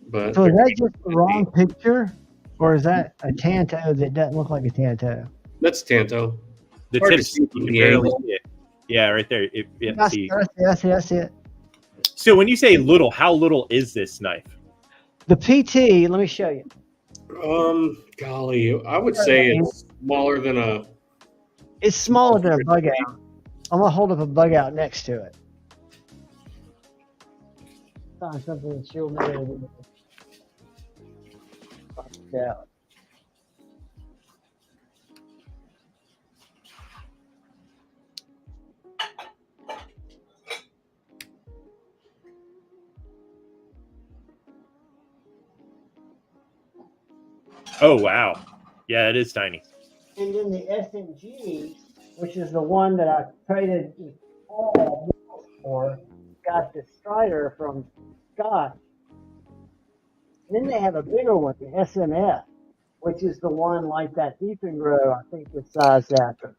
But so is that just the wrong picture, or is that a Tanto that doesn't look like a Tanto? That's Tanto. The tips, you can barely see it. Yeah, right there. I see it. So when you say little, how little is this knife? The PT, let me show you. Golly, I would say it's smaller than a. It's smaller than a bug out. I'm gonna hold up a bug out next to it. Find something that she'll know. Yeah. Oh wow, yeah, it is tiny. And then the SMG, which is the one that I traded all for, got the Strider from Scott. And then they have a bigger one, the SMF, which is the one like that Ethan Grow, I think, was sized after.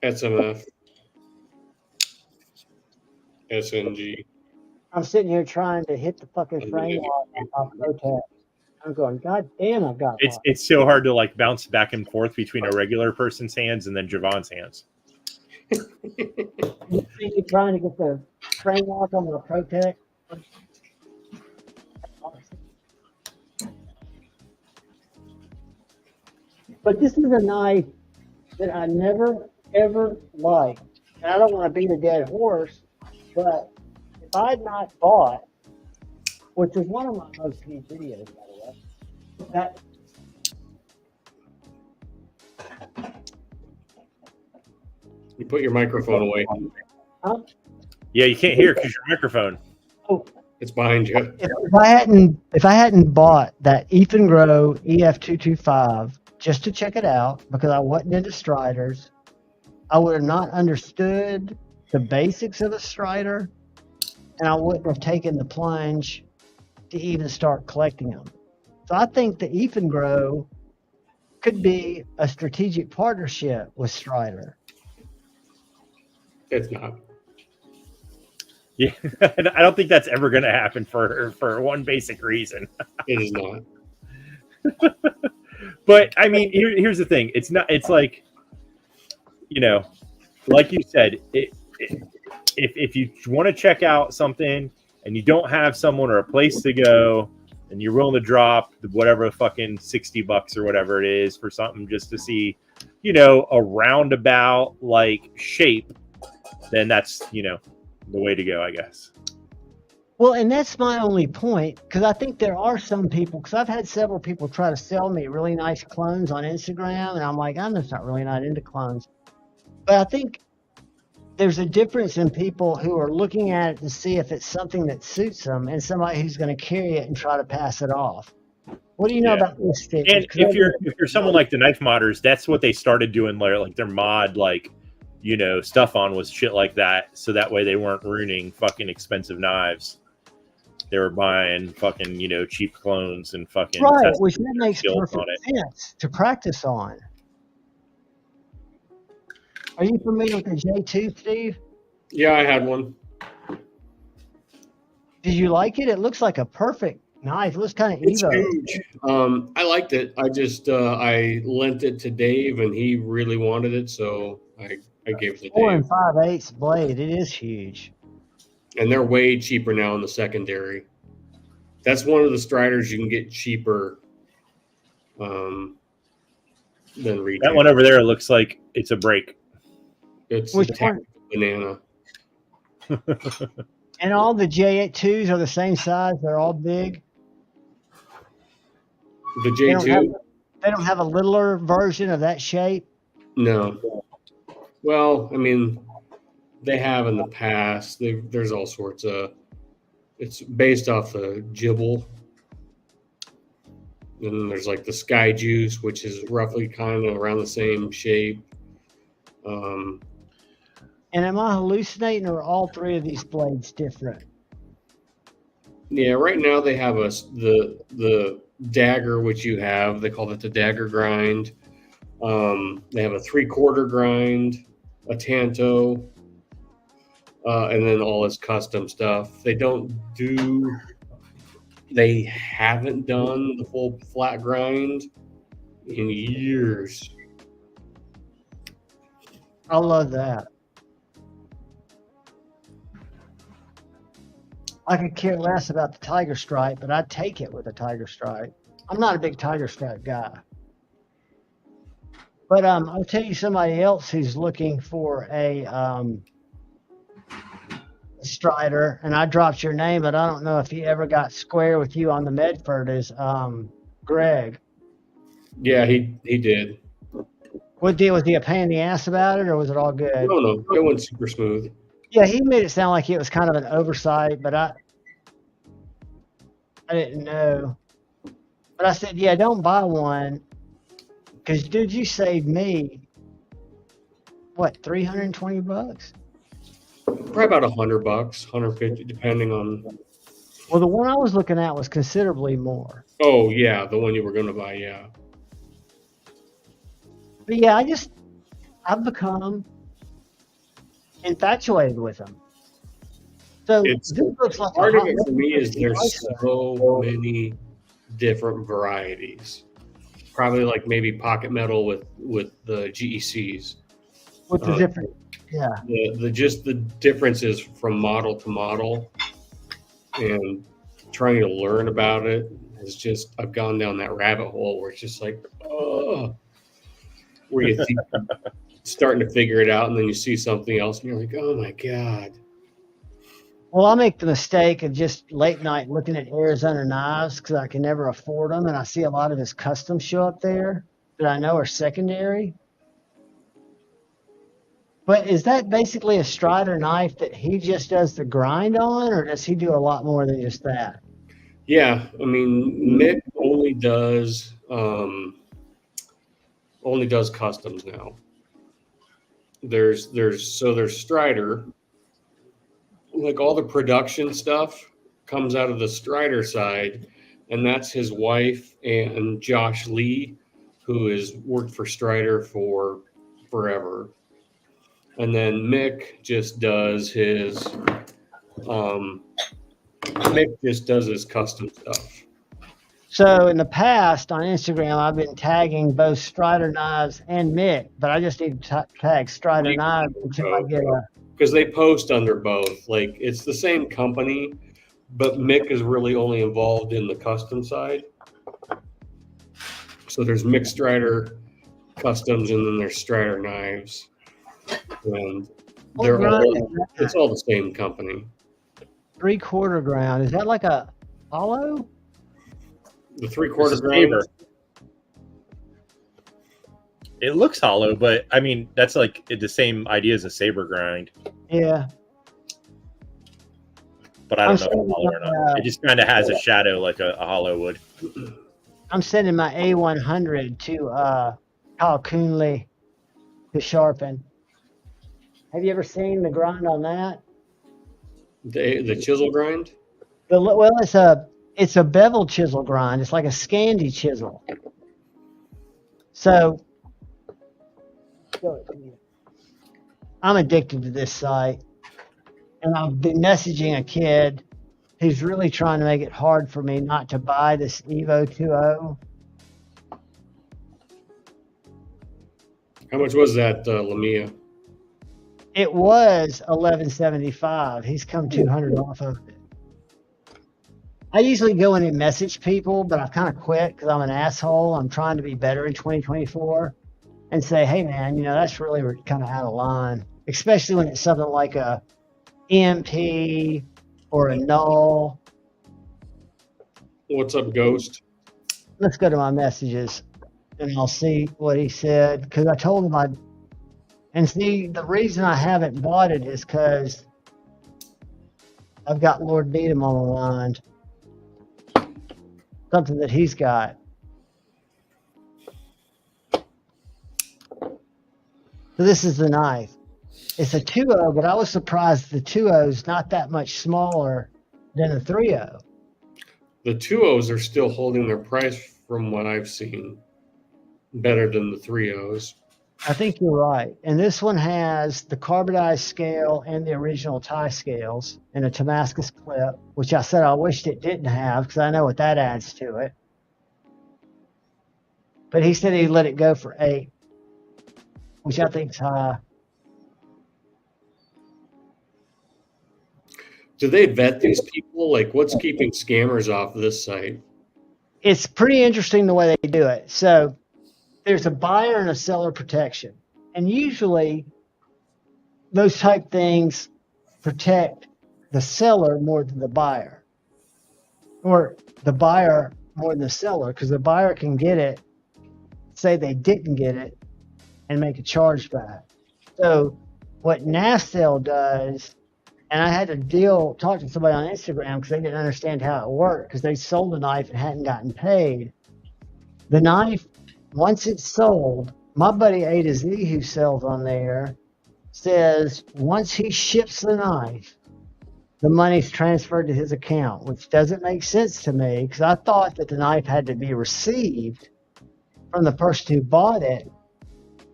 SMF. SNG. I'm sitting here trying to hit the fucking frame off my Protect. I'm going, God damn, I've got it's so hard to like bounce back and forth between a regular person's hands and then Javon's hands. You're trying to get the frame lock on the Protect. But this is a knife that I never, ever liked. And I don't want to beat a dead horse, but if I had not bought, which is one of my most viewed videos, by the way, that you put your microphone away. huh? Yeah, you can't hear because your microphone. Oh, it's behind you. If I hadn't bought that Ethan Grow EF225 just to check it out because I wasn't into Striders, I would have not understood the basics of a Strider, and I wouldn't have taken the plunge to even start collecting them. So I think the Ethan Grow could be a strategic partnership with Strider. It's not. Yeah, I don't think that's ever going to happen for one basic reason. It is not. But I mean, here's the thing: it's not. It's like, you know, like you said, if you want to check out something and you don't have someone or a place to go, and you're willing to drop whatever fucking $60 or whatever it is for something just to see, you know, a roundabout like shape, then that's, you know, the way to go, I guess. Well, and that's my only point, because I think there are some people, because I've had several people try to sell me really nice clones on Instagram, and I'm like, I'm just not really not into clones. But I think there's a difference in people who are looking at it to see if it's something that suits them and somebody who's going to carry it and try to pass it off. What do you know about this stick? And if you're someone like the Knife Modders, that's what they started doing, like their mod, like, you know, stuff on was shit like that, so that way they weren't ruining fucking expensive knives. They were buying fucking, you know, cheap clones and fucking right, which that makes perfect sense to practice on. Are you familiar with the J2, Steve? Yeah, I had one. Did you like it? It looks like a perfect knife. It looks kind of Evo. It's huge. I liked it. I just I lent it to Dave, and he really wanted it, so I gave it to Dave. 4 5/8 blade. It is huge. And they're way cheaper now in the secondary. That's one of the Striders you can get cheaper than retail. That one over there looks like it's a break. It's a banana. And all the J2s are the same size. They're all big. The J2? They don't have a littler version of that shape? No. Well, I mean, they have in the past. There's all sorts of. It's based off the Jibble. And then there's like the Sky Juice, which is roughly kind of around the same shape. And am I hallucinating, or are all three of these blades different? Yeah, right now they have the dagger, which you have. They call it the dagger grind. They have a 3/4 grind, a Tanto, and then all his custom stuff. They haven't done the full flat grind in years. I love that. I could care less about the Tiger Stripe, but I'd take it with a Tiger Stripe. I'm not a big Tiger Stripe guy. But I'll tell you somebody else who's looking for a Strider, and I dropped your name, but I don't know if he ever got square with you on the Medford, is Greg. Yeah, he did. What deal? Was he a pain in the ass about it, or was it all good? No, it went super smooth. Yeah, he made it sound like it was kind of an oversight, but I didn't know. But I said, yeah, don't buy one, because dude, you saved me what, $320? Probably about $100, $150, depending on. Well, the one I was looking at was considerably more. Oh yeah, the one you were going to buy, yeah. But yeah, I've become infatuated with them. So This looks like part of it for me is there's so many different varieties. Probably like maybe pocket metal with the GECs. With the different, yeah. The differences from model to model, and trying to learn about it is just, I've gone down that rabbit hole where it's just like, oh, where you think starting to figure it out, and then you see something else and you're like, oh my God. Well, I make the mistake of just late night looking at Arizona knives because I can never afford them, and I see a lot of his customs show up there that I know are secondary. But is that basically a Strider knife that he just does the grind on, or does he do a lot more than just that? Yeah, I mean, Mick only does customs now. There's Strider. Like all the production stuff comes out of the Strider side, and that's his wife and Josh Lee, who has worked for Strider for forever. And then Mick just does his custom stuff. So in the past on Instagram, I've been tagging both Strider knives and Mick, but I just need to tag Strider knives until I get a. Because they post under both. Like, it's the same company, but Mick is really only involved in the custom side. So there's Mick Strider Customs, and then there's Strider Knives. And it's all the same company. 3/4 ground. Is that like a hollow? The 3/4 ground. It looks hollow, but I mean, that's like the same idea as a saber grind. Yeah. But I don't know if it's hollow or not. It just kind of has a shadow like a hollow would. I'm sending my A100 to Kyle Coonley to sharpen. Have you ever seen the grind on that? The chisel grind? It's a bevel chisel grind. It's like a Scandi chisel. So I'm addicted to this site, and I've been messaging a kid who's really trying to make it hard for me not to buy this Evo 2.0. How much was that, Lamia? It was $11.75. He's come $200 off of it. I usually go in and message people, but I've kind of quit because I'm an asshole. I'm trying to be better in 2024 and say, hey, man, that's really kind of out of line, especially when it's something like a EMP or a null. What's up, Ghost? Let's go to my messages, and I'll see what he said, because I told him and see, the reason I haven't bought it is because I've got Lord Needham on the line. Something that he's got. So this is the knife. It's a 2.0, but I was surprised the 2.0 is not that much smaller than a 3.0. The 2.0s are still holding their price from what I've seen. better than the 3.0s. I think you're right. And this one has the carbonized scale and the original tie scales and a Damascus clip, which I said I wished it didn't have because I know what that adds to it. But he said he'd let it go for 8, which I think is high. Do they vet these people? Like, what's keeping scammers off of this site? It's pretty interesting the way they do it. So there's a buyer and a seller protection. And usually those type things protect the seller more than the buyer, or the buyer more than the seller, because the buyer can get it, say they didn't get it, and make a charge back. So what NASL does, and I had to talk to somebody on Instagram because they didn't understand how it worked because they sold the knife and hadn't gotten paid. The knife, once it's sold, my buddy A to Z who sells on there says once he ships the knife, the money's transferred to his account, which doesn't make sense to me because I thought that the knife had to be received from the person who bought it.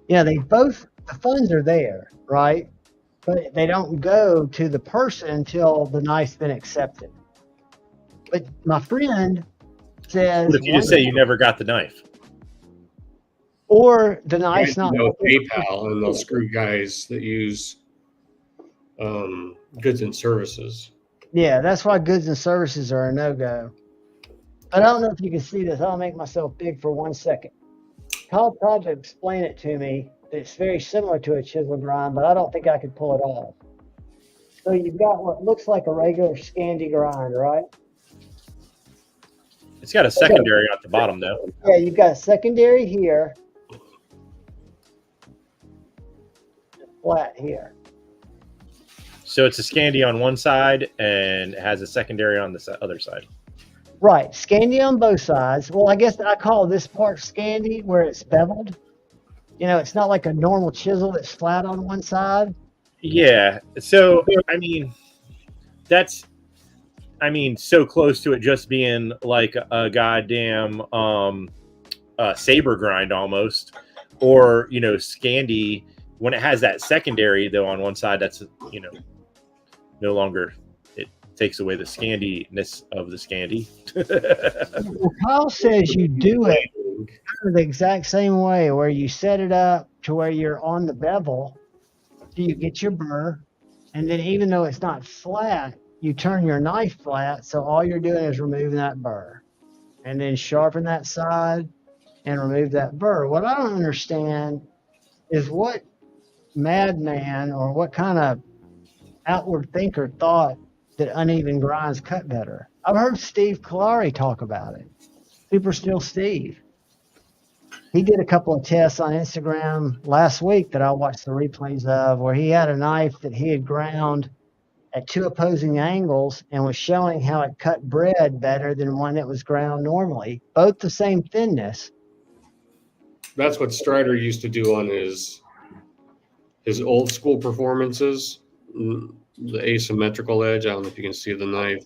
The funds are there, right? But they don't go to the person until the knife's been accepted. But my friend says... What if you just say you never got the knife? Or the knife's not... PayPal, and they'll screw guys that use goods and services. Yeah, that's why goods and services are a no-go. But I don't know if you can see this. I'll make myself big for 1 second. Kyle tried to explain it to me. It's very similar to a chisel grind, but I don't think I could pull it off. So you've got what looks like a regular Scandi grind, right? It's got a secondary at the bottom, though. Yeah, you've got a secondary here. Flat here. So it's a Scandi on one side and it has a secondary on the other side. Right, Scandi on both sides. Well, I guess I call this part Scandi where it's beveled. It's not like a normal chisel that's flat on one side. Yeah. So, that's so close to it just being like a goddamn saber grind almost. Or, Scandi, when it has that secondary, though, on one side, that's, no longer, it takes away the Scandi-ness of the Scandi. Well, Kyle says you do it the exact same way where you set it up to where you're on the bevel, so you get your burr, and then even though it's not flat, you turn your knife flat, so all you're doing is removing that burr, and then sharpen that side and remove that burr. What I don't understand is what madman or what kind of outward thinker thought that uneven grinds cut better. I've heard Steve Kalari talk about it. Super Still Steve. He did a couple of tests on Instagram last week that I watched the replays of where he had a knife that he had ground at 2 opposing angles and was showing how it cut bread better than one that was ground normally. Both the same thinness. That's what Strider used to do on his old school performances. The asymmetrical edge. I don't know if you can see the knife.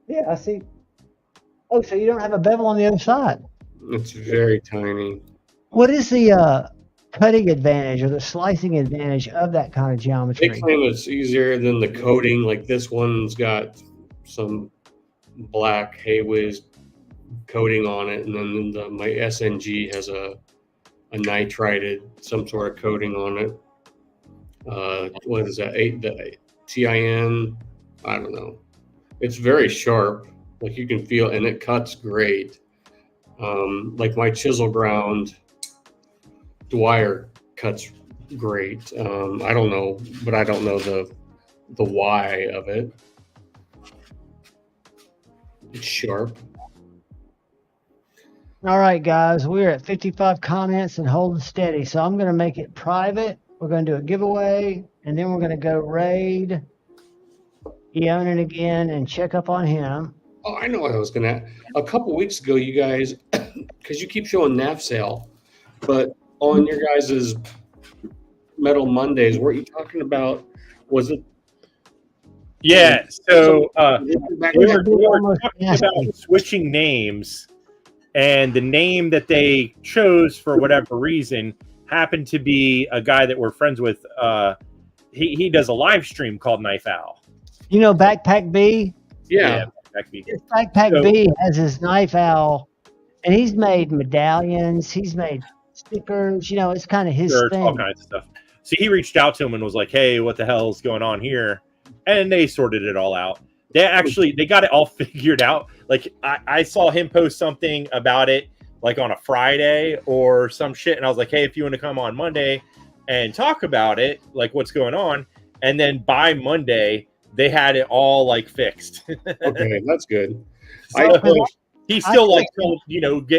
Yeah, I see. Oh, so you don't have a bevel on the other side? It's very tiny. What is the cutting advantage or the slicing advantage of that kind of geometry? They claim it's easier than the coating. Like this one's got some black Haywiz coating on it, and then my SNG has a nitrided some sort of coating on it. What is that? The TIN? I don't know. It's very sharp. Like you can feel, and it cuts great. Like my chisel ground Dwyer cuts great. I don't know, but I don't know the why of it. It's sharp. All right, guys, we're at 55 comments and holding steady. So I'm going to make it private. We're going to do a giveaway, and then we're going to go raid Eonin again and check up on him. Oh, I know what I was going to. A couple weeks ago, you guys, because you keep showing NAF sale, but on your guys' Metal Mondays, weren't you talking about, was it Yeah. So we were almost talking nasty. about switching names, and the name that they chose for whatever reason happened to be a guy that we're friends with. He does a live stream called Knife Owl. You know Backpack B? Yeah. Backpack B has his Knife Owl, and he's made medallions. He's made stickers. You know, it's kind of his Shirts, thing. all kinds of stuff. So he reached out to him and was like, "Hey, what the hell's going on here?" And they sorted it all out. They got it all figured out. Like I saw him post something about it like on a Friday or some shit, and I was like, "Hey, if you want to come on Monday and talk about it, like what's going on," and then by Monday they had it all like fixed. Okay, that's good. So he still like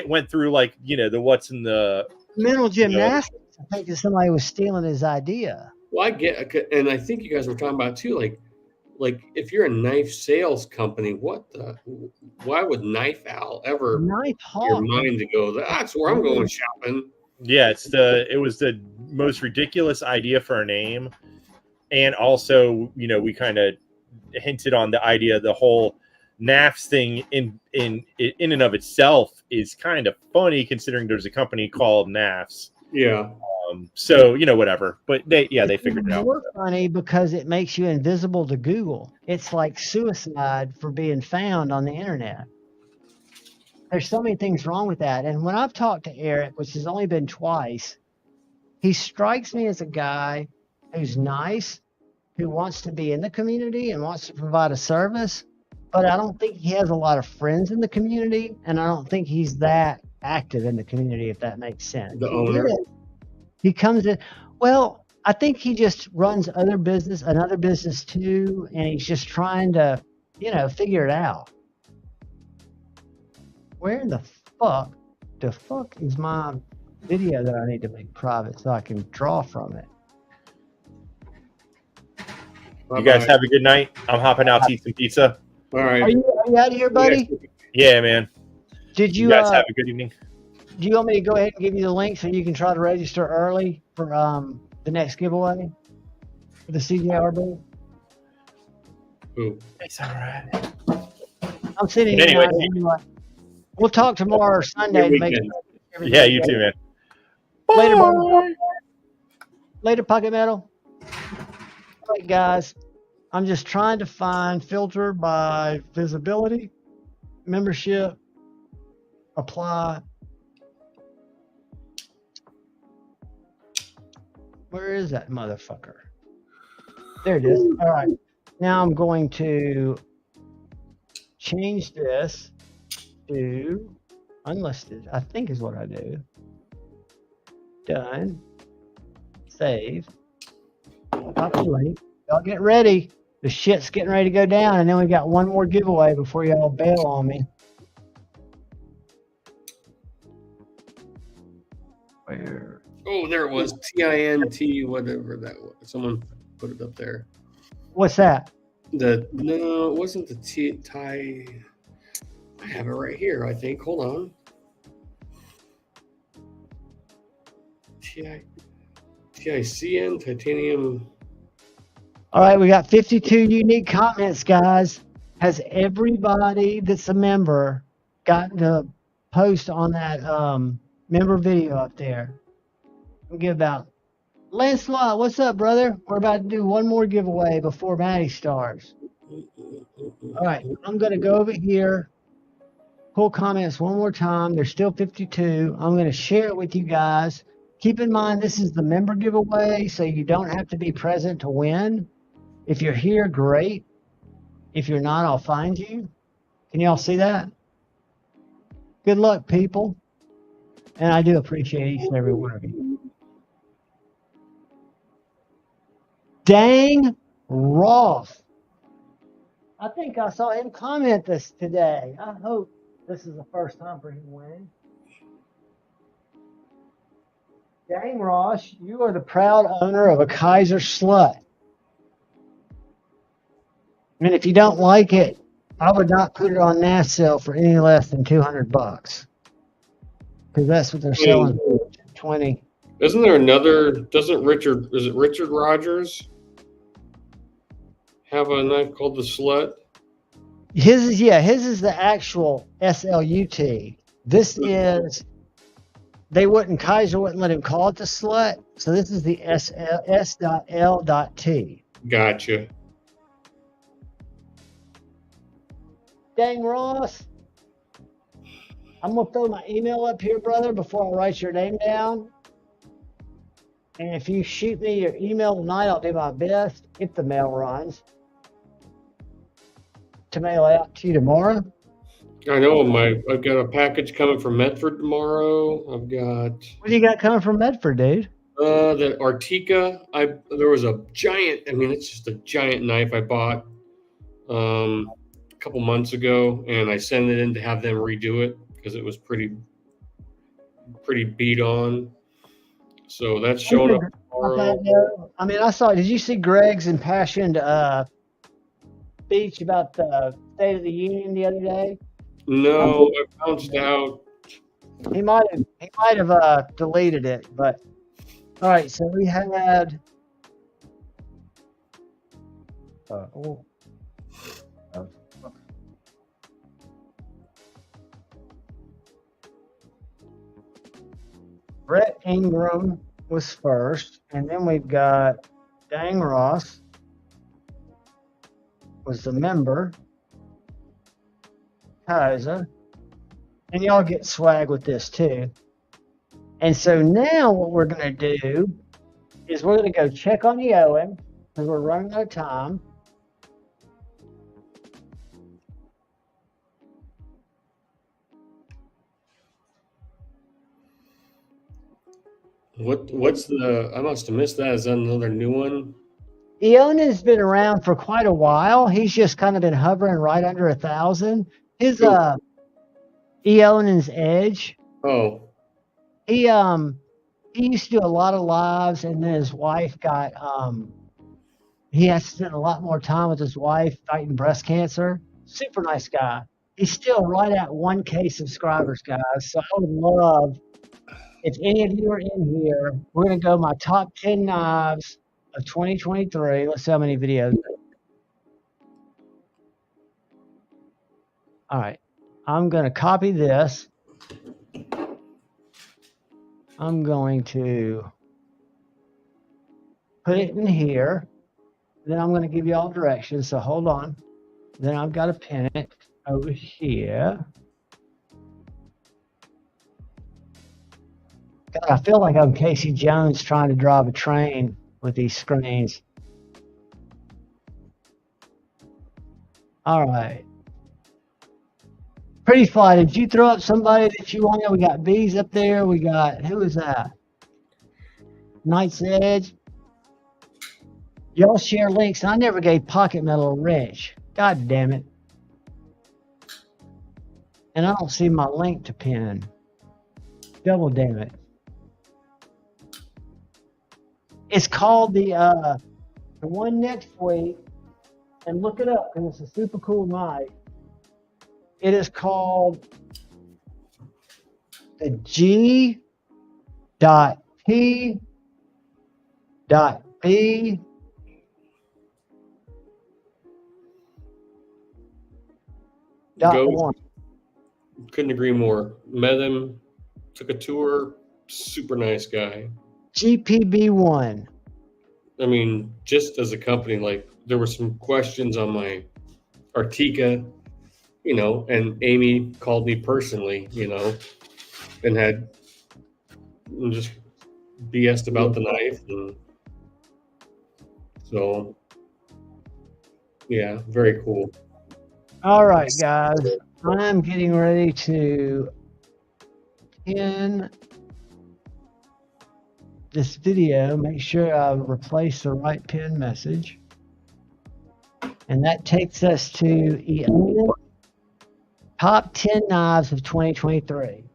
went through like the what's in the mental gymnastics. I think that somebody was stealing his idea. Well, I get, and I think you guys were talking about too, like if you're a knife sales company, why would Knife Owl ever Knife your mind to go, that's where I'm going shopping? Yeah, it was the most ridiculous idea for a name. And also, we kind of hinted on the idea of the whole NAFs thing in and of itself is kind of funny considering there's a company called NAFs. Yeah. So whatever, but they figured it out. It's funny because it makes you invisible to Google. It's like suicide for being found on the internet. There's so many things wrong with that. And when I've talked to Eric, which has only been twice, he strikes me as a guy who's nice, who wants to be in the community and wants to provide a service. But I don't think he has a lot of friends in the community, and I don't think he's that active in the community, if that makes sense. The owner. He comes in. Well, I think he just runs another business too, and he's just trying to, figure it out. Where in the fuck is my video that I need to make private so I can draw from it? You guys have a good night. I'm hopping out to eat some pizza. All right. Are you out of here, buddy? Yeah, man. Did you guys have a good evening? Do you want me to go ahead and give you the link so you can try to register early for the next giveaway for the CGR booth? Ooh. It's all right. I'm sitting Anyway. We'll talk tomorrow or Sunday to make sure. Yeah, you too, man. Later, bro. Later, Pocket Metal. All right, guys. I'm just trying to filter by visibility, membership, apply. Where is that motherfucker? There it is. All right. Now I'm going to change this to unlisted, I think is what I do. Done. Save. Copy link. Y'all get ready. The shit's getting ready to go down, and then we got one more giveaway before y'all bail on me. Where? Oh, there it was. TINT, whatever that was. Someone put it up there. What's that? No, it wasn't the tie. I have it right here, I think. Hold on. TICN, titanium. All right, we got 52 unique comments, guys. Has everybody that's a member gotten to post on that member video up there? We'll give about Lancelot. What's up, brother? We're about to do one more giveaway before Maddie starts. All right, I'm going to go over here, pull comments one more time. There's still 52. I'm going to share it with you guys. Keep in mind, this is the member giveaway, so you don't have to be present to win. If you're here, great. If you're not, I'll find you. Can y'all see that? Good luck, people. And I do appreciate each and every one of you. Dang Ross. I think I saw him comment this today. I hope this is the first time for him winning. Dang Ross, you are the proud owner of a Kaiser slut. And if you don't like it, I would not put it on NAS sale for any less than $200. Because that's what they're selling for, 20. Isn't there another? Is it Richard Rogers have a knife called the Slut? His is the actual SLUT. This is, Kaiser wouldn't let him call it the Slut, so this is the S.L.T. Gotcha. Dang, Ross. I'm going to throw my email up here, brother, before I write your name down. And if you shoot me your email tonight, I'll do my best, if the mail runs, to mail out to you tomorrow. I know I've got a package coming from Medford tomorrow. I've got. What do you got coming from Medford, dude? The Artica. There was a giant. I mean, it's just a giant knife I bought a couple months ago, and I sent it in to have them redo it because it was pretty beat on. So that's showing up tomorrow. I mean, I saw. Did you see Greg's impassioned speech about the State of the Union the other day? No, I bounced out. He might have deleted it, but all right. So we had. Brett Ingram was first, and then we've got Dang Ross was the member. Kaiser. And y'all get swag with this too. And so now what we're going to do is we're going to go check on the Owen because we're running out of time. What's I must have missed that. Is that another new one? Eonan's been around for quite a while. He's just kind of been hovering right under 1,000. His Eonan's Edge. Oh. He used to do a lot of lives, and then his wife got he has to spend a lot more time with his wife fighting breast cancer. Super nice guy. He's still right at 1K subscribers, guys. So I would love if any of you are in here. We're gonna go my top 10 knives of 2023. Let's see how many videos. All right. I'm going to copy this. I'm going to put it in here. Then I'm going to give you all directions. So hold on. Then I've got to pin it over here. God, I feel like I'm Casey Jones trying to drive a train with these screens. All right. Pretty Fly, did you throw up somebody that you wanted? We got Bees up there. We got, who is that? Knight's Edge. Y'all share links. I never gave Pocket Metal a wrench. God damn it. And I don't see my link to pin. Double damn it. It's called the one next week, and look it up because it's a super cool knife. It is called the G.P.B. Go. Couldn't agree more. Met him, took a tour. Super nice guy. GPB1. I mean, just as a company, like there were some questions on my Artica, you know, and Amy called me personally, you know, and had just BS'd about the knife. And so, yeah, very cool. All right, guys. I'm getting ready to pin this video. Make sure I replace the right pin message. And that takes us to Eonan. Top 10 knives of 2023.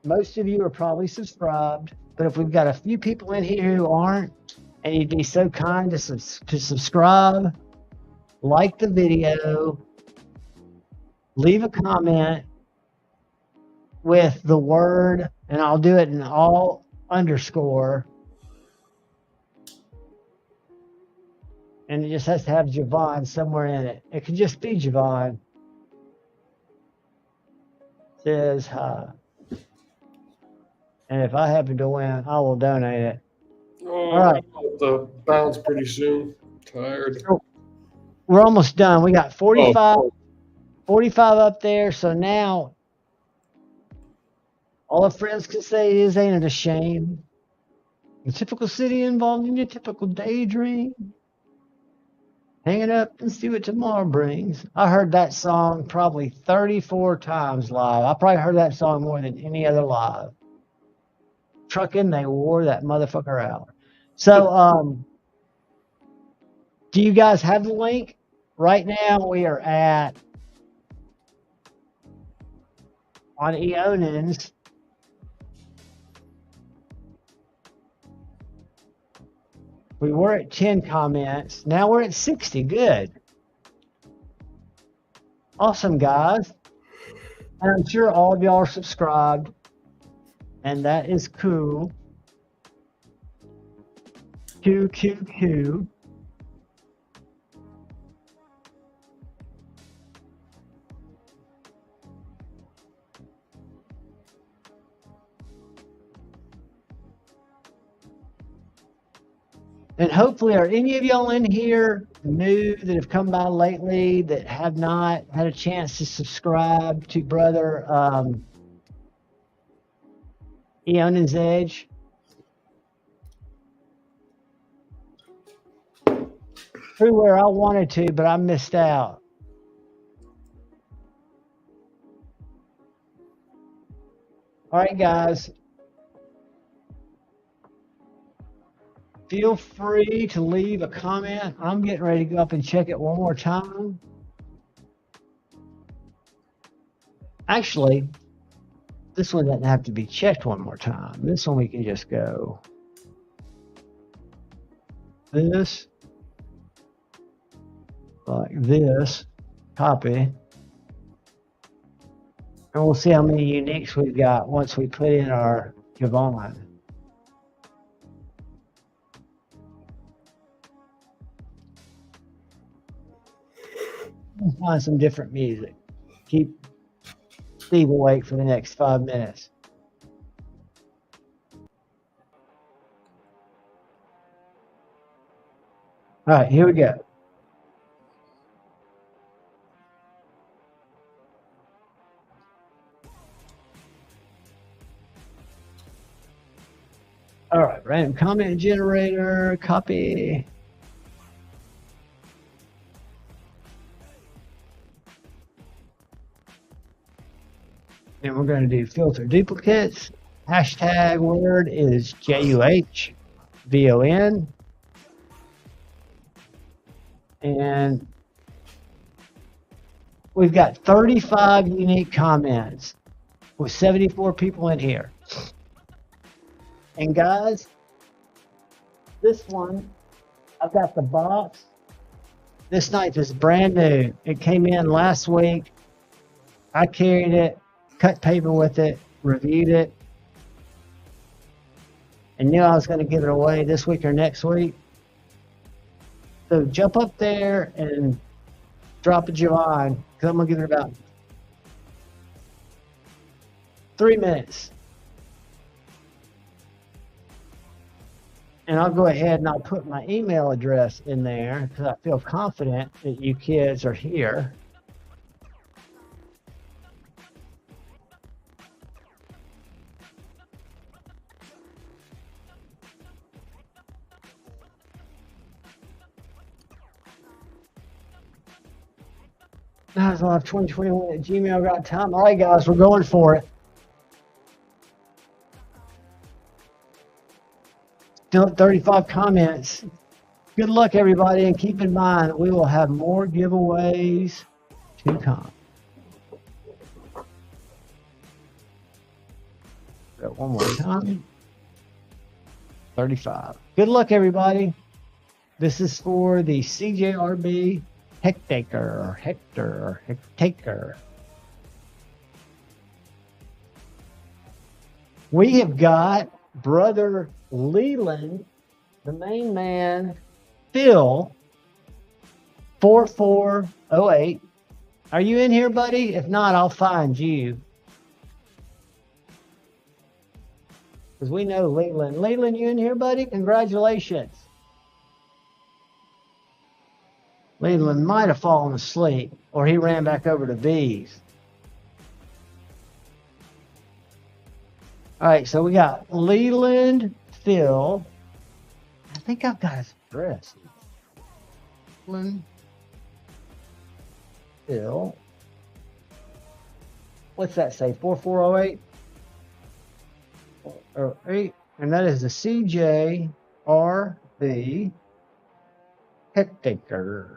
Most of you are probably subscribed, but if we've got a few people in here who aren't, and you'd be so kind to subscribe, like the video, leave a comment with the word, and I'll do it in all underscore. And it just has to have Javon somewhere in it. It could just be Javon. Says hi. And if I happen to win, I will donate it. Oh, All right. I'll have to bounce pretty soon. Tired. So we're almost done. We got 45 up there. So now all our friends can say is, ain't it a shame? The typical city involved in your typical daydream. Hang it up and see what tomorrow brings. I heard that song probably 34 times live. I probably heard that song more than any other live. Trucking, they wore that motherfucker out. So, do you guys have the link? Right now we are at on Eonins. We were at 10 comments. Now we're at 60. Good. Awesome, guys. And I'm sure all of y'all are subscribed. And that is cool. Q. And hopefully, are any of y'all in here new that have come by lately that have not had a chance to subscribe to Brother Eonan's Edge? Everywhere I wanted to, but I missed out. All right, guys. Feel free to leave a comment. I'm getting ready to go up and check it one more time. Actually, this one doesn't have to be checked one more time. This one we can just go this, like this, copy. And we'll see how many uniques we've got once we put in our Javon. Find some different music. Keep Steve awake for the next 5 minutes. All right, here we go. All right, random comment generator, copy. And we're going to do filter duplicates. Hashtag word is JUHVON. And we've got 35 unique comments with 74 people in here. And guys, this one, I've got the box. This knife is brand new. It came in last week. I carried it, cut paper with it, reviewed it, and knew I was going to give it away this week or next week. So jump up there and drop a Javon, because I'm going to give it about 3 minutes. And I'll go ahead and I'll put my email address in there because I feel confident that you kids are here. Live2021@gmail.com. All right, guys, we're going for it. Still at 35 comments. Good luck, everybody, and keep in mind we will have more giveaways to come. Got one more time. 35. Good luck, everybody. This is for the CJRB Hectaker. We have got Brother Leland, the main man, Phil, 4408. Are you in here, buddy? If not, I'll find you. Because we know Leland. Leland, you in here, buddy? Congratulations. Leland might have fallen asleep, or he ran back over to B's. All right, so we got Leland, Phil. I think I've got his address. Leland, Phil. What's that say? 4408? Or 8, and that is the CJRB Hectaker.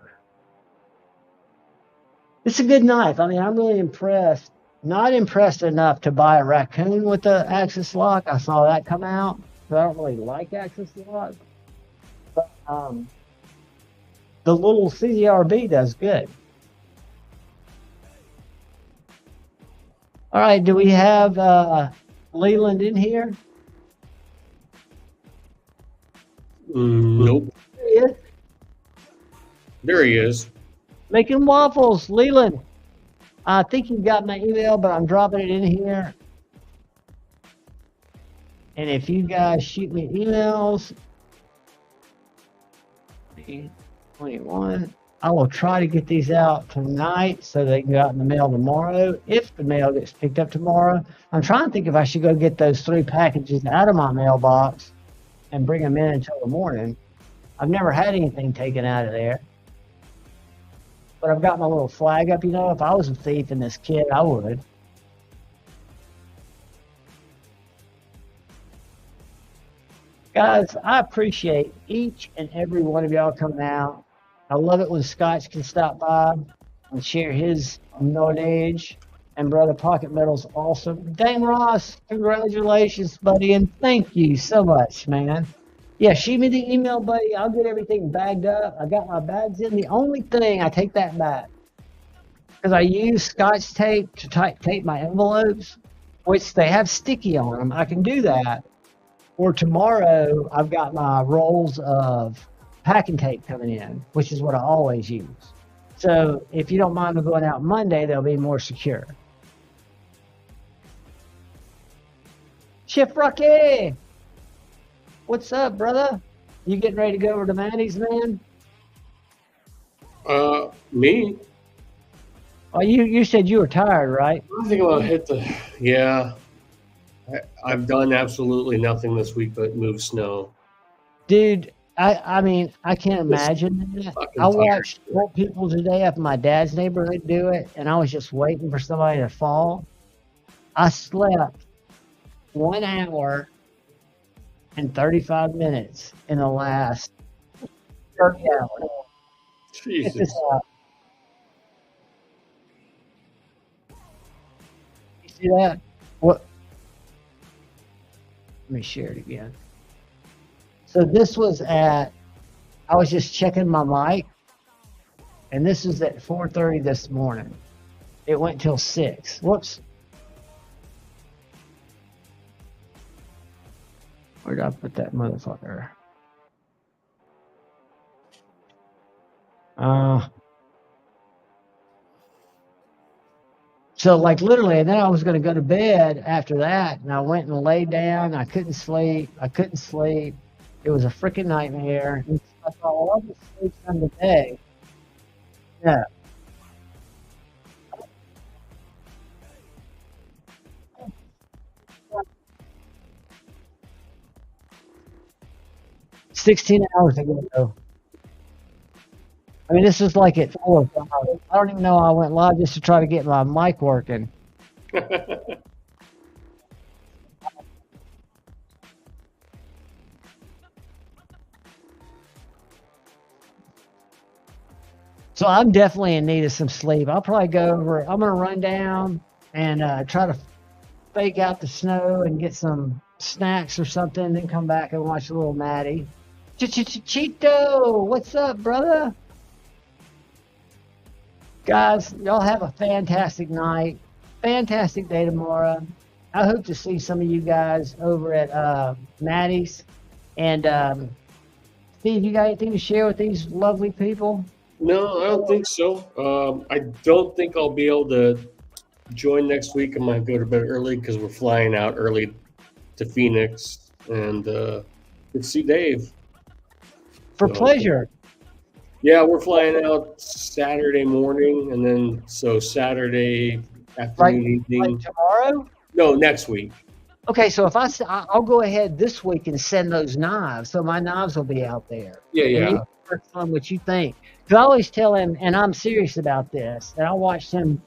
It's a good knife. I mean, I'm really impressed. Not impressed enough to buy a raccoon with the Axis lock. I saw that come out. So I don't really like Axis lock. But the little CZRB does good. All right, do we have Leland in here? Nope. There he is. Making waffles. Leland, I think you got my email, but I'm dropping it in here. And if you guys shoot me emails, 21, I will try to get these out tonight so they can go out in the mail tomorrow. If the mail gets picked up tomorrow, I'm trying to think if I should go get those 3 packages out of my mailbox and bring them in until the morning. I've never had anything taken out of there. But I've got my little flag up, you know. If I was a thief in this kit, I would. Guys, I appreciate each and every one of y'all coming out. I love it when Scotch can stop by and share his knowledge. And Brother Pocket Metal's awesome. Dane Ross, congratulations, buddy, and thank you so much, man. Yeah, shoot me the email, buddy. I'll get everything bagged up. I got my bags in. The only thing, I take that back. Because I use Scotch tape to tape my envelopes, which they have sticky on them. I can do that. Or tomorrow, I've got my rolls of packing tape coming in, which is what I always use. So if you don't mind me going out Monday, they'll be more secure. Chef Rocky! What's up, brother? You getting ready to go over to Maddie's, man? Me? Oh, you said you were tired, right? I think I'm gonna hit the. Yeah, I've done absolutely nothing this week but move snow. Dude, I mean, I can't imagine that. I watched 4 people today up in my dad's neighborhood do it, and I was just waiting for somebody to fall. I slept 1 hour and 35 minutes in the last 30 hours. Jesus. You see that? What? Let me share it again. So this was I was just checking my mic, and this was at 4:30 this morning. It went till 6. Whoops. Where did I put that motherfucker? So like literally, and then I was going to go to bed after that, and I went and laid down. I couldn't sleep. It was a freaking nightmare. And I thought, well, I'll just sleep some today. Yeah. $16 ago. I mean, this is like at 4 o'clock. I don't even know I went live just to try to get my mic working. So I'm definitely in need of some sleep. I'll probably go over. I'm going to run down and try to fake out the snow and get some snacks or something, then come back and watch a little Maddie. Cheeto, what's up, brother? Guys, y'all have a fantastic night. Fantastic day tomorrow. I hope to see some of you guys over at Maddie's. And Steve, you got anything to share with these lovely people? No, I don't think so. I don't think I'll be able to join next week. I might go to bed early because we're flying out early to Phoenix and to see Dave. For pleasure. Yeah, we're flying out Saturday morning, and then so Saturday afternoon, evening. Tomorrow? No, next week. Okay, so if I'll go ahead this week and send those knives, so my knives will be out there. Yeah, yeah. And you work on what you think. Because I always tell him, and I'm serious about this, and I watched him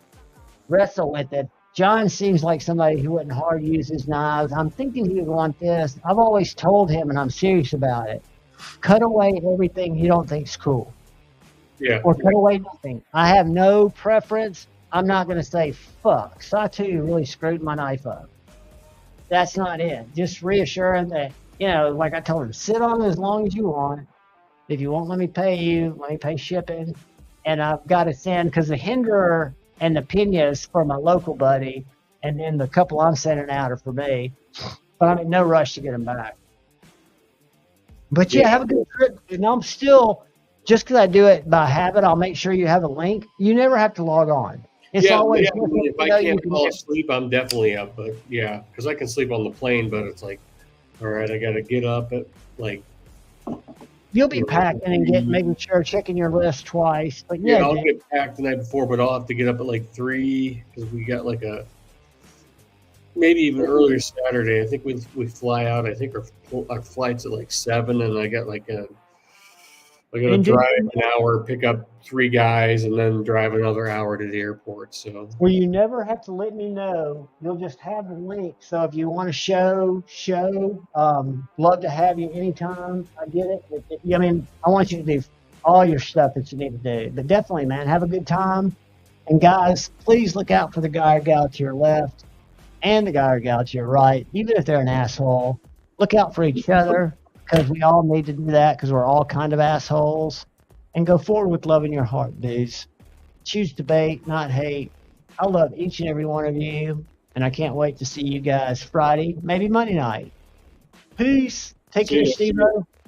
wrestle with it. John seems like somebody who wouldn't hard use his knives. I'm thinking he would want this. I've always told him, and I'm serious about it, cut away everything you don't think's cool. Yeah. Or cut away nothing. I have no preference. I'm not going to say, fuck, Satu really screwed my knife up. That's not it. Just reassuring that, like I told him, sit on it as long as you want. If you won't let me pay you, let me pay shipping. And I've got to send, because the Hinderer and the Pinas for my local buddy, and then the couple I'm sending out are for me. But I'm in no rush to get them back. But yeah, have a good trip. And I'm still, just because I do it by habit, I'll make sure you have a link. You never have to log on. It's always. If I can't fall asleep, I'm definitely up. But yeah, because I can sleep on the plane, but it's like, all right, I got to get up at like. You'll be packing and making sure, checking your list twice. But yeah, I'll get packed the night before, but I'll have to get up at like 3 because we got like maybe even earlier Saturday. I think we fly out. I think our flight's at like 7, and I got like I got to drive an hour, pick up 3 guys, and then drive another hour to the airport. So. Well, you never have to let me know. You'll just have the link. So if you want to show, love to have you anytime. I get it. I mean, I want you to do all your stuff that you need to do. But definitely, man, have a good time. And guys, please look out for the guy or gal to your left and the guy or gal to your right, even if they're an asshole. Look out for each other. Because we all need to do that because we're all kind of assholes. And go forward with love in your heart, dudes. Choose debate, not hate. I love each and every one of you. And I can't wait to see you guys Friday, maybe Monday night. Peace. Take care, Steve-O.